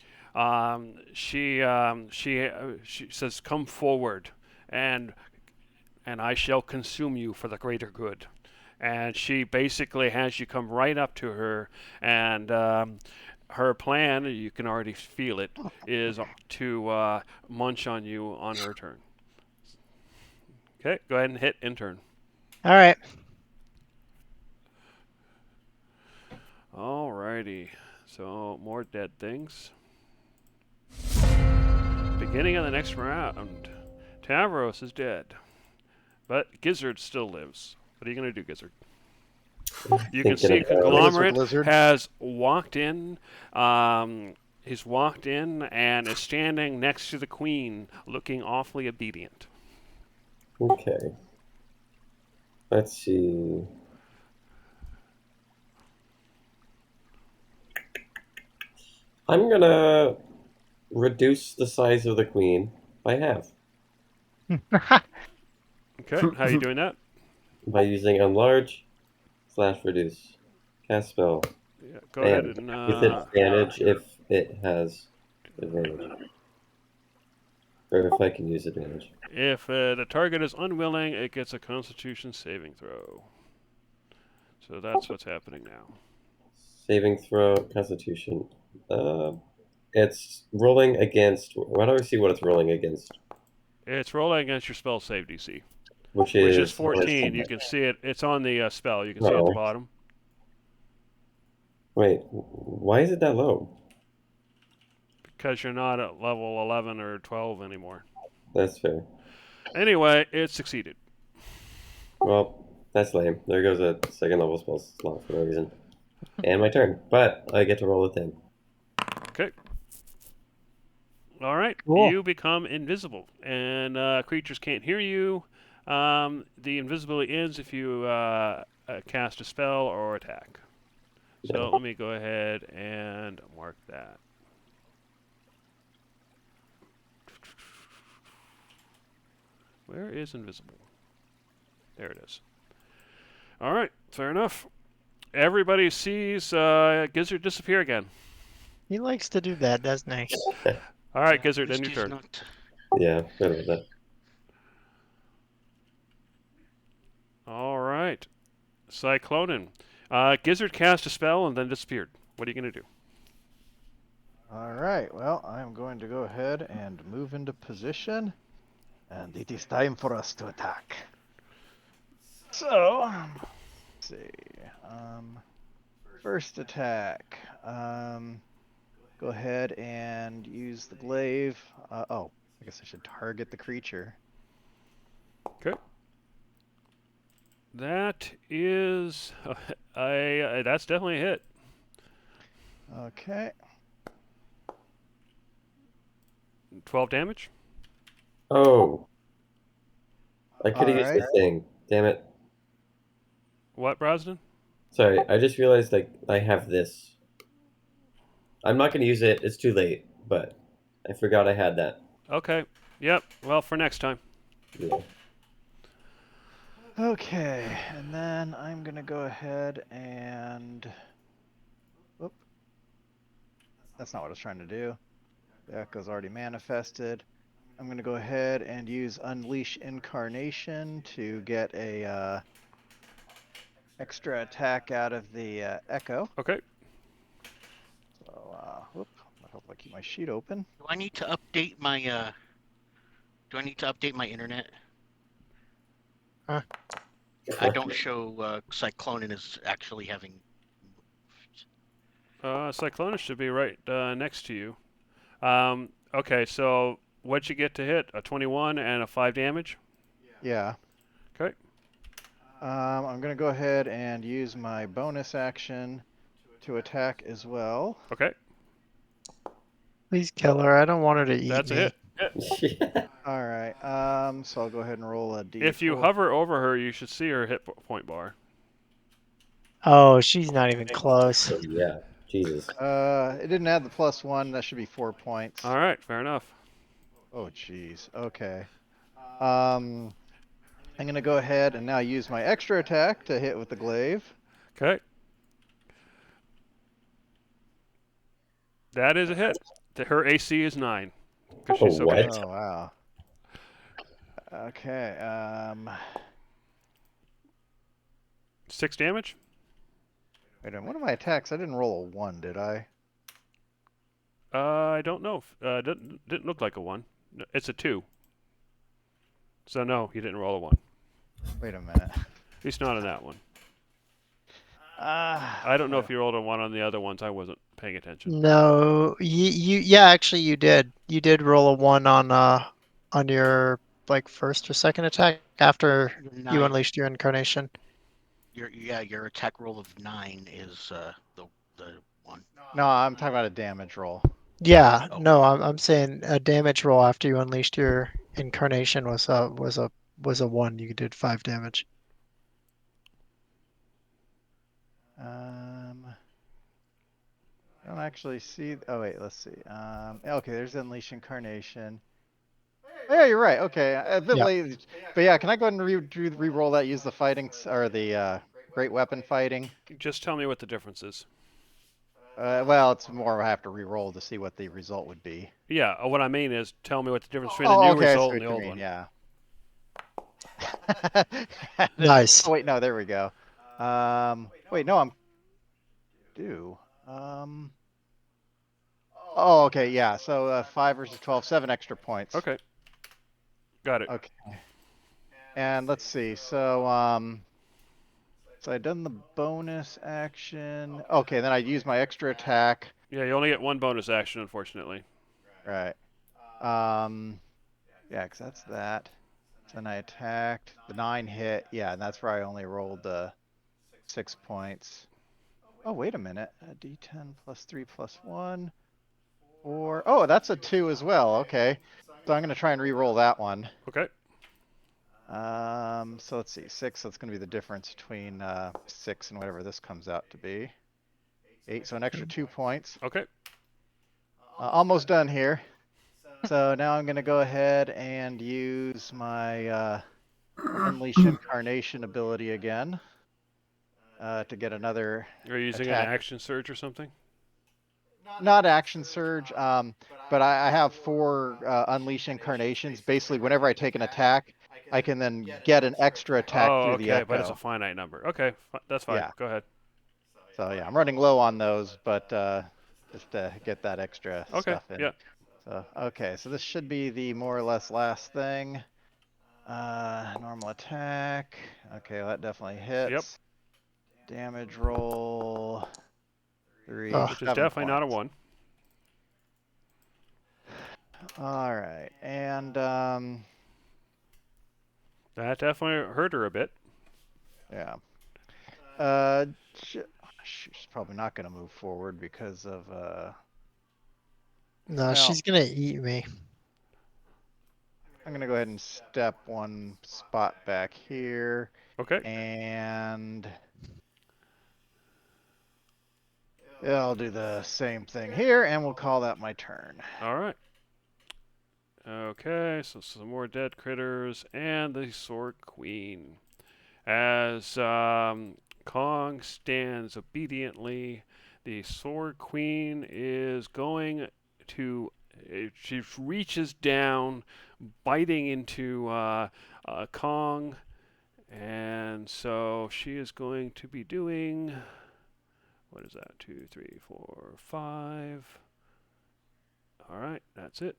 she says, "Come forward, and I shall consume you for the greater good." And she basically has you come right up to her, and her plan, you can already feel it, is to munch on you on her turn. Okay, go ahead and hit intern. All right. Alrighty, so more dead things. Beginning of the next round, Tavros is dead, but Gizzard still lives. What are you gonna do, Gizzard? You can see Thinking about it. Conglomerate Lizard. has walked in. He's walked in and is standing next to the queen, looking awfully obedient. Okay. Let's see. I'm gonna reduce the size of the queen by half Okay, how are you doing that? by using enlarge / reduce. Cast spell. Yeah, go ahead And and with advantage if it has advantage. Or if I can use advantage. if the target is unwilling, it gets a Constitution saving throw. So that's what's happening now. Saving throw, Constitution. It's rolling against. Why don't we see what it's rolling against? It's rolling against your spell save DC, Which which is is 14. You can see it. It's on the spell. You can see it at the Oh. bottom. Wait, why is it that low? Because you're not at level 11 or 12 anymore. That's fair. Anyway, it succeeded. Well, that's lame. There goes a second level spell slot for no reason. And my turn. But I get to roll it then. Okay. All right. Cool. You become invisible, and creatures can't hear you. The invisibility ends if you cast a spell or attack. So let me go ahead and mark that. Where is invisible? There it is. All right, fair enough. Everybody sees Gizzard disappear again. He likes to do that, doesn't he? All right, Gizzard, At then least your he's turn. not- Yeah, better with that. All right. Cyclonin. Gizzard cast a spell and then disappeared. What are you going to do? All right. Well, I'm going to go ahead and move into position, and it is time for us to attack. So, let's see. First attack. Go ahead and use the glaive. Oh, I guess I should target the creature. That is... that's definitely a hit. Okay. 12 damage? Oh. I could have used the Alright. thing. Damn it. What, Brosnan? Sorry, I just realized like I have this. I'm not gonna use it, it's too late, but I forgot I had that. Okay. Yep. Well, for next time. Yeah. Okay, and then I'm gonna go ahead and. Whoop. That's not what I was trying to do. The echo's already manifested. I'm gonna go ahead and use Unleash Incarnation to get a extra attack out of the echo. Okay. So, whoop. I hope I keep my sheet open. Do I need to update my Do I need to update my internet? I don't show Cyclonin as actually having. Cyclonus should be right next to you. Okay, so what'd you get to hit? A 21 and a 5 damage? Yeah. Okay. I'm gonna go ahead and use my bonus action to attack as well. Okay. Please kill her. I don't want her to eat That's a me. hit. Yeah. All right. So I'll go ahead and roll a d4. If you hover over her, you should see her hit point bar. Oh, she's not even close. Yeah. Jesus. It didn't add the +1. That should be 4 points. All right, fair enough. Oh, jeez. Okay. I'm gonna go ahead and now use my extra attack to hit with the glaive. Okay. That is a hit. Her AC is 9. Because she's so what? big. Oh, wow. Okay. 6 damage? Wait a minute. One of my attacks, I didn't roll a 1, did I? I don't know. Didn't look like a 1. No, it's a 2. So no, you didn't roll a 1. Wait a minute. At least not on that one. I don't know if you rolled a 1 on the other ones. I wasn't paying attention. No, yeah, actually you did. You did roll a 1 on your like first or second attack after you Nine. unleashed your incarnation. Your attack roll of 9 is the one. No, I'm talking about a damage roll. Yeah, Oh. no, I'm saying a damage roll after you unleashed your incarnation was a 1. You did 5 damage. I don't actually see. Oh wait, let's see. Okay, there's Unleash Incarnation. Oh, yeah, you're right. Okay, a bit Yeah. late, but yeah, can I go ahead and re-roll that? Use the fighting or the great weapon fighting. Just tell me what the difference is. Well, it's more I have to re-roll to see what the result would be. Yeah, what I mean is tell me what the difference between Oh, the new okay, I see result what and the you old mean, one. yeah. Nice. Oh wait, no, there we go. Wait, no, I'm due. Oh, okay, yeah. So 5 versus 12, 7 extra points. Okay. Got it. Okay. And let's see. So so I done the bonus action. Okay, then I use my extra attack. Yeah, you only get 1 bonus action, unfortunately. Right. Yeah, 'cause that's that. Then I attacked. The 9 hit. Yeah, and that's where I only rolled 6 points. Oh, wait a minute. A D10 plus 3 plus 1. 4. Oh, that's a 2 as well. Okay. So I'm going to try and re-roll that one. Okay. So let's see. 6, so it's going to be the difference between 6 and whatever this comes out to be. 8, so an extra 2 points. Okay. Almost done here. So now I'm going to go ahead and use my Unleash Incarnation ability again to get another You're using attack. an action surge or something? Not action surge, but I have 4 Unleash Incarnations. Basically, whenever I take an attack, I can then get an extra attack Oh, through okay, the echo. but it's a finite number. Okay, that's fine. Yeah. Go ahead. So yeah, I'm running low on those, but just to get that extra Okay, stuff in. yeah. So okay, so this should be the more or less last thing. Normal attack. Okay, well, that definitely hits. Yep. Damage roll 3. Ugh. Which is 7 definitely not a points. 1. All right, and That definitely hurt her a bit. yeah. She's probably not going to move forward because of No, Well- she's gonna eat me. I'm going to go ahead and step 1 spot back here, Okay. and yeah, I'll do the same thing here, and we'll call that my turn. All right. Okay, so some more dead critters and the Sword Queen. As Kong stands obediently, the Sword Queen is going to. She reaches down, biting into Kong, and so she is going to be doing. What is that? 2, 3, 4, 5. All right, that's it.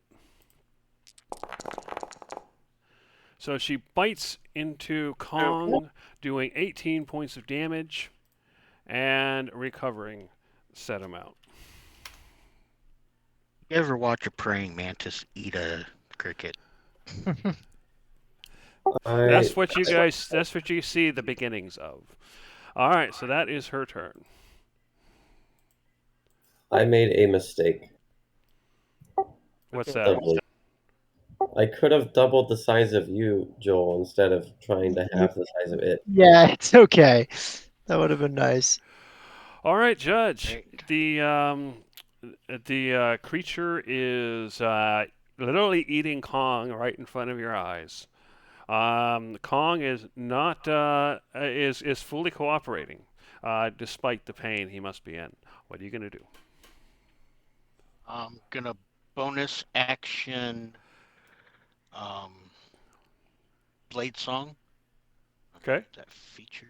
So she bites into Kong, doing 18 points of damage and recovering set amount. You ever watch a praying mantis eat a cricket? That's what you guys. That's what you see the beginnings of. All right, so that is her turn. I made a mistake. What's that? Doubly. I could have doubled the size of you, Joel, instead of trying to half the size of it. Yeah, it's okay. That would have been nice. All right, Judge. Right. The creature is literally eating Kong right in front of your eyes. Kong is not is fully cooperating, despite the pain he must be in. What are you gonna do? I'm gonna bonus action Blade Song. Okay. That features.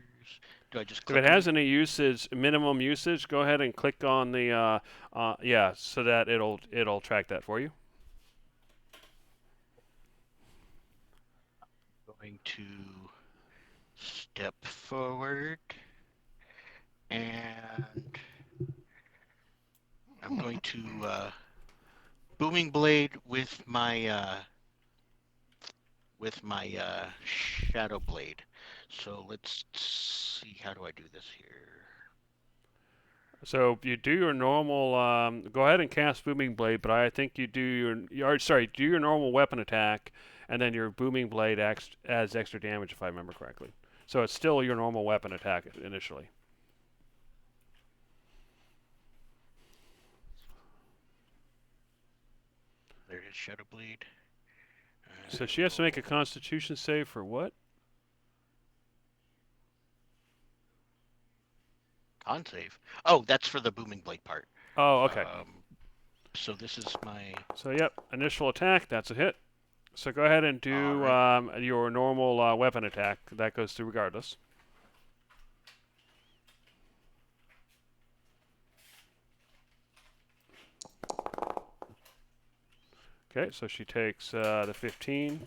Do I just If click it on has any usage, minimum usage, go ahead and click on the yeah, so that it'll track that for you. Going to step forward and I'm going to Booming Blade with my Shadow Blade. So let's see, how do I do this here? So you do your normal. Go ahead and cast Booming Blade, but I think you do do your normal weapon attack, and then your Booming Blade adds extra damage, if I remember correctly. So it's still your normal weapon attack initially. There it is, Shadow Blade. So she has to make a Constitution save for what? Con save. Oh, that's for the Booming Blade part. Oh, okay. So this is my. So yep, initial attack. That's a hit. So go ahead and do your normal weapon attack. That goes through regardless. Okay, so she takes the 15,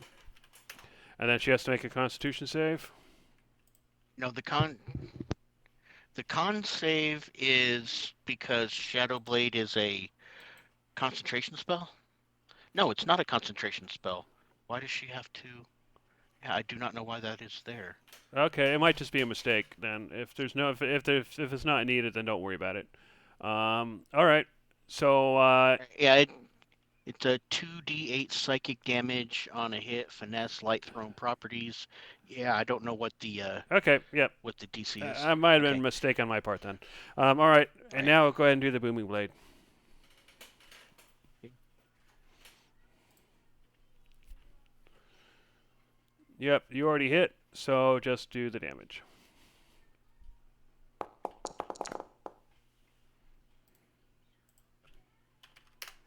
and then she has to make a Constitution save. No, the con save is because Shadow Blade is a concentration spell? No, it's not a concentration spell. Why does she have to? Yeah, I do not know why that is there. Okay, it might just be a mistake then. If there's no, if it's not needed, then don't worry about it. All right. So Yeah, it's a 2d8 psychic damage on a hit, finesse, light thrown properties. Yeah, I don't know what the okay, yep. what the DC is. I might have been a mistake on my part then. All right, and now go ahead and do the Booming Blade. Yep, you already hit, so just do the damage.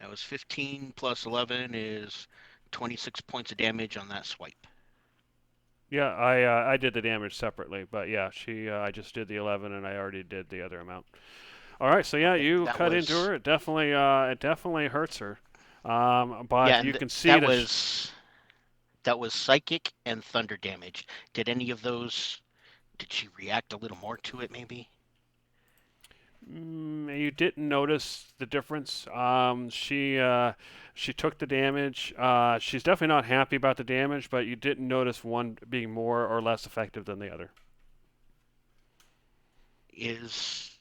That was 15 plus 11 is 26 points of damage on that swipe. Yeah, I did the damage separately, but yeah, I just did the 11 and I already did the other amount. All right, so yeah, you cut into her. It definitely hurts her. But yeah, you can see that was psychic and thunder damage. Did any of those? Did she react a little more to it, maybe? You didn't notice the difference. She took the damage. She's definitely not happy about the damage, but you didn't notice one being more or less effective than the other. Is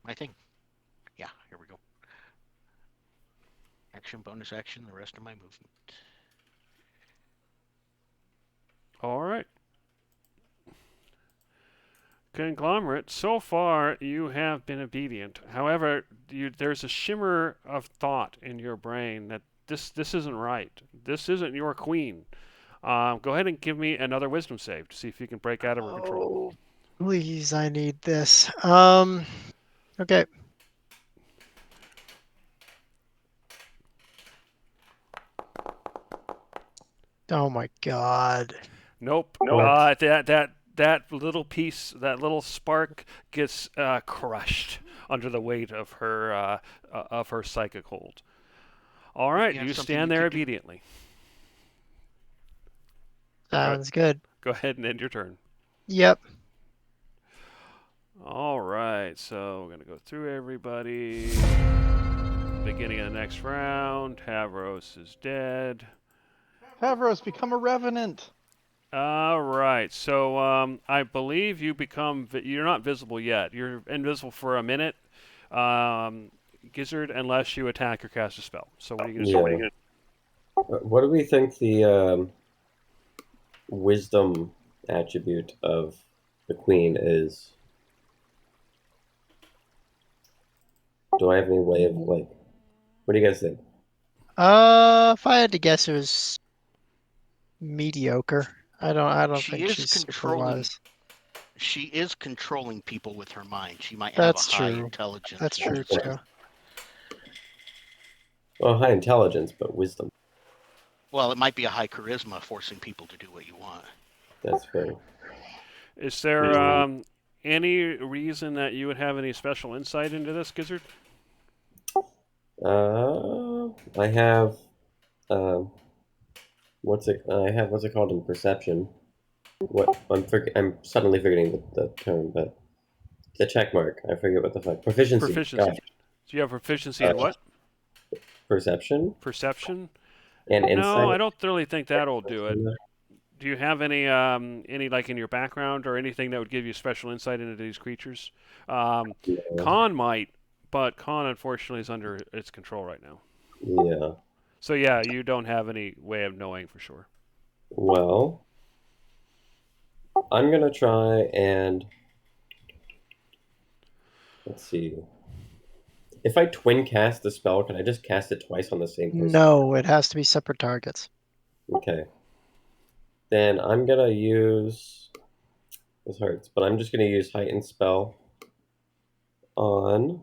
my thing. Yeah, here we go. Action, bonus action, the rest of my movement. All right. Conglomerate, so far you have been obedient. However, there's a shimmer of thought in your brain that this isn't right. This isn't your queen. Go ahead and give me another wisdom save to see if you can break out of her control. Please, I need this. Okay. Oh my God. Nope. That little piece, that little spark gets crushed under the weight of her psychic hold. All right, you stand there obediently. Sounds good. Go ahead and end your turn. Yep. All right, so we're gonna go through everybody. beginning of the next round. Tavros is dead. Tavros, become a revenant. All right. So I believe you become. You're not visible yet. You're invisible for a minute, Gizzard, unless you attack or cast a spell. So what are you going to do? What do we think the wisdom attribute of the queen is? Do I have any way of like? What do you guys think? If I had to guess, it was mediocre. I don't She think is she's super controlling. wise. She is controlling people with her mind. She might have a That's high true. intelligence. That's true Yeah. too. Well, high intelligence, but wisdom. Well, it might be a high charisma, forcing people to do what you want. That's fair. Is there any reason that you would have any special insight into this, Gizzard? I have what's it called in perception? What I'm suddenly forgetting the term, but the check mark. I forget what the fuck. Proficiency. Proficiency. Gosh. Do you have proficiency in what? Perception Perception? and insight. No, I don't really think that'll do it. Do you have any like in your background or anything that would give you special insight into these creatures? Khan might, but Khan unfortunately is under its control right now. Yeah. So yeah, you don't have any way of knowing for sure. Well, I'm gonna try and let's see. If I twin cast the spell, can I just cast it twice on the same person? No, it has to be separate targets. Okay. Then I'm gonna use this hurts, but I'm just gonna use heightened spell on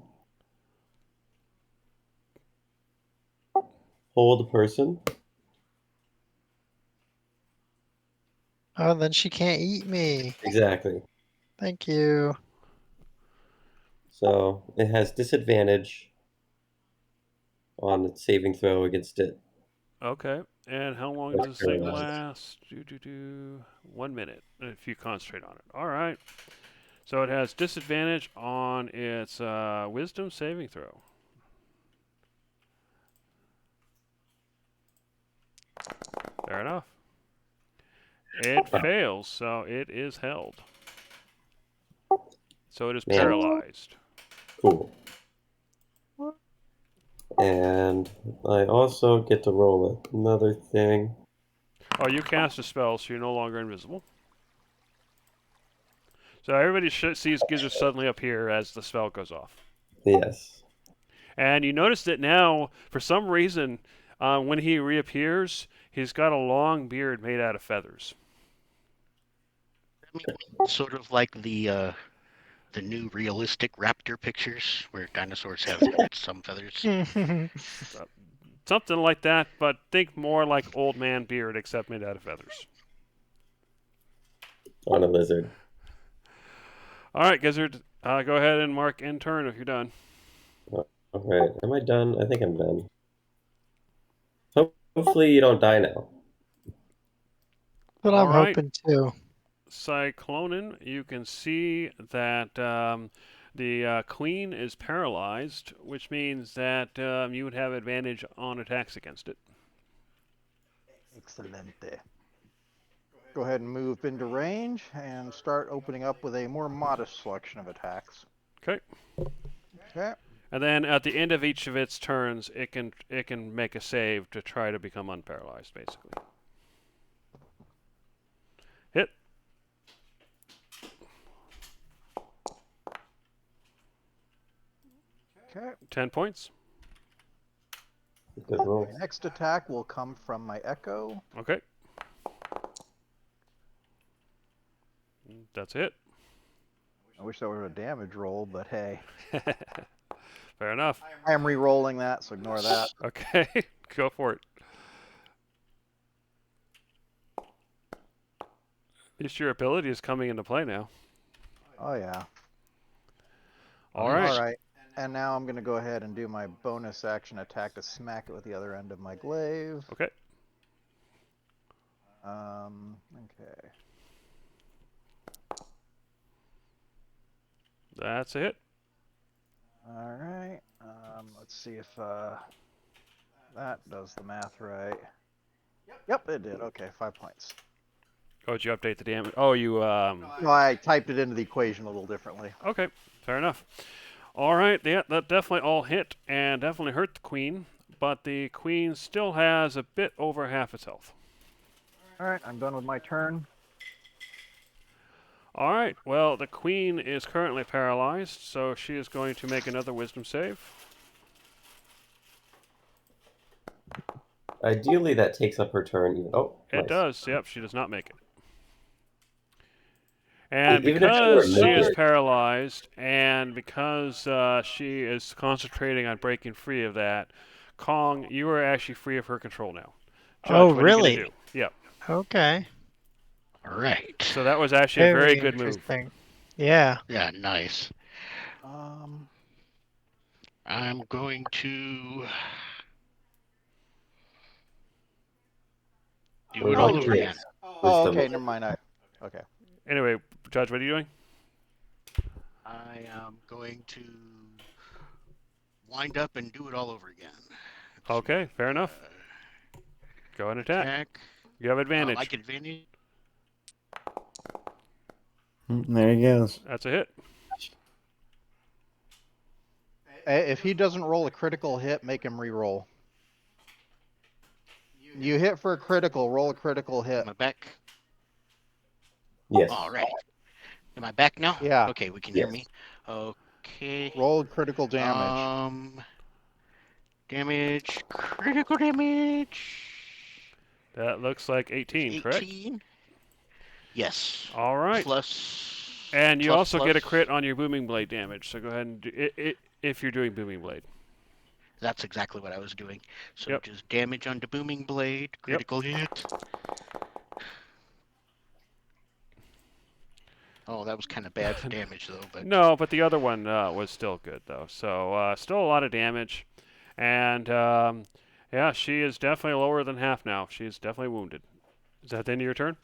hold person. Oh, then she can't eat me. Exactly. Thank you. So it has disadvantage on its saving throw against it. Okay. And how long does this thing last? 1 minute if you concentrate on it. All right. So it has disadvantage on its wisdom saving throw. Fair enough. It fails, so it is held. So it is Man. paralyzed. Cool. And I also get to roll another thing. Oh, you cast a spell, so you're no longer invisible. So everybody sees Gizzard suddenly appear as the spell goes off. Yes. And you notice that now, for some reason, when he reappears, he's got a long beard made out of feathers. Sort of like the new realistic raptor pictures where dinosaurs have some feathers. Something like that, but think more like old man beard, except made out of feathers. On a lizard. All right, Gizzard, go ahead and mark end turn if you're done. Alright, am I done? I think I'm done. Hopefully you don't die now. But All I'm right. hoping to. Cyclonin, you can see that the queen is paralyzed, which means that you would have advantage on attacks against it. Excelente. Go ahead and move into range and start opening up with a more modest selection of attacks. Okay. Okay. And then at the end of each of its turns, it can make a save to try to become unparalyzed, basically. Hit. Okay. 10 points. Good roll. My next attack will come from my Echo. Okay. That's it. I wish that were a damage roll, but hey. Fair enough. I am re-rolling that, so ignore that. Okay, go for it. At least your ability is coming into play now. Oh yeah. All right. All right. And now I'm going to go ahead and do my bonus action attack to smack it with the other end of my glaive. Okay. Okay. That's a hit. All right. Let's see if that does the math right. Yep, it did. Okay, 5 points. Oh, did you update the damage? Oh, you No, I typed it into the equation a little differently. Okay, fair enough. All right, yeah, that definitely all hit and definitely hurt the queen, but the queen still has a bit over half its health. All right, I'm done with my turn. All right, well, the queen is currently paralyzed, so she is going to make another wisdom save. Ideally, that takes up her turn. Even It nice. does, yep, she does not make it. And Even if she were because she is murdered. paralyzed, and because she is concentrating on breaking free of that, Kong, you are actually free of her control now. Judge, Oh, what are you really? gonna do? Yep. Okay. All right. So that was actually a very good move. interesting. Yeah. Yeah, nice. Um, I'm going to do it What all about over again. James? oh, Wisdom. okay, never mind. Okay. Anyway, Judge, what are you doing? I am going to wind up and do it all over again. Okay, fair enough. Go ahead and attack. Attack. You have advantage. Like advantage. There he goes. That's a hit. If he doesn't roll a critical hit, make him re-roll. You hit for a critical, roll a critical hit. Am I back? Yes. All right. Am I back now? Yeah. Okay, we can hear Yes. me. Okay. Roll critical damage. Damage. Critical damage. That looks like 18, correct? 18. Yes. All right. Plus. And you plus, also get a plus. crit on your booming blade damage. So go ahead and do it if you're doing booming blade. That's exactly what I was doing. So Yep. just damage on the booming blade. Critical hit. Oh, that was kind of bad for damage though. But No, but the other one was still good though. So still a lot of damage, and yeah, she is definitely lower than half now. She's definitely wounded. Is that the end of your turn?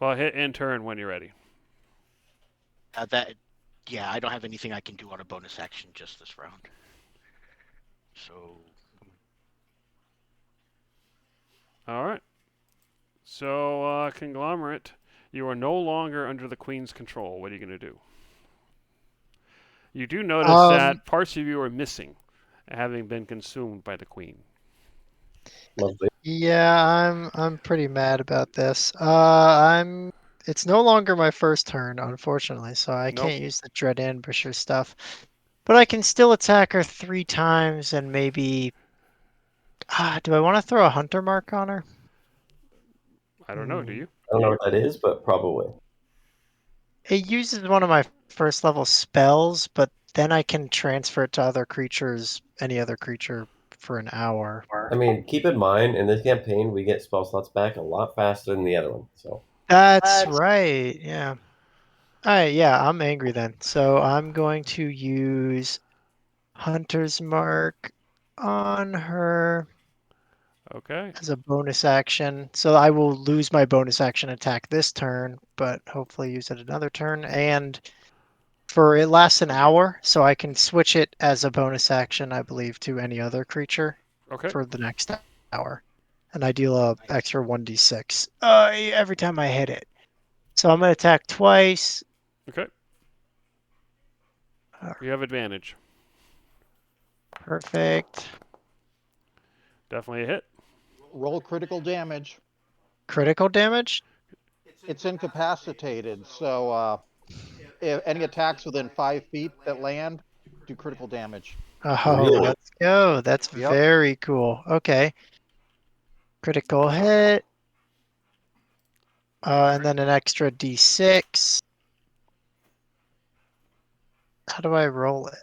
Well, hit end turn when you're ready. yeah, I don't have anything I can do on a bonus action just this round. So All right. So conglomerate, you are no longer under the queen's control. What are you going to do? You do notice that parts of you are missing, having been consumed by the queen. Lovely. Yeah, I'm pretty mad about this. It's no longer my first turn, unfortunately, so I Nope. can't use the Dread Ambusher stuff. But I can still attack her 3 times and maybe. Do I want to throw a Hunter Mark on her? I don't know. Do you? I don't know what that is, but probably. It uses one of my first level spells, but then I can transfer it to other creatures, any other creature, for an hour. I mean, keep in mind, in this campaign, we get spell slots back a lot faster than the other one. So That's right. Yeah. All right. Yeah, I'm angry then. So I'm going to use Hunter's Mark on her Okay. as a bonus action. So I will lose my bonus action attack this turn, but hopefully use it another turn. And it lasts an hour, so I can switch it as a bonus action, I believe, to any other creature Okay. for the next hour. And I deal a extra 1d6 every time I hit it. So I'm going to attack twice. Okay. You have advantage. Perfect. Definitely a hit. Roll critical damage. Critical damage? It's incapacitated, so if any attacks within 5 feet that land do critical damage. Oh, Really? let's go. That's Yep. very cool. Okay. Critical hit. And then an extra d6. How do I roll it?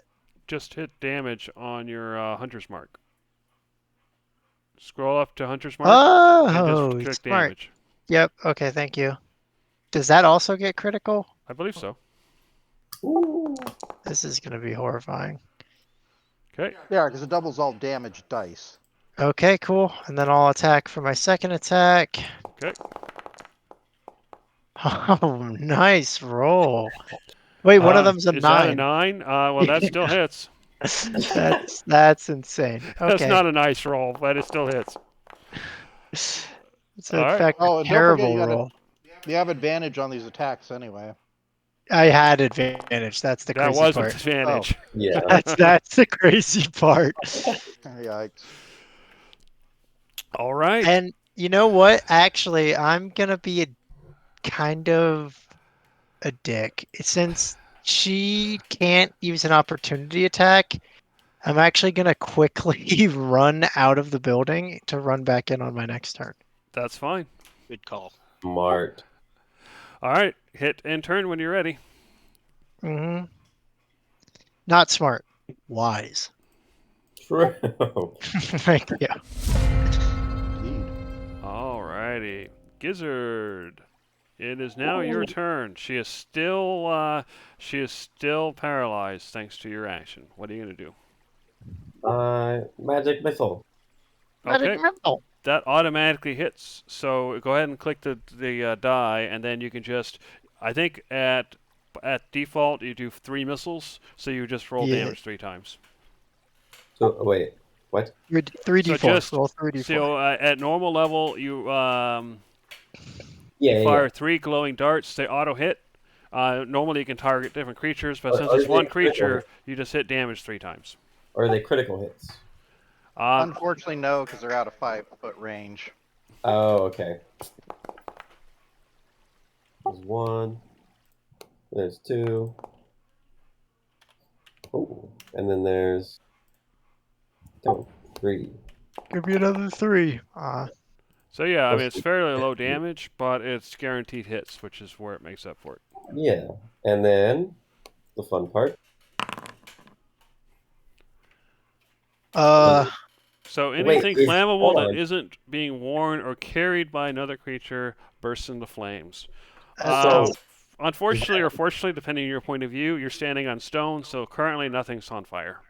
Just hit damage on your Hunter's Mark. Scroll up to Hunter's Mark and Oh, just click smart. damage. Yep. Okay, thank you. Does that also get critical? I believe so. Ooh. This is going to be horrifying. Okay. Yeah, because it doubles all damage dice. Okay, cool. And then I'll attack for my second attack. Okay. Oh, nice roll. Wait, one of them's a Is that a 9. 9? Well, that still hits. That's insane. That's Okay. not a nice roll, but it still hits. It's All in right. fact Oh, a and don't forget terrible you roll. You have advantage on these attacks anyway. I had advantage. That's the That crazy was an part. advantage. Yeah. That's the crazy part. Yikes. All right. And you know what? Actually, I'm gonna be a kind of a dick. Since she can't use an opportunity attack, I'm actually gonna quickly run out of the building to run back in on my next turn. That's fine. Good call. Smart. All right. Hit and turn when you're ready. Mm-hmm. Not smart. Wise. True. Thank you. Indeed. All righty. Gizzard. It is now your turn. She is still paralyzed thanks to your action. What are you gonna do? Magic missile. Okay. That automatically hits. So go ahead and click the die, and then you can just. I think at default you do 3 missiles, so you just roll Yeah. damage 3 times. So wait, what? 3d4. So just Roll 3d4. so at normal level you Yeah, fire 3 glowing darts. They auto hit. Normally you can target different creatures, but since it's they one critical creature, hits? you just hit damage 3 times. Or are they critical hits? Unfortunately, no, because they're out of 5-foot range. Oh, okay. There's 1. There's 2. Oh, and then there's 3. Give me another 3. So yeah, I mean it's Plus- fairly low damage, but it's guaranteed hits, which is where it makes up for it. Yeah, and then the fun part. So Wait, anything is- flammable hold that on. isn't being worn or carried by another creature bursts into flames. So- Unfortunately or fortunately, depending on your point of view, you're standing on stone, so currently nothing's on fire.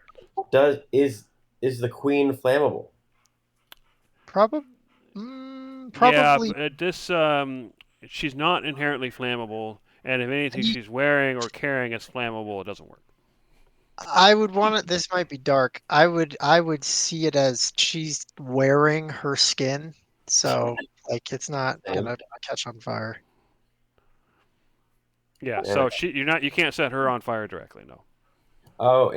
Is the queen flammable? Probably. Yeah, Probably. she's not inherently flammable, and if anything she's wearing or carrying is flammable, it doesn't work. I would want it. This might be dark. I would see it as she's wearing her skin, so like it's not gonna catch on fire. Yeah, so you can't set her on fire directly, no. Oh,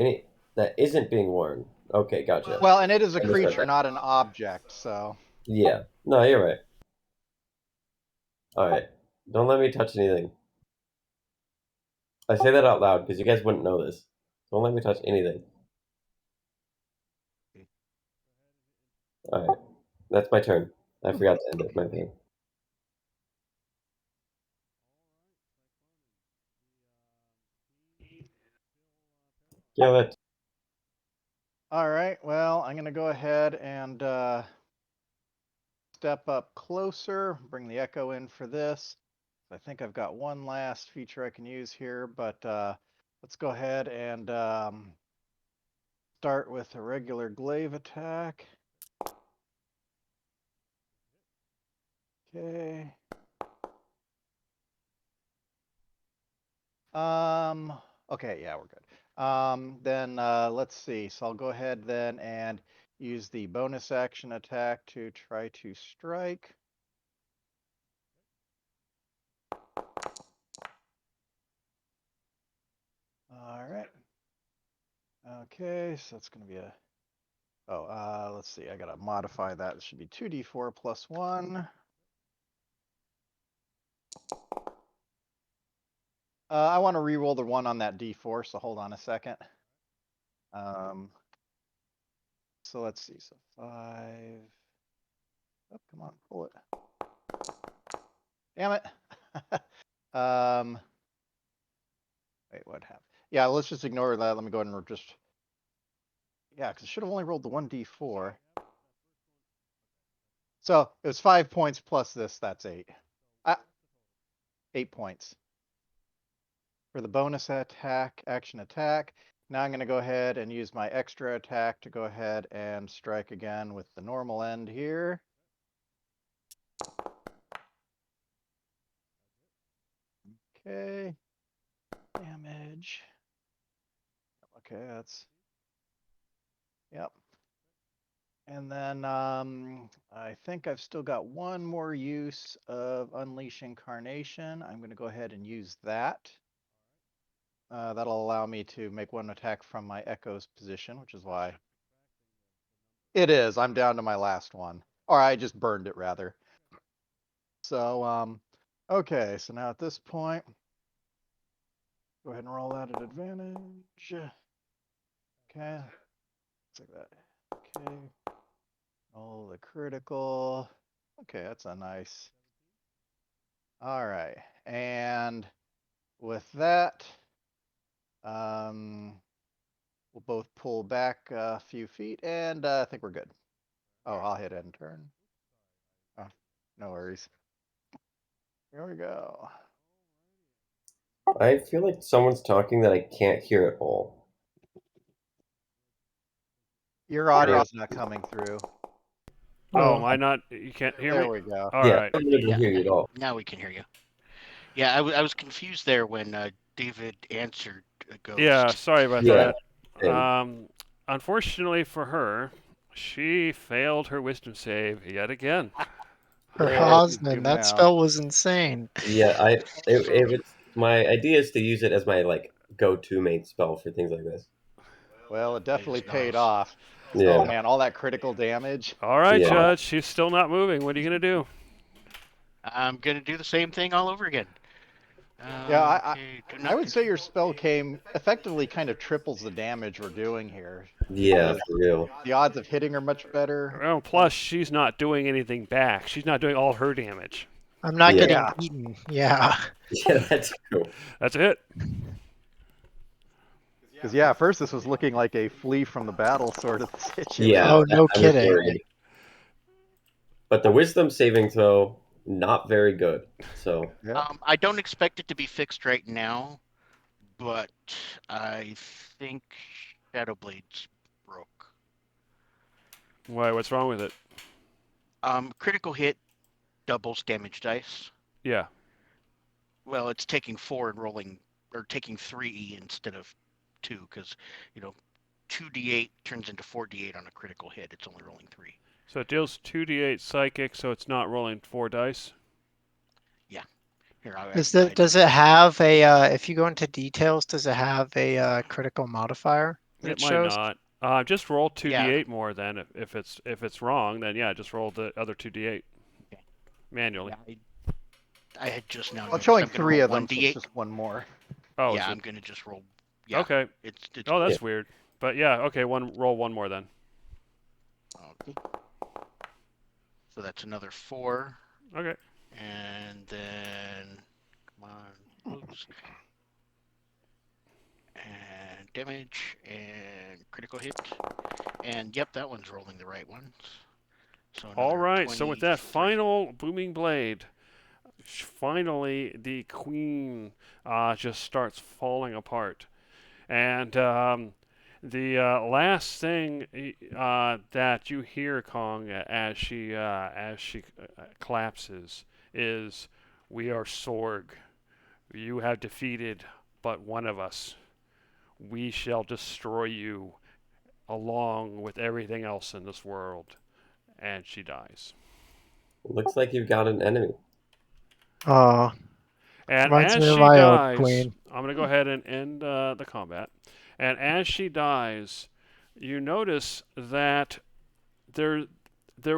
that isn't being worn. Okay, gotcha. Well, and it is a Understood creature, that. not an object, so. Yeah. No, you're right. All right. Don't let me touch anything. I say that out loud because you guys wouldn't know this. Don't let me touch anything. All right. That's my turn. I forgot to end it. My pain. Kill it. All right, well, I'm going to go ahead and step up closer, bring the echo in for this. I think I've got one last feature I can use here, but let's go ahead and start with a regular glaive attack. Okay. Okay, yeah, we're good. Then let's see. So I'll go ahead then and use the bonus action attack to try to strike. All right. Okay, so that's going to be a. Oh, let's see. I got to modify that. It should be 2d4 plus 1. I want to re-roll the 1 on that d4, so hold on a second. So let's see. So 5. Oh, come on, pull it. Damn it. Wait, what happened? Yeah, let's just ignore that. Let me go ahead and just. Yeah, because I should have only rolled the 1d4. So it was 5 points plus this. That's 8. 8 points. For the bonus attack, action attack, Now I'm going to go ahead and use my extra attack to go ahead and strike again with the normal end here. Okay. Damage. Okay, that's... Yep. And then I think I've still got one more use of Unleash Incarnation. I'm going to go ahead and use that. That'll allow me to make one attack from my Echo's position, which is why it is. I'm down to my last one. Or I just burned it, rather. So, okay, so now at this point, go ahead and roll that at advantage. Okay, looks like that. Okay, roll the critical. Okay, that's a nice. All right, and with that, we'll both pull back a few feet, and I think we're good. Oh, I'll hit end turn. Oh, no worries. Here we go. I feel like someone's talking that I can't hear at all. Your audio's not coming through. Oh, am I not? You can't hear There me? we go. All yeah, right. I'm not able to hear you at all. Now we can hear you. Yeah, I was confused there when David answered Ghost. Yeah, sorry about Yeah. that. Unfortunately for her, she failed her wisdom save yet again. Her Yeah, Hosman, zoom that out. spell was insane. Yeah, my idea is to use it as my like go-to main spell for things like this. Well, it definitely It's paid nice. off. Yeah. Oh man, all that critical damage. All right, Yeah. Judge, she's still not moving. What are you going to do? I'm gonna do the same thing all over again. Yeah, Okay, do I not would say your spell came effectively kind of triples the damage we're doing here. Yeah, for real. The odds of hitting are much better. Well, plus, she's not doing anything back. She's not doing all her damage. I'm not Yeah. getting Yeah. eaten. Yeah. Yeah, that's true. That's it. Because yeah, at first this was looking like a flee from the battle sort of situation. Yeah. Oh, no I was kidding. worried. But the wisdom saving throw, not very good. So Yeah. I don't expect it to be fixed right now, but I think Shadowblade's broke. Why? What's wrong with it? Critical hit doubles damage dice. Yeah. Well, it's taking 4 and rolling, or taking 3 instead of 2, because 2d8 turns into 4d8 on a critical hit. It's only rolling 3. So it deals 2d8 psychic, so it's not rolling 4 dice. Here, Does it have a if you go into details, does it have a critical modifier that It might shows? not. Just roll 2d8 Yeah. more then. If it's wrong, then yeah, just roll the other 2d8 Okay. manually. I had just now. I'm noticed showing I'm gonna 3 roll of them, so 1d8. it's just one more. Oh, Yeah, is I'm it? gonna just roll. Yeah. Okay. It's Oh, that's weird. But yeah, okay. Roll one more then. okay. So that's another 4, Okay. and then come on, oops. And damage and critical hit, and yep, that one's rolling the right ones. So All another right. So with that 23. final booming blade, finally the queen just starts falling apart, and the last thing that you hear, Kong, as she collapses, is, "We are Sorg. You have defeated but one of us. We shall destroy you, along with everything else in this world." And she dies. looks like you've got an enemy. Oh, And reminds as me of she my old dies, queen. I'm going to go ahead and end the combat. And as she dies, you notice that there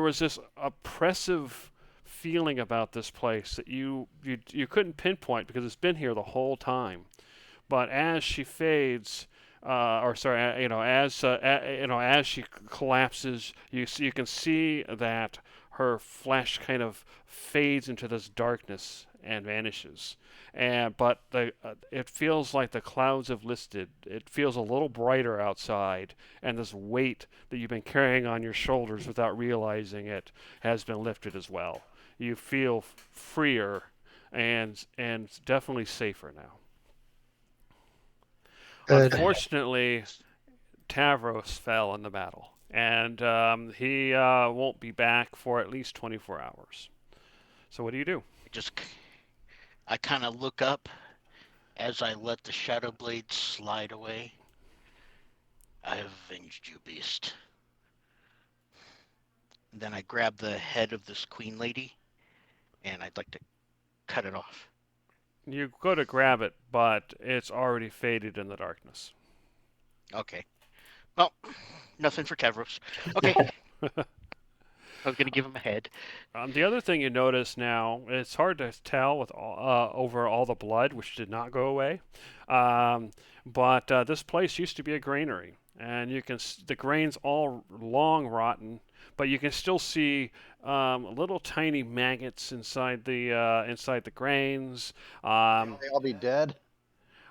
was this oppressive feeling about this place that you couldn't pinpoint because it's been here the whole time. But as she fades, as she collapses, you can see that her flesh kind of fades into this darkness and vanishes. But it feels like the clouds have lifted. It feels a little brighter outside, and this weight that you've been carrying on your shoulders without realizing it has been lifted as well. You feel freer and definitely safer now. Good. Unfortunately, Tavros fell in the battle, and he won't be back for at least 24 hours. So what do you do? I kind of look up as I let the shadow blade slide away. I have avenged you, beast. And then I grab the head of this queen lady, and I'd like to cut it off. You go to grab it, but it's already faded in the darkness. Okay. Well, nothing for Tavros. Okay. I was gonna give him a head. The other thing you notice now, it's hard to tell with over all the blood, which did not go away. But this place used to be a granary, and the grain's all long rotten, but you can still see little tiny maggots inside the grains. They all be dead.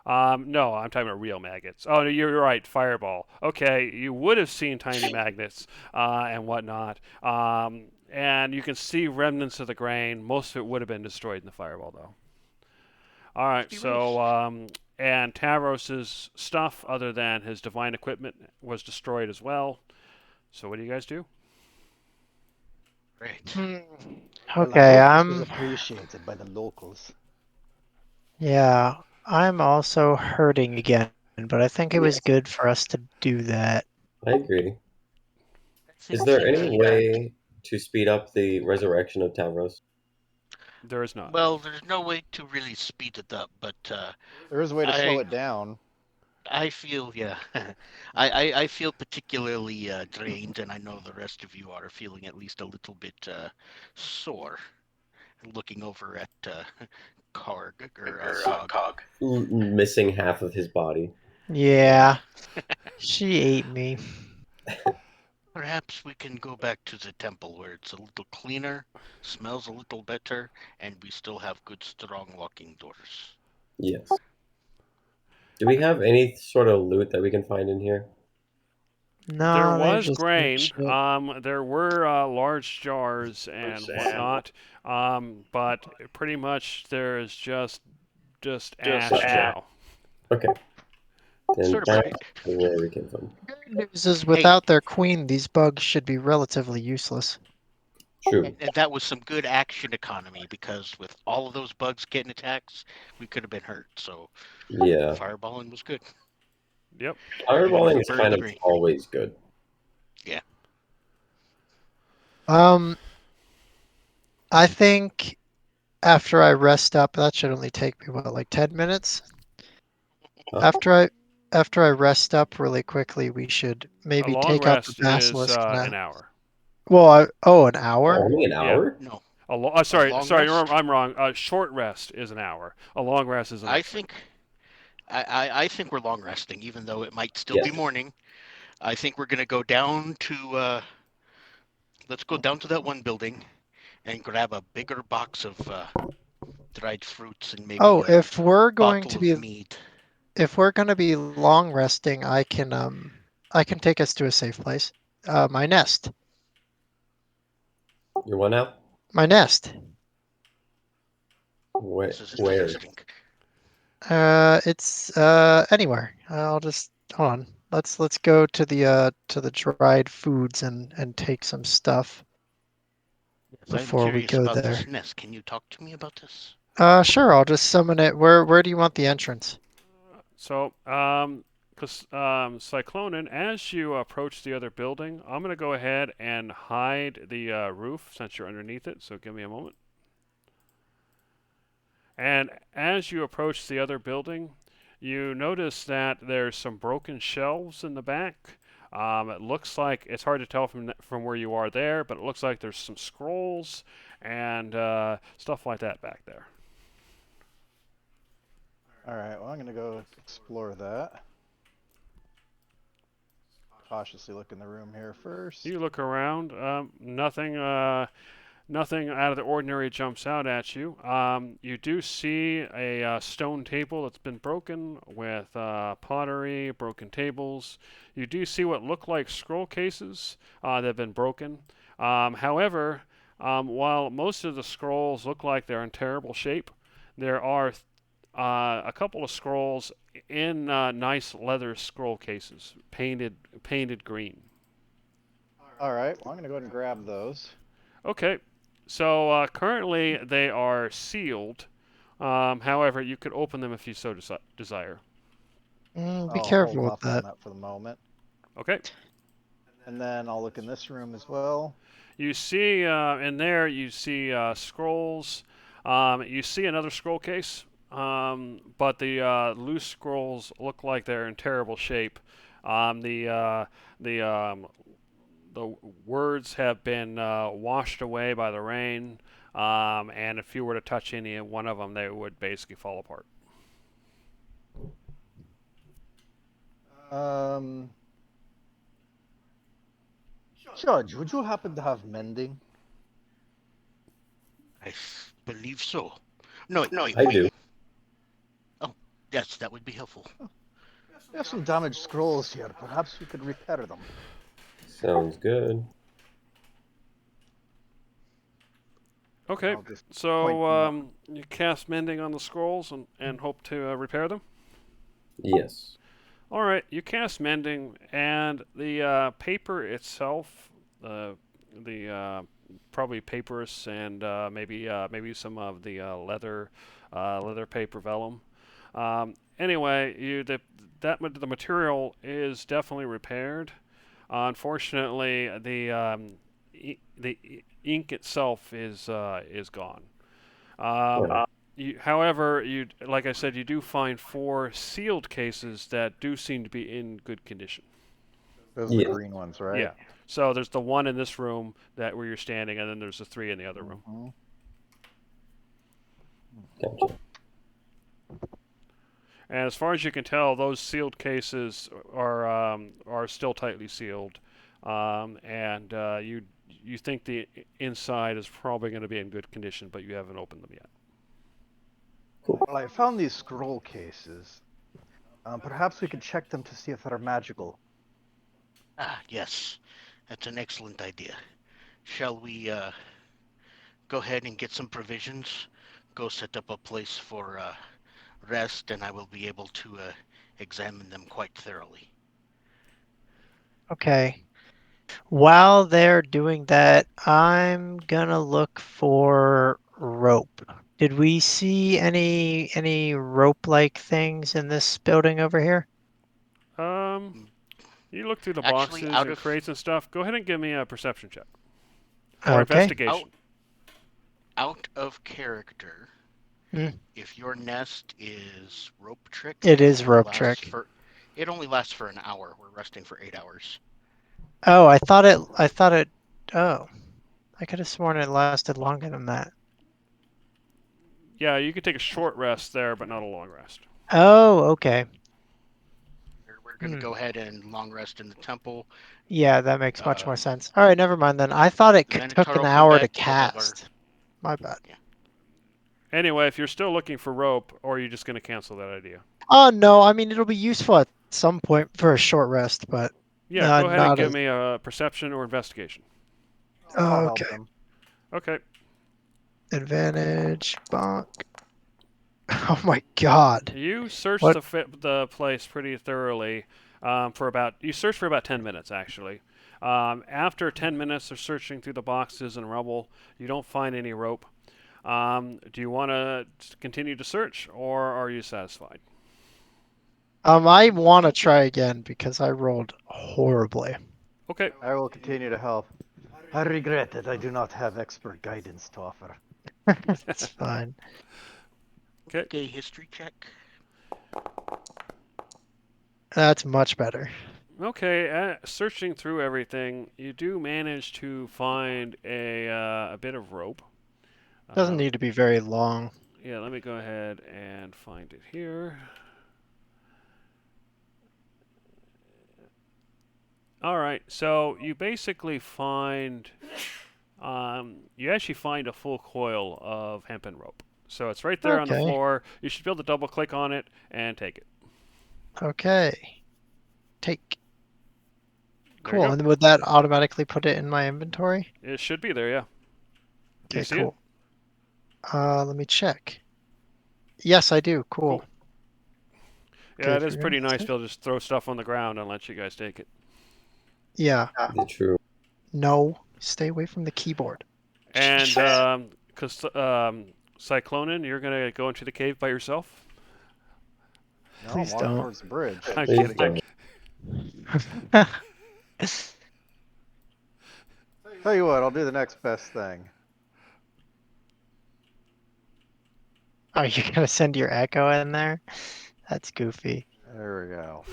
No, I'm talking about real maggots. Oh, no, you're right, fireball. Okay, you would have seen tiny magnets and whatnot. And you can see remnants of the grain. Most of it would have been destroyed in the fireball, though. All right, so and Tavros's stuff, other than his divine equipment, was destroyed as well. So what do you guys do? Great. Well, Okay, I hope this is I'm. appreciated by the locals. Yeah, I'm also hurting again, but I think it was good for us to do that. I agree. Is there any way to speed up the resurrection of Tavros? There is not. Well, there's no way to really speed it up, but There is a way to slow it down. I feel, yeah, I feel particularly drained, and I know the rest of you are feeling at least a little bit sore. Looking over at Cog or Cog. Missing half of his body. Yeah, she ate me. Perhaps we can go back to the temple where it's a little cleaner, smells a little better, and we still have good, strong walking doors. Yes. Do we have any sort of loot that we can find in here? No, There they was just grain. shit. There were large jars and whatnot. But pretty much there is just ash now. Okay. Then Sort of that's right. where we came from. Good news is without their queen, these bugs should be relatively useless. True. And that was some good action economy, because with all of those bugs getting attacks, we could have been hurt. So Yeah. fireballing was good. Yep. Fireballing is Bird kind of degree. always good. Yeah. I think after I rest up, that should only take me like 10 minutes. Huh? After I rest up really quickly, we should maybe A long take out the rest is basilisk. an hour. Well, an hour? Only an hour? No. Sorry, long sorry, rest? I'm wrong. A short rest is an hour. A long rest is an hour. I think we're long resting, even though it might still be Yes. morning. I think we're gonna go down to let's go down to that one building and grab a bigger box of dried fruits and maybe Oh, a if we're going bottle to of be meat. long resting, I can take us to a safe place. My nest. Your one now? My nest. Where? This is Where? interesting. It's anywhere. I'll just hold on. Let's go to the dried foods and take some stuff Yes, I'm before we curious go about there. this nest. Can you talk to me about this? Sure. I'll just summon it. Where do you want the entrance? So, Cyclonin, as you approach the other building, I'm going to go ahead and hide the roof since you're underneath it. So give me a moment. And as you approach the other building, you notice that there's some broken shelves in the back. It looks like it's hard to tell from where you are there, but it looks like there's some scrolls and stuff like that back there. All right. Well, I'm gonna go explore that. Cautiously look in the room here first. You look around. Nothing out of the ordinary jumps out at you. You do see a stone table that's been broken with pottery, broken tables. You do see what look like scroll cases that have been broken. However, while most of the scrolls look like they're in terrible shape, there are a couple of scrolls in nice leather scroll cases, painted green. All right. Well, I'm gonna go ahead and grab those. Okay, so currently they are sealed. However, you could open them if you so desire. Be I'll hold careful with off on that. that for the moment. Okay. And then I'll look in this room as well. You see in there, you see scrolls. You see another scroll case, but the loose scrolls look like they're in terrible shape. The words have been washed away by the rain, and if you were to touch any one of them, they would basically fall apart. Judge, would you happen to have mending? I believe so. No, I do. Oh, yes, that would be helpful. We have some damaged scrolls here. Perhaps we could repair them. Sounds good. Okay, I'll just point so them out. you cast mending on the scrolls and hope to repair them. Yes. All right, you cast mending, and the paper itself, the probably papyrus and maybe some of the leather paper vellum. Anyway, the material is definitely repaired. Unfortunately, the ink itself is gone. Right. However, like I said, you do find 4 sealed cases that do seem to be in good condition. Those are Yeah. the green ones, right? Yeah. So there's the one in this room where you're standing, and then there's the 3 in the other room. Mhm. Gotcha. And as far as you can tell, those sealed cases are still tightly sealed, and you think the inside is probably going to be in good condition, but you haven't opened them yet. Well, I found these scroll cases. Perhaps we could check them to see if they're magical. Ah, yes, that's an excellent idea. Shall we go ahead and get some provisions? Go set up a place for rest, and I will be able to examine them quite thoroughly. Okay. While they're doing that, I'm gonna look for rope. Did we see any rope-like things in this building over here? You look through the Actually, boxes out and of- crates and stuff. Go ahead and give me a perception check or Okay. investigation. Out of character, Hmm. if your nest is rope trick, It is only rope lasts trick. It only lasts for an hour. We're resting for 8 hours. Oh, I thought it. Oh, I could have sworn it lasted longer than that. Yeah, you could take a short rest there, but not a long rest. Oh, okay. We're going to go ahead and long rest in the temple. Yeah, that makes much more sense. All right, never mind then. I thought it took Minotaur an will come hour to back, we'll have our- cast. My bad. Anyway, if you're still looking for rope, or are you just going to cancel that idea? Oh no, I mean it'll be useful at some point for a short rest, but Yeah, go ahead and not give as- me a perception or investigation. I'll help Okay. them. Okay. Advantage, bonk. Oh my god. You searched What? the place pretty thoroughly you searched for about 10 minutes actually. After 10 minutes of searching through the boxes and rubble, you don't find any rope. Do you want to continue to search, or are you satisfied? I want to try again because I rolled horribly. Okay. I will continue to help. I regret that I do not have expert guidance to offer. That's fine. Okay, history check. That's much better. Okay, searching through everything, you do manage to find a bit of rope. Doesn't need to be very long. Yeah, let me go ahead and find it here. All right, so you basically find, you actually find a full coil of hempen rope. So it's right there on the Okay. floor. You should be able to double click on it and take it. Okay. Take. There you Cool. go. And would that automatically put it in my inventory? It should be there, yeah. You Okay, see it? cool. Let me check. Yes, I do. Cool. Yeah, Good it for is you. pretty nice to be able to just throw stuff on the ground and let you guys take it. Yeah. The true. No, stay away from the keyboard. And because Cyclonin, you're gonna go into the cave by yourself. No, Please I'm walking don't. towards the bridge. I'm Please kidding. don't. Tell you what, I'll do the next best thing. Are you gonna send your echo in there? That's goofy. There we go.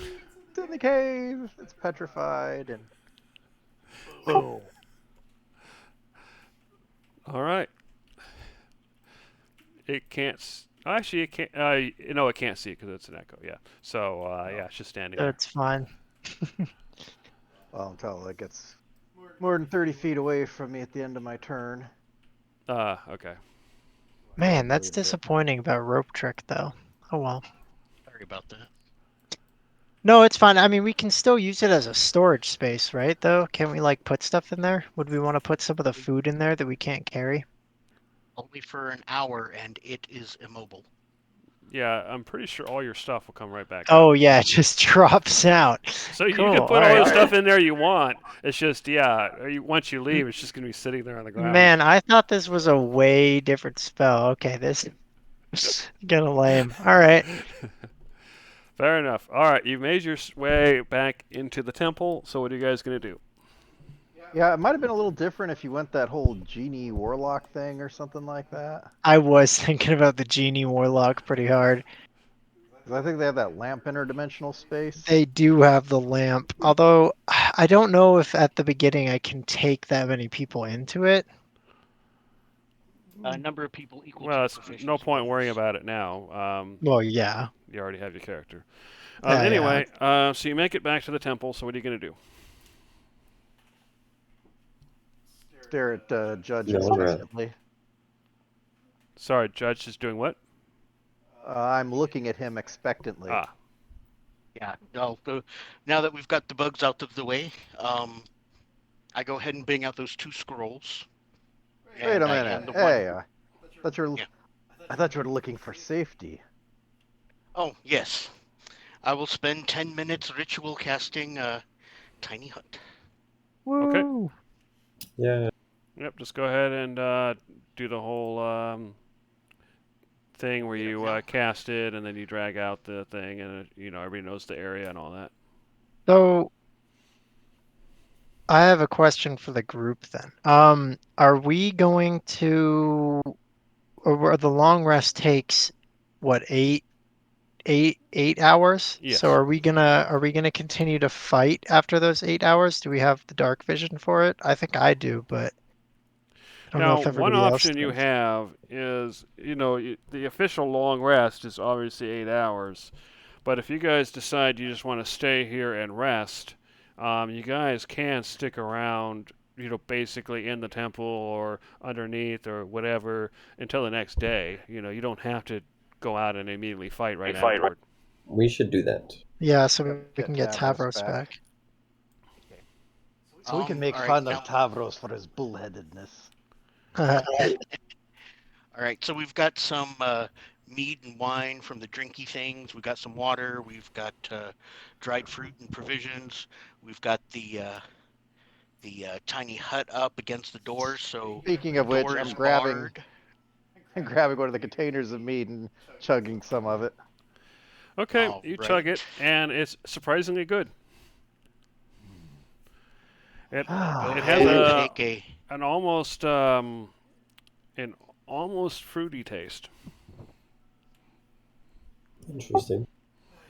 It's in the cave. It's petrified, and boom. All right. It can't. Actually, it can't. No, it can't see because it's an echo. Yeah. So yeah, it's just standing there. That's fine. Well, until it gets more than 30 feet away from me at the end of my turn. Okay. Man, that's Wait a bit. disappointing about rope trick though. Oh well. Sorry about that. No, it's fine. I mean, we can still use it as a storage space, right? Though, can't we like put stuff in there? Would we want to put some of the food in there that we can't carry? Only for an hour, and it is immobile. Yeah, I'm pretty sure all your stuff will come right back. Oh out. yeah, it just drops out. So you Cool, can put all alright. the stuff in there you want. It's just once you leave, it's just gonna be sitting there on the ground. Man, I thought this was a way different spell. Okay, this kind of lame. All right. Fair enough. All right, you've made your way back into the temple. So what are you guys gonna do? Yeah, it might have been a little different if you went that whole genie warlock thing or something like that. I was thinking about the genie warlock pretty hard. 'Cause I think they have that lamp interdimensional space. They do have the lamp, although I don't know if at the beginning I can take that many people into it. A number of people equal Well, to it's proficiency no point worrying bonus. about it now. Well, yeah. You already have your character. Yeah, Anyway, so you make it back to the temple. So what are you gonna do? Stare at Judge No, right. expectantly. Sorry, Judge is doing what? I'm looking at him expectantly. Ah, Yeah. No. Now that we've got the bugs out of the way, I go ahead and bring out those 2 scrolls. Wait a and I hand minute. the one- Hey, thought you were, Yeah. I thought you were looking for safety. Oh yes. I will spend 10 minutes ritual casting Tiny Hut. Okay. Woo. Yeah. yep. Just go ahead and do the whole thing where you cast it and then you drag out the thing and everybody knows the area and all that. So I have a question for the group then. Are we going to, or the long rest takes what, 8 hours? Yes. So are we gonna continue to fight after those 8 hours? Do we have the dark vision for it? I think I do, but I don't know Now, if one everybody else option you does. have is, the official long rest is obviously 8 hours, but if you guys decide you just want to stay here and rest, you guys can stick around, basically in the temple or underneath or whatever until the next day. You don't have to go out and immediately fight right afterward. We should do that. Yeah, so we Get can get Tavros Tavros back. back. So we can make all right, fun now- of Tavros for his bullheadedness. All right, so we've got some mead and wine from the drinky things. We've got some water. We've got dried fruit and provisions. We've got the tiny hut up against the door. So Speaking of the which, door I'm is grabbing barred. one of the containers of mead and chugging some of it. Okay, All you right. chug it, and it's surprisingly good. It It has And a take an almost fruity taste. Interesting.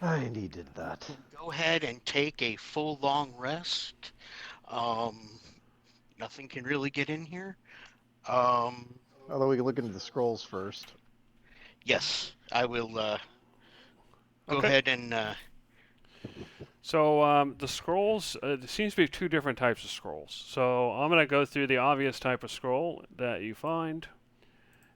I needed that. go ahead and take a full long rest. Nothing can really get in here. Although we can look into the scrolls first. Yes, I will go Okay. ahead and So the scrolls, there seems to be 2 different types of scrolls. So I'm going to go through the obvious type of scroll that you find.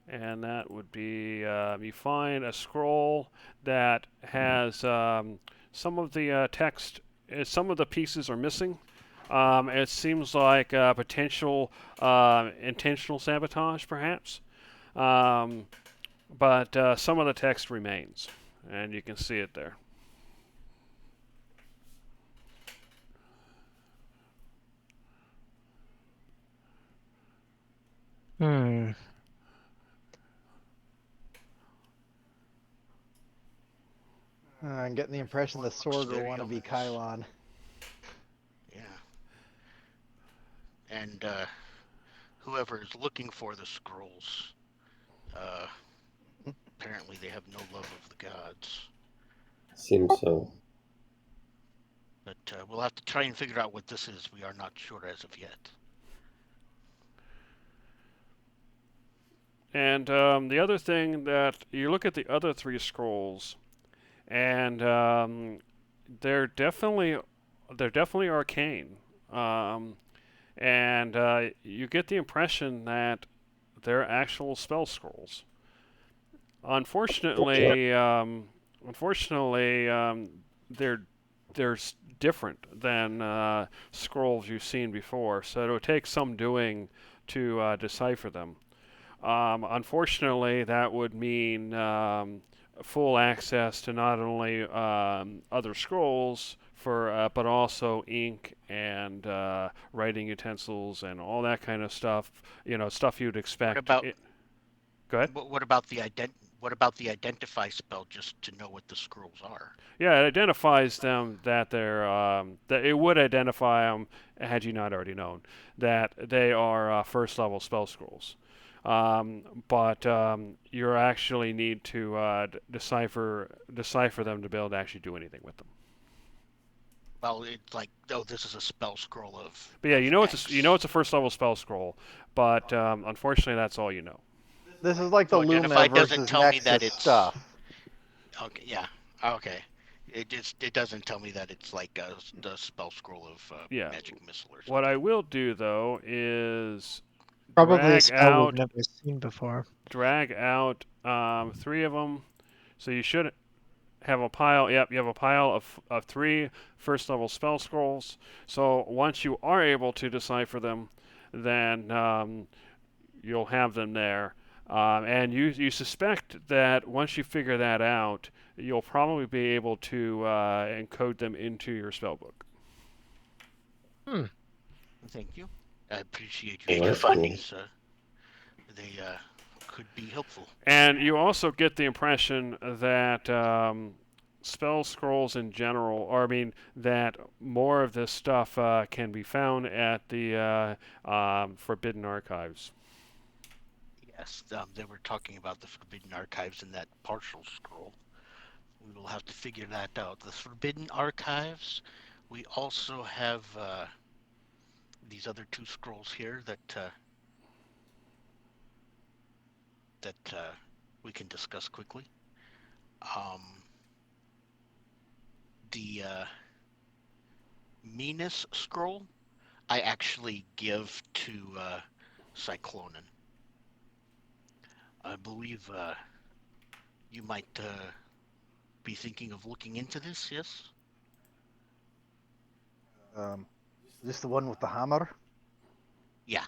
And that would be, you find a scroll that has some of the text, some of the pieces are missing. It seems like potential intentional sabotage, perhaps. but some of the text remains, and you can see it there. Hmm. I'm getting the impression the Looks sword will very want to be ominous. Kylon. Yeah. And whoever is looking for the scrolls, uh, apparently they have no love of the gods. Seems so. But we'll have to try and figure out what this is. We are not sure as of yet. And the other thing that you look at the other 3 scrolls, and they're definitely arcane, and you get the impression that they're actual spell scrolls. Unfortunately, they're different than scrolls you've seen before, so it'll take some doing to decipher them. Unfortunately, that would mean full access to not only other scrolls but also ink and writing utensils and all that kind of stuff. Stuff you'd expect. about- Go ahead. What about the identify spell, just to know what the scrolls are? Yeah, it identifies them that they're that it would identify them had you not already known that they are first level spell scrolls. But you actually need to decipher them to be able to actually do anything with them. Well, it's like, oh, this is a spell scroll of. But yeah, X. it's a first level spell scroll, but unfortunately that's all you know. This is like the So Luma Identify doesn't versus tell me Nexus that it's- stuff. Okay, yeah, okay. It doesn't tell me that it's like the spell scroll of Yeah. magic missile or something. What I will do though is Probably a drag spell out we've never seen before. 3 of them. So you should have a pile. Yep, you have a pile of 3 first level spell scrolls. So once you are able to decipher them, then you'll have them there. And you suspect that once you figure that out, you'll probably be able to encode them into your spellbook. Thank you. I appreciate your Well, that's findings. They could be helpful. And you also get the impression that spell scrolls in general, or I mean, that more of this stuff can be found at the Forbidden Archives. Yes, they were talking about the Forbidden Archives in that partial scroll. We will have to figure that out. The Forbidden Archives. We also have these other 2 scrolls here that we can discuss quickly. The Minas scroll, I actually give to Cyclonen. I believe you might be thinking of looking into this, yes? Is this the one with the hammer? Yeah.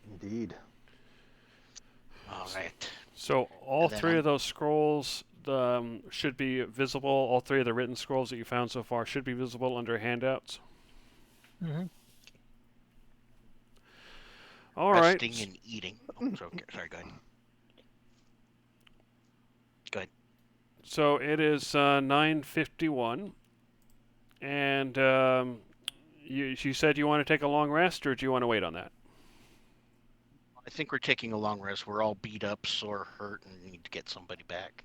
Indeed. All right. So all And then 3 of those scrolls should be visible. All 3 of the written scrolls that you found so far should be visible under handouts. Mm-hmm. All right. Resting and eating. Oh, sorry, go ahead. Go ahead. So it is 9:51, and you said you want to take a long rest, or do you want to wait on that? I think we're taking a long rest. We're all beat up, sore, hurt, and need to get somebody back.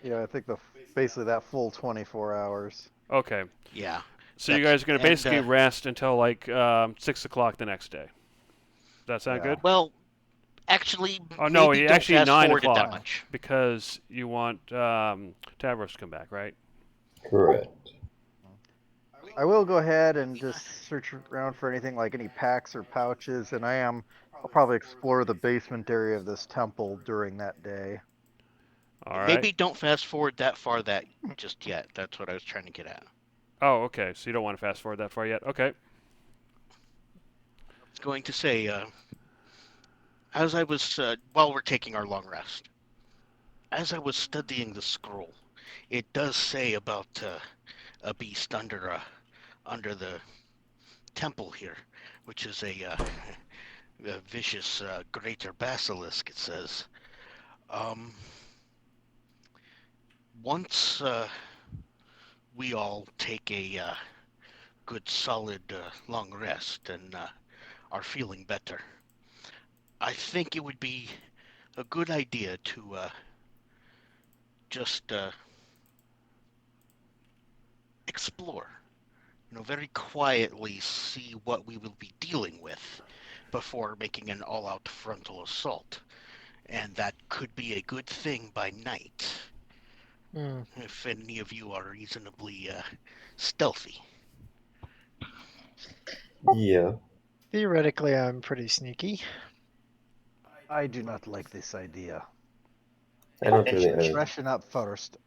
Yeah, I think basically that full 24 hours. Okay. Yeah. So you guys are going to That's- and, basically rest until like 6 o'clock the next day. Does that sound Yeah. good? Well, actually, Oh no, maybe don't actually fast 9 forward it that o'clock much. because you want Tavros to come back, right? Correct. I will go ahead and just search around for anything like any packs or pouches, and I'll probably explore the basement area of this temple during that day. All right. Maybe don't fast forward that far just yet. That's what I was trying to get at. Oh, okay. So you don't want to fast forward that far yet? Okay. I was going to say, As I was, while we're taking our long rest, as I was studying the scroll, it does say about a beast under the temple here, which is a vicious greater basilisk. It says, um, once we all take a good, solid, long rest and are feeling better, I think it would be a good idea to just explore. Very quietly see what we will be dealing with before making an all-out frontal assault. And that could be a good thing by night, Hmm. if any of you are reasonably stealthy. Yeah. Theoretically, I'm pretty sneaky. I do not like this idea. I don't We really should either. freshen up first.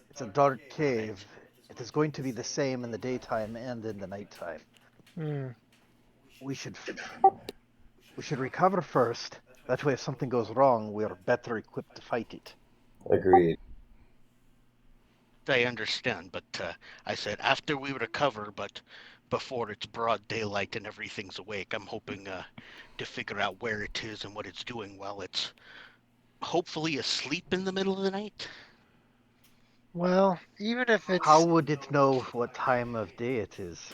It's a dark cave. It is going to be the same in the daytime and in the nighttime. Hmm. We should recover first. That way, if something goes wrong, we are better equipped to fight it. Agreed. I understand, but I said after we recover, but before it's broad daylight and everything's awake. I'm hoping to figure out where it is and what it's doing while it's hopefully asleep in the middle of the night. Well, even if it's How would it know what time of day it is?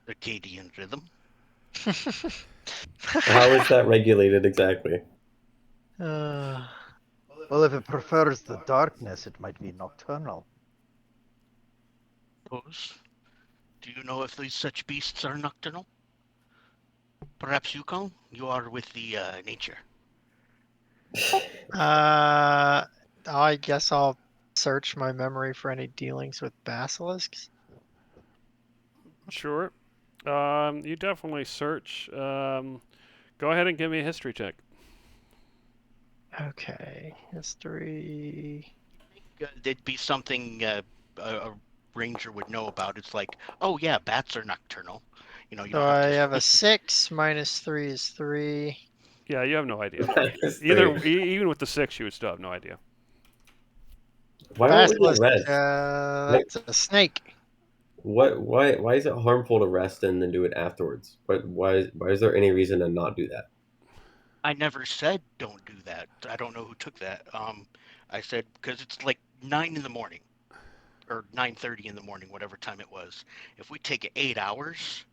Circadian rhythm. How is that regulated exactly? uh, Well, if it prefers the darkness, it might be nocturnal. Suppose. Do you know if these such beasts are nocturnal? Perhaps Yukon? You are with the nature. I guess I'll search my memory for any dealings with basilisks. Sure. You definitely search. Go ahead and give me a history check. Okay, history. It'd be something a ranger would know about. It's like, oh yeah, bats are nocturnal. You So don't I have to. have a 6 minus 3 is 3. Yeah, you have no idea. Minus Either three. even with the 6, you would still have no idea. Why don't we Basilisk, get rest? that's a snake. What? Why is it harmful to rest and then do it afterwards? But why is there any reason to not do that? I never said don't do that. I don't know who took that. I said because it's like 9 in the morning, or 9:30 in the morning, whatever time it was. If we take 8 hours,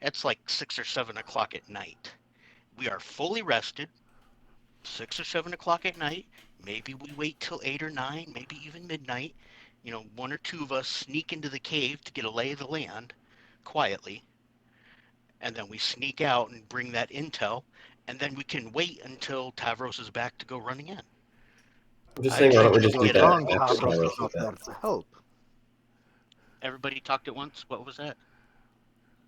that's like 6 or 7 o'clock at night. We are fully rested. 6 or 7 o'clock at night. Maybe we wait till 8 or 9, maybe even midnight. One or two of us sneak into the cave to get a lay of the land quietly, and then we sneak out and bring that intel, and then we can wait until Tavros is back to go running in. I'm just I saying, why don't we think just we'll do get that Wrong, after Tavros Tavros is is not back? there to help. Everybody talked at once. What was that?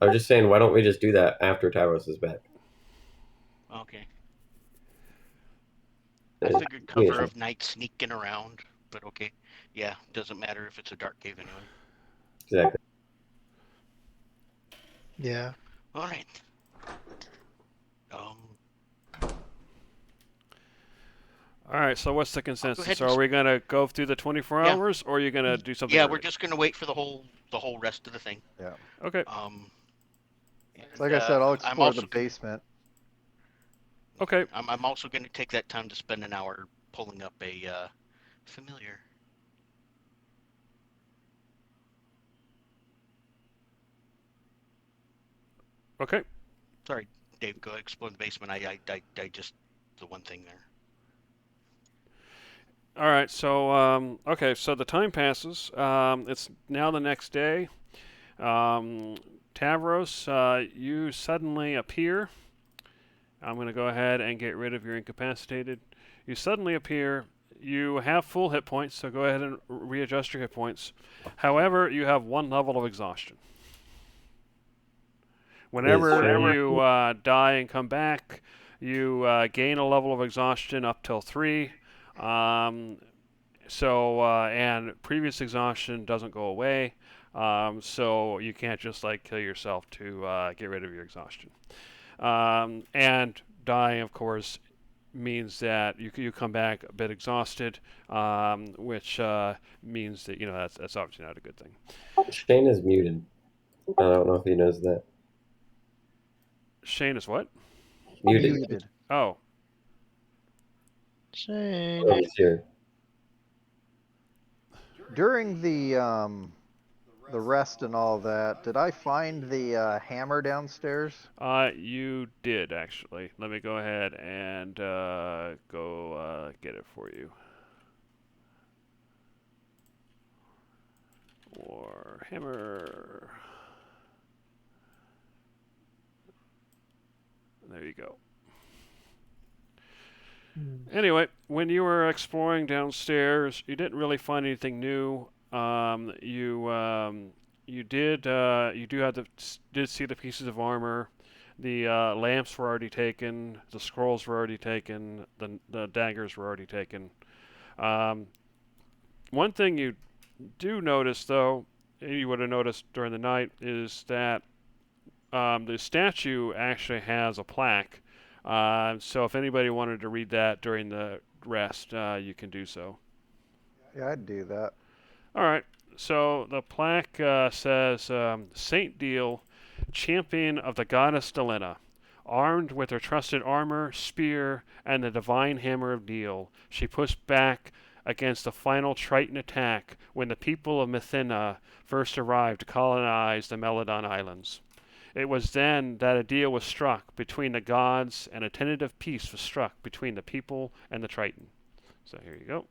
I was just saying, why don't we just do that after Tavros is back? Okay. I Uh, figured yeah, cover sure. of night sneaking around, but okay. Yeah, doesn't matter if it's a dark cave anyway. Exactly. Yeah. All right. All right. So what's the ahead consensus? and Are we gonna go through the 24 Yeah. hours, or are you gonna do something? Yeah, early? we're just gonna wait for the whole rest of the thing. Yeah. Okay. And, Like I said, I'll I'm explore also the basement. Okay. I'm also going to take that time to spend an hour pulling up a familiar. Okay. Sorry, Dave. Go explore the basement. I just the one thing there. All right. So okay. So the time passes. It's now the next day. Tavros, you suddenly appear. I'm going to go ahead and get rid of your incapacitated. You suddenly appear. You have full hit points, so go ahead and readjust your hit points. However, you have 1 level of exhaustion. Whenever you die and come back, you gain a level of exhaustion up till 3. And previous exhaustion doesn't go away. So you can't just kill yourself to get rid of your exhaustion. And dying, of course, means that you come back a bit exhausted, which means that that's obviously not a good thing. Shane is muted. I don't know if he knows that. Shane is what? Muted. Muted. Oh, Shane. Oh, he's here. During the rest and all that, did I find the hammer downstairs? you did actually. Let me go ahead and go get it for you. Warhammer. There you go. Anyway, when you were exploring downstairs, you didn't really find anything new. You did see the pieces of armor. The lamps were already taken. The scrolls were already taken. The daggers were already taken. One thing you do notice, though, you would have noticed during the night, is that the statue actually has a plaque. So if anybody wanted to read that during the rest, you can do so. Yeah, I'd do that. All right. So the plaque says, Saint Deal, champion of the goddess Delena. Armed with her trusted armor, spear, and the divine hammer of Deal, she pushed back against the final Triton attack when the people of Mythina first arrived to colonize the Meladon Islands. It was then that a deal was struck between the gods, and a tentative peace was struck between the people and the Triton. So here you go.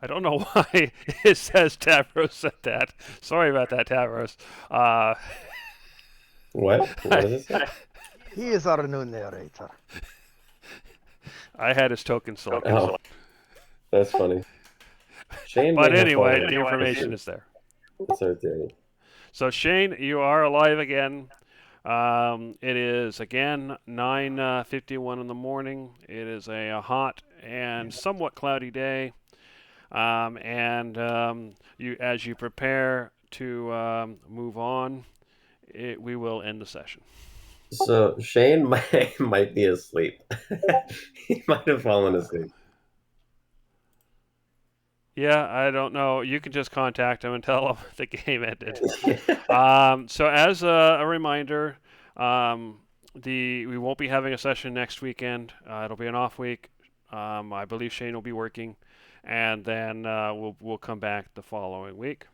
I don't know why it says Tavros said that. Sorry about that, Tavros. What? What does it say? He is our new narrator. I had his token selected. Oh, that's funny. Shane But may have anyway, fallen the information is there. asleep. Sorry. So Shane, you are alive again. It is again 9:51 in the morning. It is a hot and somewhat cloudy day, you as you prepare to move on, we will end the session. So Shane might be asleep. He might have fallen asleep. Yeah, I don't know. You can just contact him and tell him the game ended. So as a reminder, we won't be having a session next weekend. It'll be an off week. I believe Shane will be working, and then we'll come back the following week.